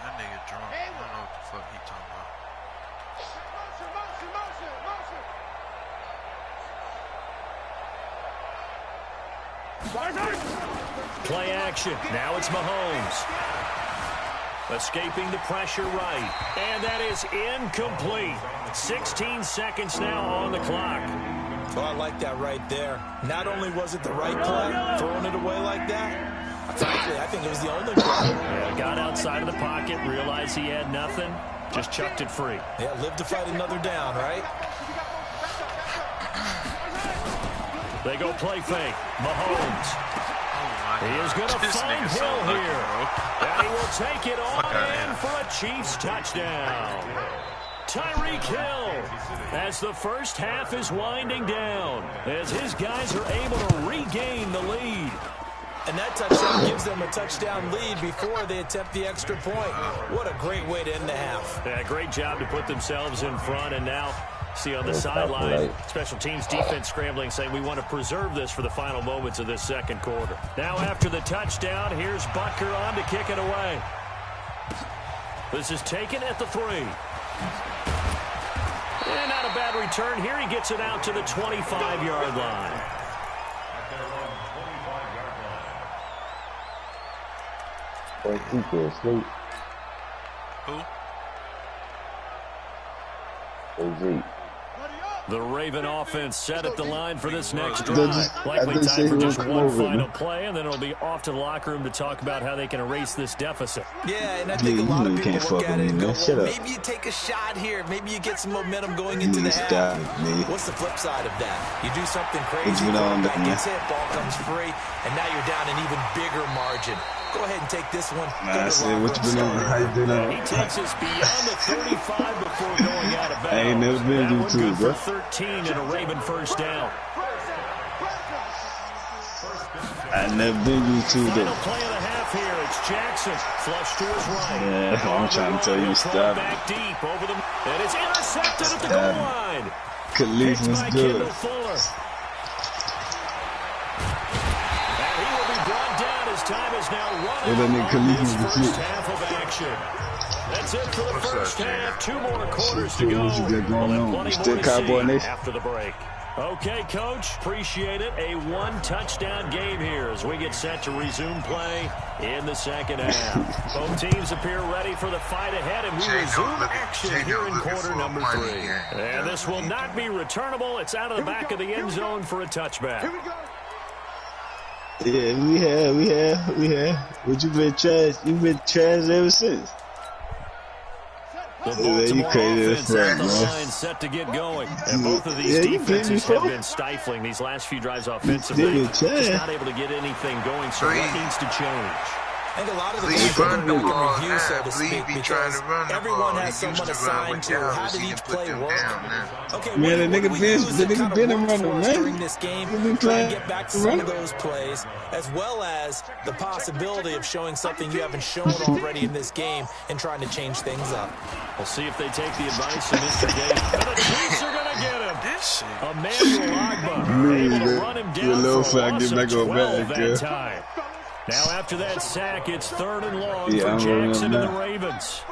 That nigga drunk. I don't know what the fuck he talking about. Play action. Now it's Mahomes. Escaping the pressure right. And that is incomplete. 16 seconds now on the clock. Well, I like that right there. Not only was it the right play, throwing it away like that, frankly, I think it was the only play. Yeah, got outside of the pocket, realized he had nothing, just chucked it free. Yeah, live to fight another down, right? They go play fake. Mahomes. He is going to find Hill here. And he will take it on in for a Chiefs touchdown. Tyreek Hill as the first half is winding down, as his guys are able to regain the lead. And that touchdown gives them a touchdown lead before they attempt the extra point. What a great way to end the half. Yeah, great job to put themselves in front, and now see on the sideline, special teams defense scrambling, saying we want to preserve this for the final moments of this second quarter. Now after the touchdown, here's Butker on to kick it away. This is taken at the 3. And not a bad return here. He gets it out to the 25-yard line. At their own 25-yard line. Or he fell asleep. Who? Zeke. The Raven offense set at the line for this next drive. Likely time for just one final play, and then it'll be off to the locker room to talk about how they can erase this deficit. Yeah, and I think a lot of people look at it and go, well, maybe you take a shot here. Maybe you get some momentum going into the half. What's the flip side of that? You do something crazy, quarterback gets hit, ball comes free, and now you're down an even bigger margin. Go ahead and take this one. I said, what you been on? How you been on? He takes us beyond the 35 before going out of bounds. I ain't never been to YouTube, bro. 13 and a Raven first down. I never been to YouTube, though. Final play of the half here. It's Jackson. Flush to his right. Yeah, I'm trying to tell you, stop. Back deep over the, and it's intercepted at the goal line. Khalif was good. Time is now running on this first half of action. That's it for the first half. 2 more quarters to go. We'll have plenty more to see after the break. Okay, Coach, appreciate it. A 1-touchdown game here as we get set to resume play in the second half. Both teams appear ready for the fight ahead, and we resume action here in quarter number 3. And this will not be returnable. It's out of the back of the end zone for a touchback. Yeah, we have. But you've been trash ever since. The Baltimore offense at the line set to get going. And both of these defenses have been stifling these last few drives offensively. Just not able to get anything going, so what needs to change? I think a lot of the games are going to review, so to speak, because everyone has someone assigned to how did each play work. Okay, man, the nigga been a runner, man. During this game, trying to get back to some of those plays, as well as the possibility of showing something you haven't shown already in this game and trying to change things up. We'll see if they take the advice of Mr. Gates. And the Chiefs are going to get him. Emmanuel Agba able to run him down for a loss of 12 that time. Now after that sack, it's 3rd and long for Jackson and the Ravens.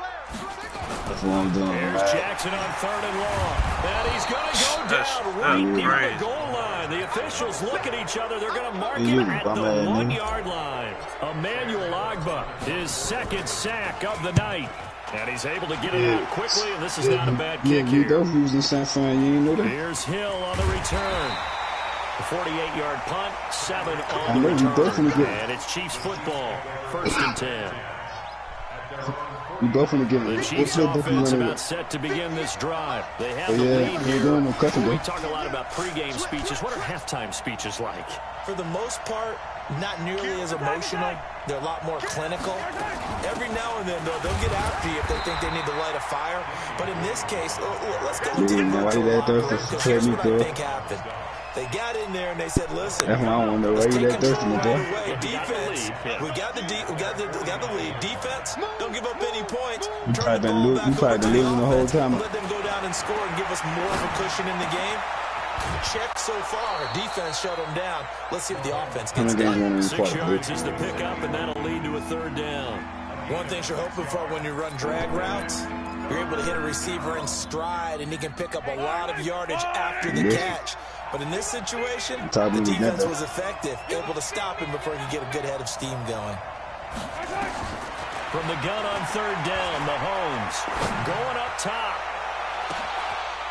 That's what I'm doing. Here's Jackson on 3rd and long. And he's going to go down right near the goal line. The officials look at each other. They're going to mark him at the 1-yard line. Emmanuel Agba, his 2nd sack of the night. And he's able to get it out quickly, and this is not a bad kick here. Here's Hill on the return. A 48-yard punt, 7 on the return. And it's Chiefs football, 1st and 10. The Chiefs offense about set to begin this drive. They have the lead here. We talk a lot about pregame speeches. What are halftime speeches like? For the most part, not nearly as emotional. They're a lot more clinical. Every now and then, though, they'll get after you if they think they need to light a fire. But in this case, let's go deeper into the locker room, because here's what I think happened. They got in there and they said, "Listen, let's take control right away. Defense, we got the lead. Defense, don't give up any points. Turn the ball back over to the offense. Let them go down and score and give us more of a cushion in the game." Check so far. Defense shut them down. Let's see if the offense gets done. 6 yards is the pickup, and that'll lead to a 3rd down. One thing you're hoping for when you run drag routes, you're able to hit a receiver in stride, and he can pick up a lot of yardage after the catch. But in this situation, the defense was effective, able to stop him before he could get a good head of steam going. From the gun on 3rd down, Mahomes going up top.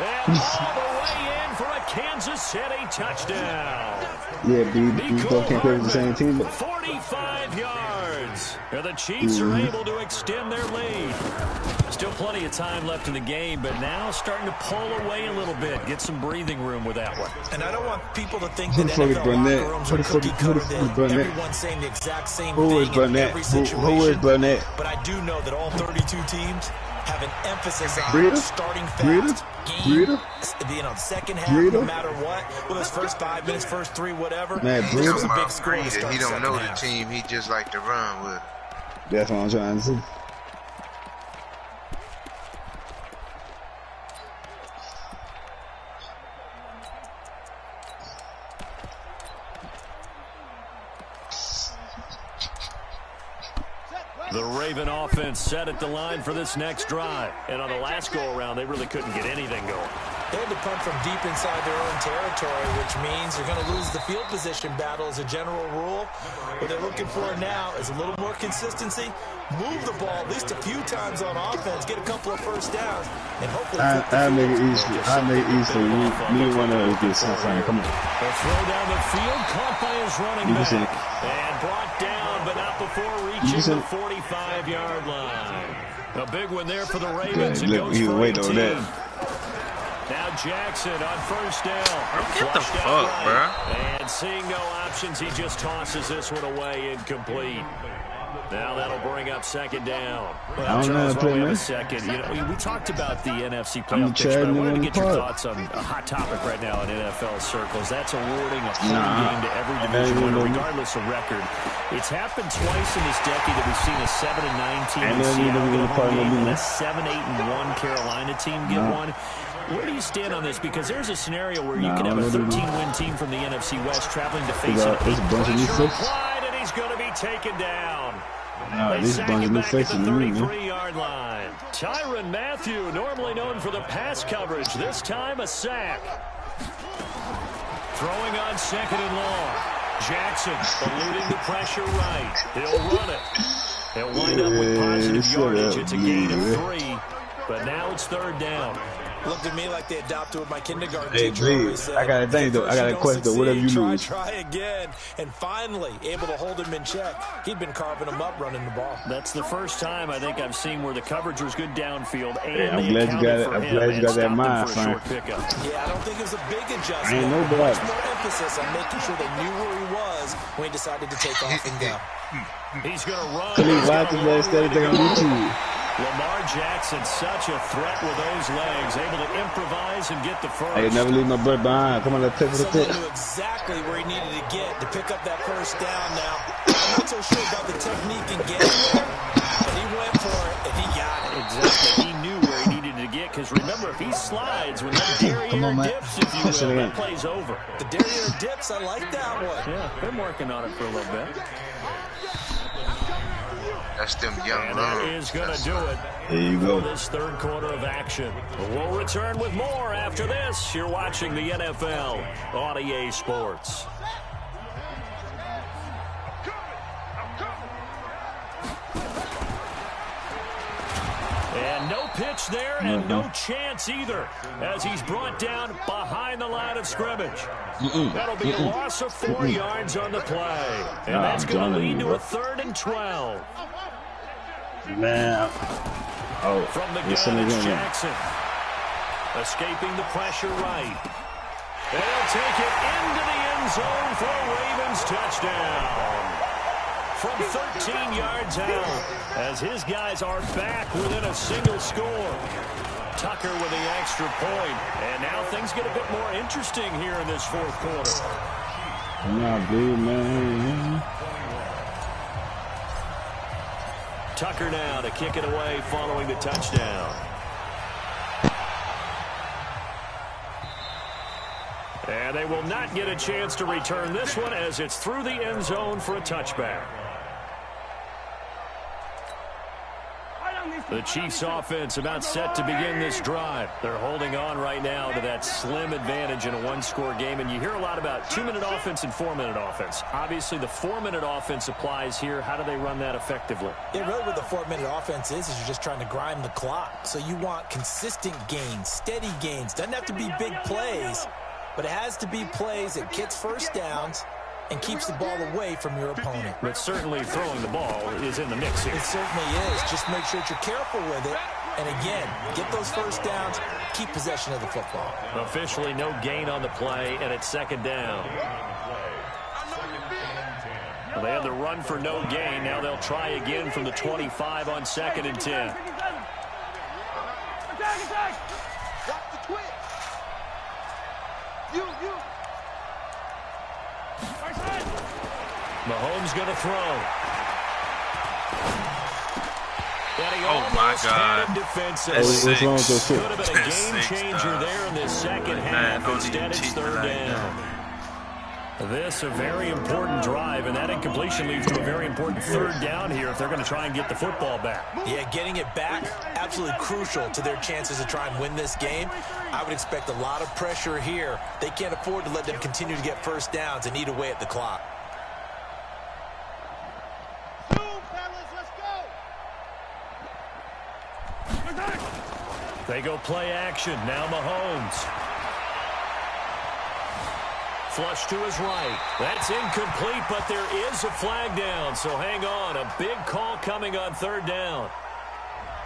And all the way in for a Kansas City touchdown. Yeah, we both can't play with the same team. 45 yards. And the Chiefs are able to extend their lead. Still plenty of time left in the game, but now starting to pull away a little bit. Get some breathing room with that one. And I don't want people to think that NFL locker rooms are cookie cutter, that everyone's saying the exact same thing in every situation. Who is Burnett? But I do know that all 32 teams have an emphasis on starting fast. The second half, no matter what. Well, his first 5 minutes, first 3, whatever. Man, this was a big score. He don't know the team. He just like to run with. That's what I'm trying to see. The Raven offense set at the line for this next drive. And on the last go-around, they really couldn't get anything going. They had to punt from deep inside their own territory, which means they're going to lose the field position battle as a general rule. What they're looking for now is a little more consistency, move the ball at least a few times on offense, get a couple of first downs, and hopefully I'll make it easy. I'll make it easy. Me and one of us get something. Come on. A throw down the field, caught by his running back, and brought down, but not before reaching the 45-yard line. A big one there for the Ravens. It goes for 18. Now Jackson on 1st down. Get the fuck, bro. And seeing no options, he just tosses this one away incomplete. Now that'll bring up 2nd down. Well, Charles, while we have a second, we talked about the NFC playoff picture, but I wanted to get your thoughts on a hot topic right now in NFL circles. That's awarding a home game to every division winner, regardless of record. It's happened twice in this decade that we've seen a 7-9 team in Seattle get a home game and a 7-8-1 Carolina team get one. Where do you stand on this? Because there's a scenario where you can have a 13-win team from the NFC West traveling to face an 8-pressure applied, and he's going to be taken down. They sack him back at the 33-yard line. Tyrann Mathieu, normally known for the pass coverage, this time a sack. Throwing on 2nd and long. Jackson eluding the pressure right. He'll run it. He'll wind up with positive yardage. It's a gain of 3, but now it's 3rd down. Looked at me like they adopted what my kindergarten teacher always said. I got a thing though. I got a question though. Whatever you lose. Try again, and finally able to hold him in check. He'd been carving him up running the ball. That's the first time I think I've seen where the coverage was good downfield. And I'm glad you got it. I'm glad you got that mind, son. Yeah, I don't think it was a big adjustment. Ain't no Much more emphasis on making sure they knew where he was when he decided to take off and go. He's going to run. So he watched the last thing on YouTube. Lamar Jackson, such a threat with those legs, able to improvise and get the first. Hey, never leave my bird behind. Come on, let's take the tip. Someone knew exactly where he needed to get to pick up that first down now. I'm not so sure about the technique and getting there, but he went for it and he got it. Exactly. He knew where he needed to get because remember, if he slides, when that derriere dips, if you will, that play's over. The derriere dips, I like that one. Yeah, been working on it for a little bit. That's them young and runs. that is going to do it there you go. for this third quarter of action. We'll return with more after this. You're watching the NFL on EA Sports. And no pitch there and no chance either as he's brought down behind the line of scrimmage. That'll be a loss of 4 yards on the play. And that's going to lead to a 3rd and 12. Man. Oh, from the gun, it's Jackson. Escaping the pressure right. They'll take it into the end zone for a Ravens touchdown. From 13 yards out, as his guys are back within a single score. Tucker with the extra point. And now things get a bit more interesting here in this fourth quarter. Nah, dude, man. Tucker now to kick it away following the touchdown. And they will not get a chance to return this one as it's through the end zone for a touchback. The Chiefs offense about set to begin this drive. They're holding on right now to that slim advantage in a one-score game. And you hear a lot about 2-minute offense and 4-minute offense. Obviously, the 4-minute offense applies here. How do they run that effectively? Yeah, really what the 4-minute offense is you're just trying to grind the clock. So you want consistent gains, steady gains. Doesn't have to be big plays, but it has to be plays that gets first downs and keeps the ball away from your opponent. But certainly throwing the ball is in the mix here. It certainly is. Just make sure that you're careful with it. And again, get those first downs, keep possession of the football. Officially no gain on the play, and it's 2nd down. Well, they had the run for no gain. Now they'll try again from the 25 on 2nd and 10. Attack, attack! Watch the twitch! You! Mahomes going to throw. Oh, my God. That's six. Could have been a game changer there in the second half. Instead, it's 3rd down. This a very important drive, and that incompletion leads to a very important 3rd down here if they're going to try and get the football back. Yeah, getting it back, absolutely crucial to their chances to try and win this game. I would expect a lot of pressure here. They can't afford to let them continue to get first downs and eat away at the clock. They go play action. Now Mahomes. Flush to his right. That's incomplete, but there is a flag down. So hang on. A big call coming on 3rd down.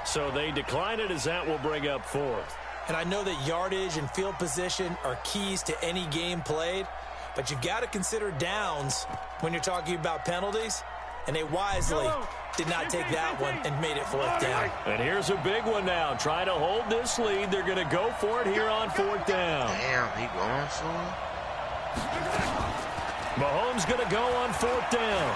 So they decline it as that will bring up 4th. And I know that yardage and field position are keys to any game played, but you've got to consider downs when you're talking about penalties. And they wisely did not take that one and made it 4th down. And here's a big one now. Trying to hold this lead. They're going to go for it here on 4th down. Damn, he going for it? Mahomes going to go on 4th down.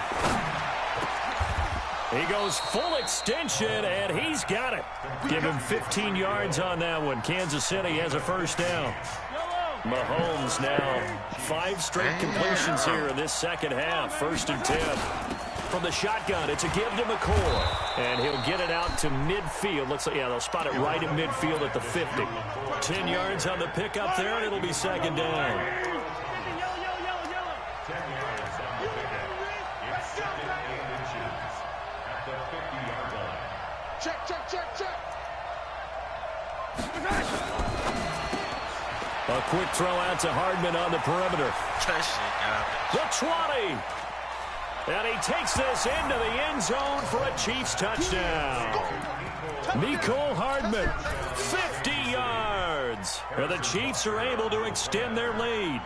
He goes full extension, and he's got it. Give him 15 yards on that one. Kansas City has a 1st down. Mahomes now 5 straight completions here in this second half. 1st and 10. From the shotgun, it's a give to McCoy. And he'll get it out to midfield. Looks like, yeah, they'll spot it right in midfield at the 50. 10 yards on the pickup there, and it'll be 2nd down. Check. A quick throw out to Hardman on the perimeter. The 20. And he takes this into the end zone for a Chiefs touchdown. Mecole Hardman, 50 yards. And the Chiefs are able to extend their lead.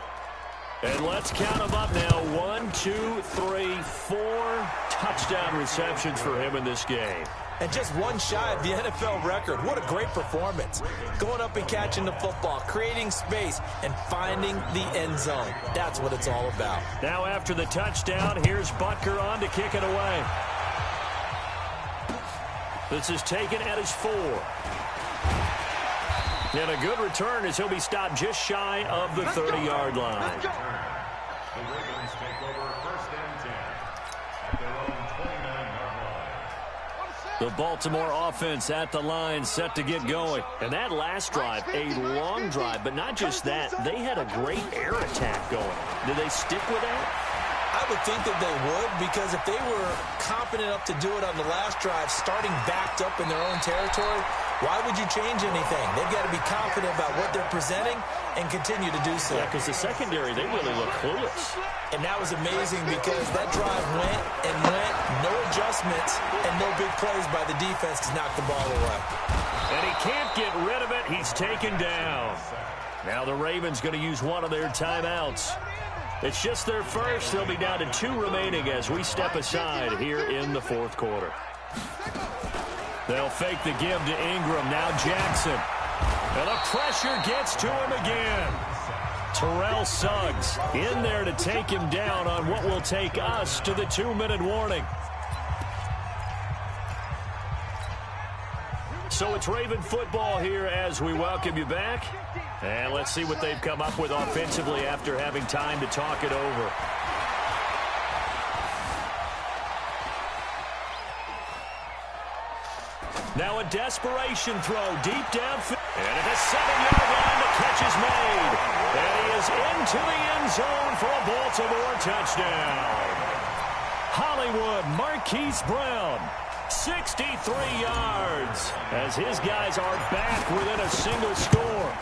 And let's count them up now. 1, 2, 3, 4 touchdown receptions for him in this game. And just one shy of the NFL record. What a great performance. Going up and catching the football, creating space, and finding the end zone. That's what it's all about. Now after the touchdown, here's Butker on to kick it away. This is taken at his 4. And a good return as he'll be stopped just shy of the 30-yard line. The Ravens take over 1st and 10 at their own 29-yard line. The Baltimore offense at the line, set to get going. And that last drive, a long drive, but not just that. They had a great air attack going. Did they stick with that? I would think that they would, because if they were confident enough to do it on the last drive, starting backed up in their own territory, why would you change anything? They've got to be confident about what they're presenting and continue to do so. Yeah, because the secondary, they really look clueless. And that was amazing because that drive went and went, no adjustments, and no big plays by the defense to knock the ball away. And he can't get rid of it. He's taken down. Now the Ravens going to use one of their timeouts. It's just their first. They'll be down to 2 remaining as we step aside here in the 4th quarter. They'll fake the give to Ingram. Now Jackson. And the pressure gets to him again. Terrell Suggs in there to take him down on what will take us to the 2-minute warning. So it's Raven football here as we welcome you back. And let's see what they've come up with offensively after having time to talk it over. Now a desperation throw deep downfield. And at the 7-yard line, the catch is made. And he is into the end zone for a Baltimore touchdown. Hollywood Marquise Brown, 63 yards, as his guys are back within a single score.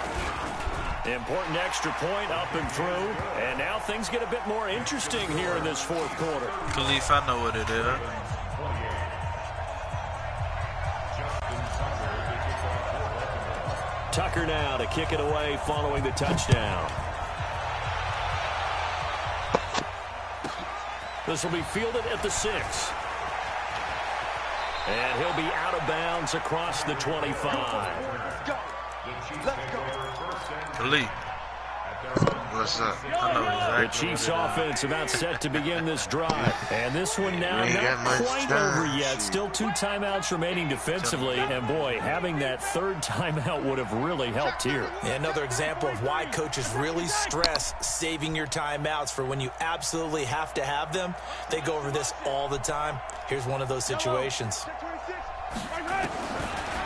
Important extra point up and through, and now things get a bit more interesting here in this 4th quarter. Khalif, I know what it is. Tucker now to kick it away following the touchdown. This will be fielded at the 6. And he'll be out of bounds across the 25. Khalif. What's up? I know exactly. The Chiefs offense about set to begin this drive. And this one now not quite over yet. Still 2 timeouts remaining defensively. And boy, having that 3rd timeout would have really helped here. Yeah, another example of why coaches really stress saving your timeouts for when you absolutely have to have them. They go over this all the time. Here's one of those situations.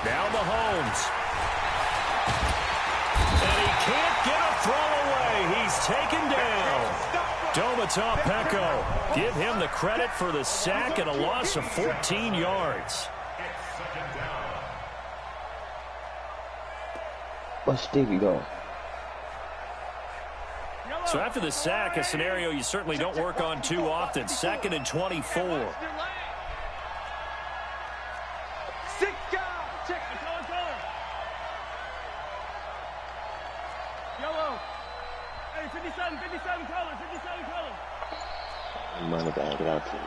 Now Mahomes. And he can't get a throw away. He's taken down. Domata Peko. Give him the credit for the sack and a loss of 14 yards. Where's Stevie go? So after the sack, a scenario you certainly don't work on too often. 2nd and 24. Money bag it out to you.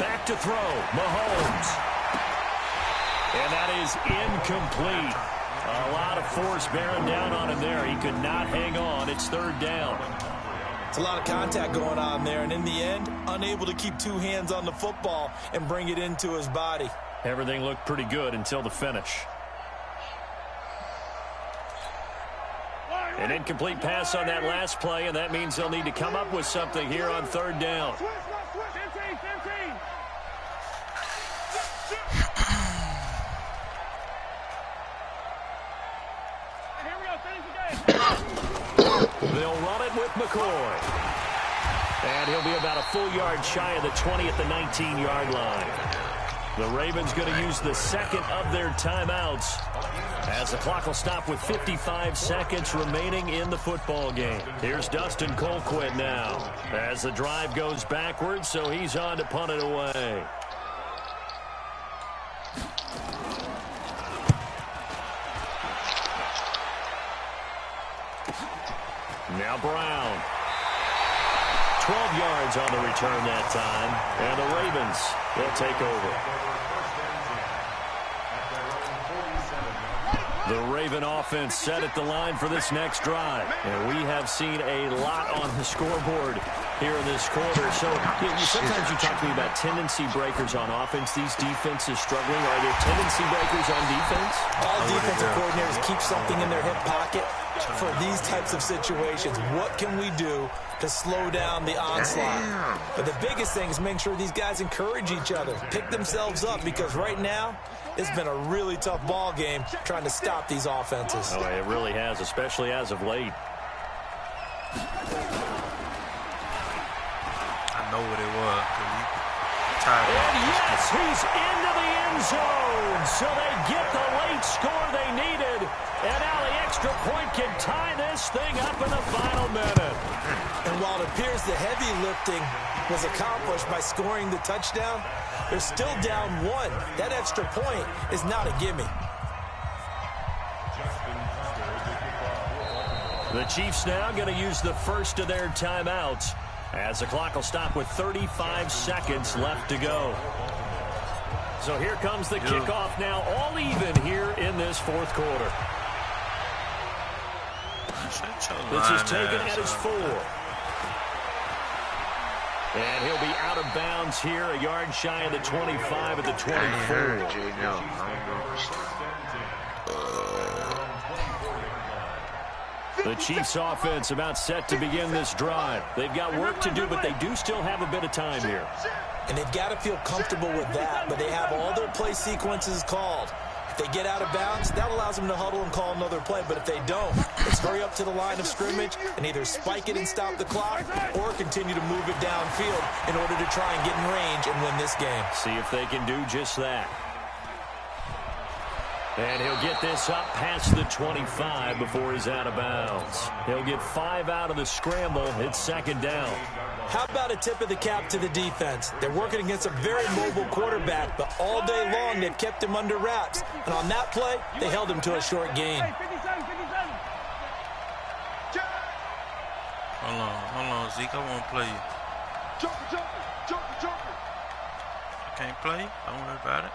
Back to throw, Mahomes. And that is incomplete. A lot of force bearing down on him there. He could not hang on. It's 3rd down. It's a lot of contact going on there, and in the end, unable to keep 2 hands on the football and bring it into his body. Everything looked pretty good until the finish. An incomplete pass on that last play, and that means they'll need to come up with something here on 3rd down. They'll run it with McCoy. And he'll be about a full yard shy of the 20 at the 19-yard line. The Ravens going to use the 2nd of their timeouts as the clock will stop with 55 seconds remaining in the football game. Here's Dustin Colquitt now as the drive goes backwards, so he's on to punt it away. Now Brown. 12 yards on the return that time, and the Ravens will take over. The Raven offense set at the line for this next drive. And we have seen a lot on the scoreboard here in this quarter. So sometimes you talk to me about tendency breakers on offense. These defenses struggling. Are there tendency breakers on defense? All defensive coordinators keep something in their hip pocket for these types of situations. What can we do to slow down the onslaught? But the biggest thing is making sure these guys encourage each other, pick themselves up, because right now it's been a really tough ball game trying to stop these offenses. Oh, it really has, especially as of late. I know what it was. And yes, he's into the end zone. So they get the late score they needed. And now the extra point can tie this thing up in the final minute. And while it appears the heavy lifting was accomplished by scoring the touchdown, they're still down one. That extra point is not a gimme. The Chiefs now going to use the first of their timeouts, as the clock will stop with 35 seconds left to go. So here comes the kickoff now, all even here in this fourth quarter. This is taken at his 4. And he'll be out of bounds here, a yard shy of the 25 at the 24. The Chiefs offense about set to begin this drive. They've got work to do, but they do still have a bit of time here. And they've got to feel comfortable with that, but they have all their play sequences called. If they get out of bounds, that allows them to huddle and call another play. But if they don't, let's hurry up to the line of scrimmage and either spike it and stop the clock or continue to move it downfield in order to try and get in range and win this game. See if they can do just that. And he'll get this up past the 25 before he's out of bounds. He'll get 5 out of the scramble. It's second down. How about a tip of the cap to the defense? They're working against a very mobile quarterback, but all day long they've kept him under wraps. And on that play, they held him to a short gain. Hold on, Zeke. I won't play you. I can't play. Don't worry about it.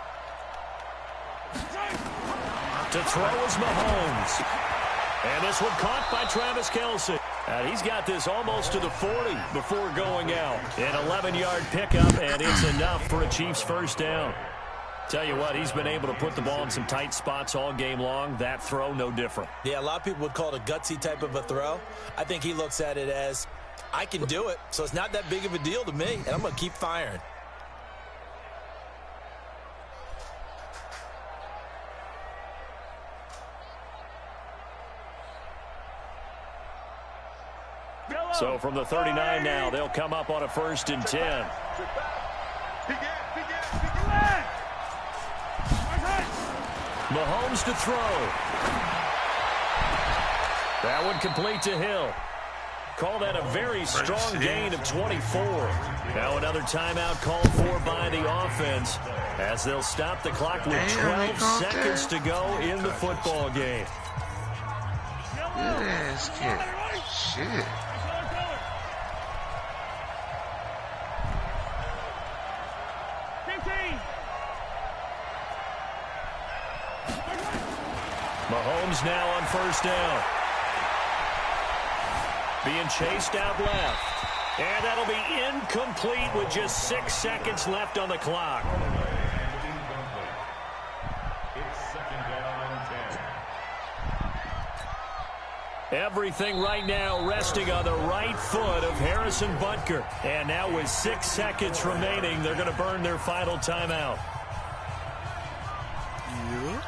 To throw is Mahomes. And this one caught by Travis Kelce. And he's got this almost to the 40 before going out. An 11-yard pickup, and it's enough for a Chiefs first down. Tell you what, he's been able to put the ball in some tight spots all game long. That throw, no different. Yeah, a lot of people would call it a gutsy type of a throw. I think he looks at it as, I can do it, so it's not that big of a deal to me, and I'm going to keep firing. So from the 39 now, they'll come up on a 1st and 10. Mahomes to throw. That one complete to Hill. Call that a very strong gain of 24. Now another timeout called for by the offense, as they'll stop the clock with 12 seconds to go in the football game. Yes, kid. Shit. Mahomes now on 1st down. Being chased out left. And that'll be incomplete with just 6 seconds left on the clock. Everything right now resting on the right foot of Harrison Butker. And now with 6 seconds remaining, they're going to burn their final timeout. Yeah.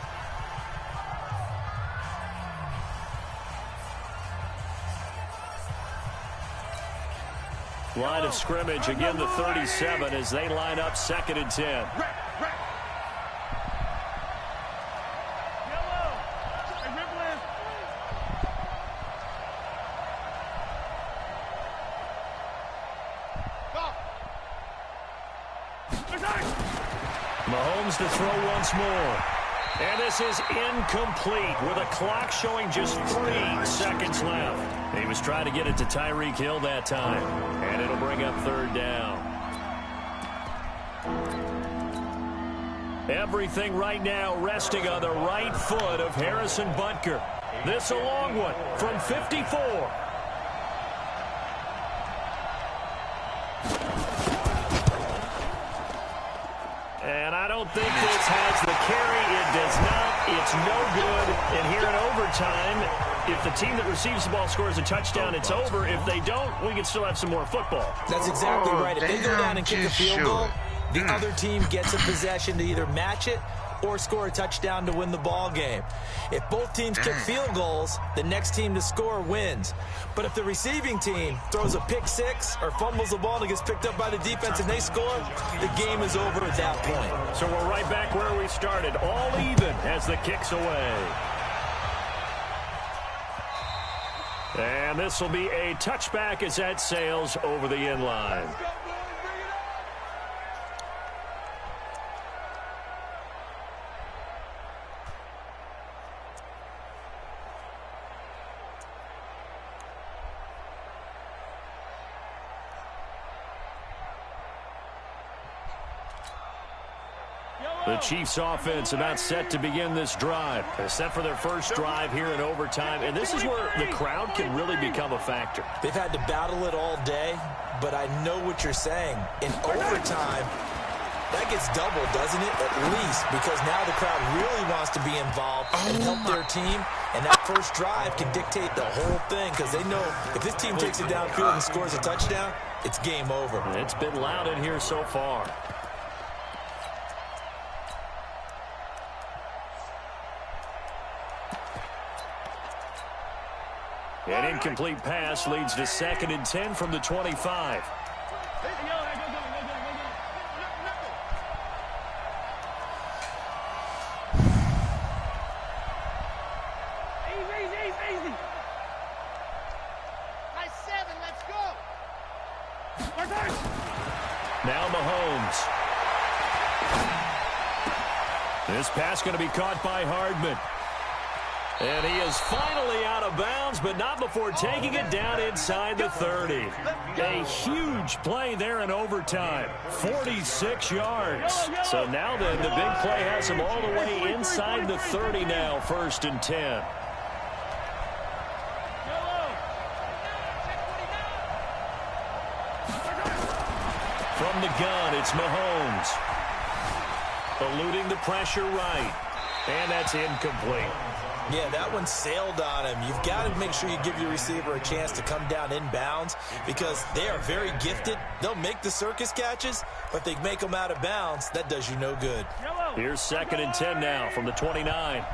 Line of scrimmage, again the 37 as they line up 2nd and 10. Mahomes to throw once more. And this is incomplete with a clock showing just 3 seconds left. He was trying to get it to Tyreek Hill that time. And it'll bring up 3rd down. Everything right now resting on the right foot of Harrison Butker. This a long one from 54. And I don't think this has the carry. It does not. It's no good. And here in overtime, if the team that receives the ball scores a touchdown, it's over. If they don't, we can still have some more football. That's exactly right. If they go down and kick a field goal, the other team gets a possession to either match it or score a touchdown to win the ball game. If both teams kick field goals, the next team to score wins. But if the receiving team throws a pick six or fumbles the ball and it gets picked up by the defense and they score, the game is over at that point. So we're right back where we started, all even as the kick's away. And this will be a touchback as that sails over the end line. The Chiefs offense about set to begin this drive. They're set for their first drive here in overtime, and this is where the crowd can really become a factor. They've had to battle it all day, but I know what you're saying. In overtime, that gets doubled, doesn't it? At least, because now the crowd really wants to be involved and help their team, and that first drive can dictate the whole thing because they know if this team takes it downfield and scores a touchdown, it's game over. It's been loud in here so far. An incomplete pass leads to 2nd and 10 from the 25. Easy. Nice 7, let's go. Now Mahomes. This pass going to be caught by Hardman. And he is finally out of bounds, but not before taking it down inside the 30. A huge play there in overtime. 46 yards. So now then, the big play has him all the way inside the 30 now, 1st and 10. From the gun, it's Mahomes. Eluding the pressure right. And that's incomplete. Yeah, that one sailed on him. You've got to make sure you give your receiver a chance to come down inbounds because they are very gifted. They'll make the circus catches, but they make them out of bounds. That does you no good. Here's 2nd and 10 now from the 29.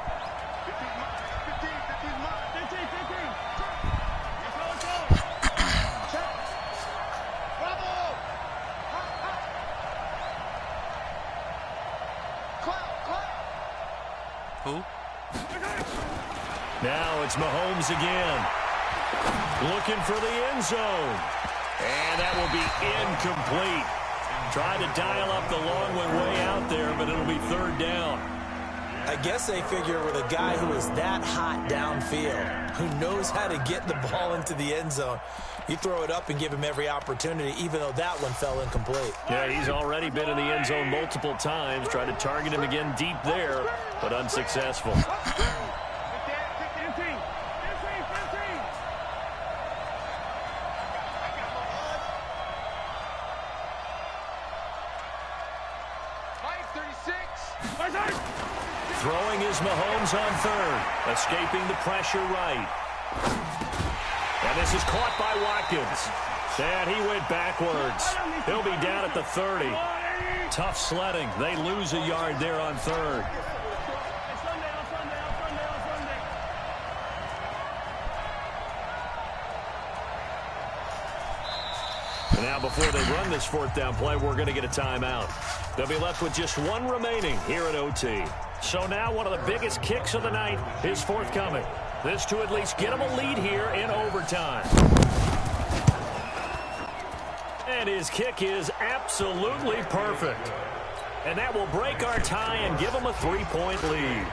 Who? Now it's Mahomes again. Looking for the end zone. And that will be incomplete. Tried to dial up the long one way out there, but it'll be 3rd down. I guess they figure with a guy who is that hot downfield, who knows how to get the ball into the end zone, you throw it up and give him every opportunity, even though that one fell incomplete. Yeah, he's already been in the end zone multiple times. Tried to target him again deep there, but unsuccessful. Throwing is Mahomes on 3rd, escaping the pressure right. And this is caught by Watkins. And he went backwards. He'll be down at the 30. Tough sledding. They lose a yard there on 3rd. And now before they run this 4th down play, we're going to get a timeout. They'll be left with just one remaining here at OT. So now one of the biggest kicks of the night is forthcoming. This to at least get him a lead here in overtime. And his kick is absolutely perfect. And that will break our tie and give them a 3-point lead.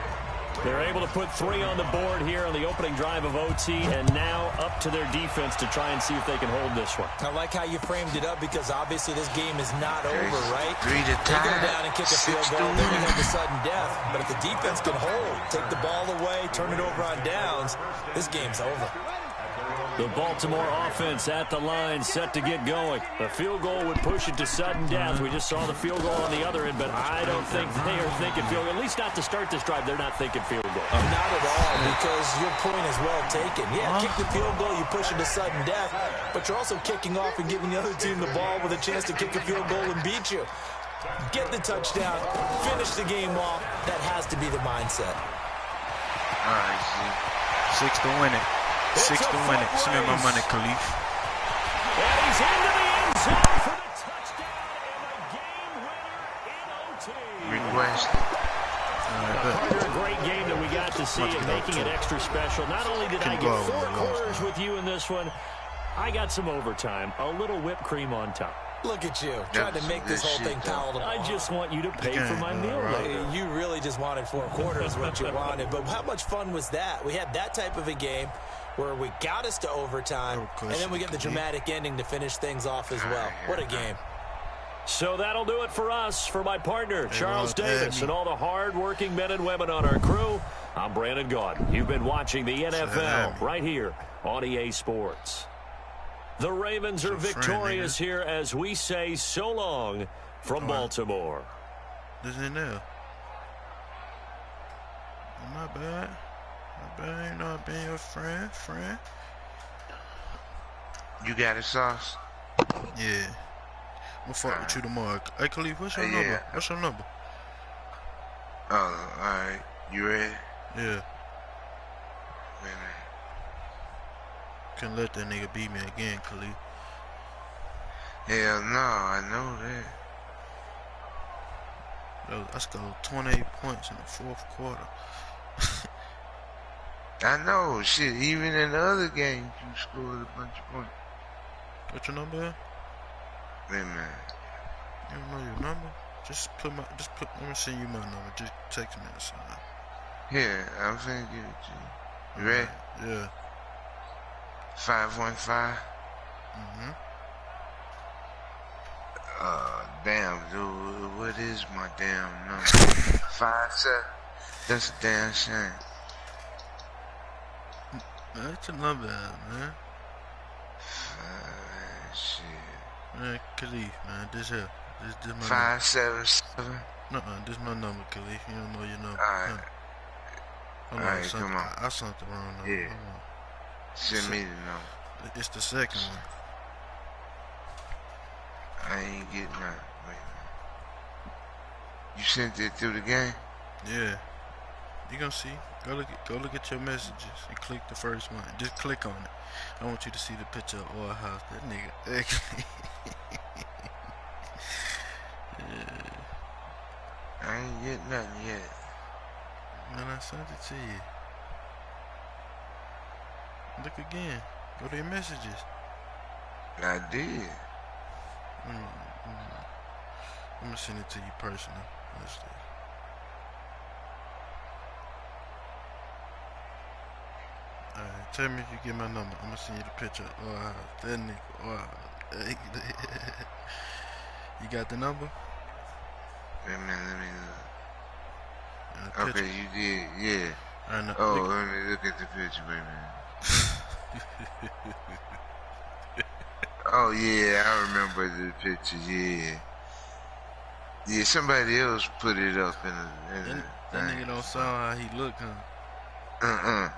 They're able to put 3 on the board here on the opening drive of OT, and now up to their defense to try and see if they can hold this one. I like how you framed it up because obviously this game is not over, right? 3 to they go down and kick a field goal, then we have the sudden death. But if the defense can hold, take the ball away, turn it over on downs, this game's over. The Baltimore offense at the line, set to get going. A field goal would push it to sudden death. We just saw the field goal on the other end, but I don't think they are thinking field goal. At least not to start this drive. They're not thinking field goal. Not at all, because your point is well taken. Yeah, kick the field goal, you push it to sudden death, but you're also kicking off and giving the other team the ball with a chance to kick a field goal and beat you. Get the touchdown, finish the game off. That has to be the mindset. All right, 6 to win it. 6 to win it. Send me my money, Khalif. And he's into the end zone for the touchdown and the game winner in OT. Requested. A great game that we got to see and making it extra special. Not only did I get 4 quarters with you in this one, I got some overtime. A little whipped cream on top. Look at you, trying to make this whole thing palatable. I just want you to pay for my meal later. You really just wanted 4 quarters, what you wanted. But how much fun was that? We had that type of a game where we got us to overtime, and then we get the dramatic ending to finish things off as well. What a game. So that'll do it for us. For my partner, Charles Davis, and all the hard-working men and women on our crew, I'm Brandon Gaudin. You've been watching the NFL right here on EA Sports. The Ravens are victorious here as we say so long from Baltimore. This in there. Not bad. Not bad. You know I've been your friend. You got it, Sauce? Yeah. I'm gonna fuck with you tomorrow. Hey, Khalif, what's your number? What's your number? Oh, alright. You ready? Yeah. Wait a minute. Couldn't let that nigga beat me again, Khalif. Hell no, I know that. I scored 28 points in the 4th quarter. I know, shit. Even in the other games, you scored a bunch of points. What's your number? Wait a minute. You don't know your number? Let me send you my number. Just text me or something. Here, I'm finna give it to you. You ready? Yeah. 515. Damn, dude, what is my damn number? 57. That's a damn shame. That's a number, man. Shit. Man, Khalif, man, this here. This my 577. This my number, Khalif. You don't know your number. Alright. Alright, come on. I sent the wrong number. Yeah. Send me the number. It's the second one. I ain't getting nothing. Wait a minute. You sent it through the game? Yeah. You gonna see. Go look at your messages and click the first one. Just click on it. I want you to see the picture of Oil House. That nigga ugly. Yeah. I ain't getting nothing yet. Man, I sent it to you. Look again. Go to your messages. I did. I'm gonna send it to you personally. Let's see. Alright, tell me if you get my number. I'm gonna send you the picture. Oh, that nigga. Oh, you got the number? Wait a minute, let me look. Okay, you did, yeah. Let me look at the picture, wait a minute. Oh yeah, I remember the picture, yeah. Yeah, somebody else put it up in the that nigga don't sound how he look, huh?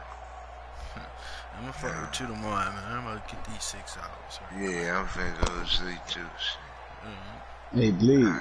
I'm gonna fuck with you tomorrow, man. I'm gonna get these 6 hours. Yeah, I'm finna go to sleep too. Hey, Bleed.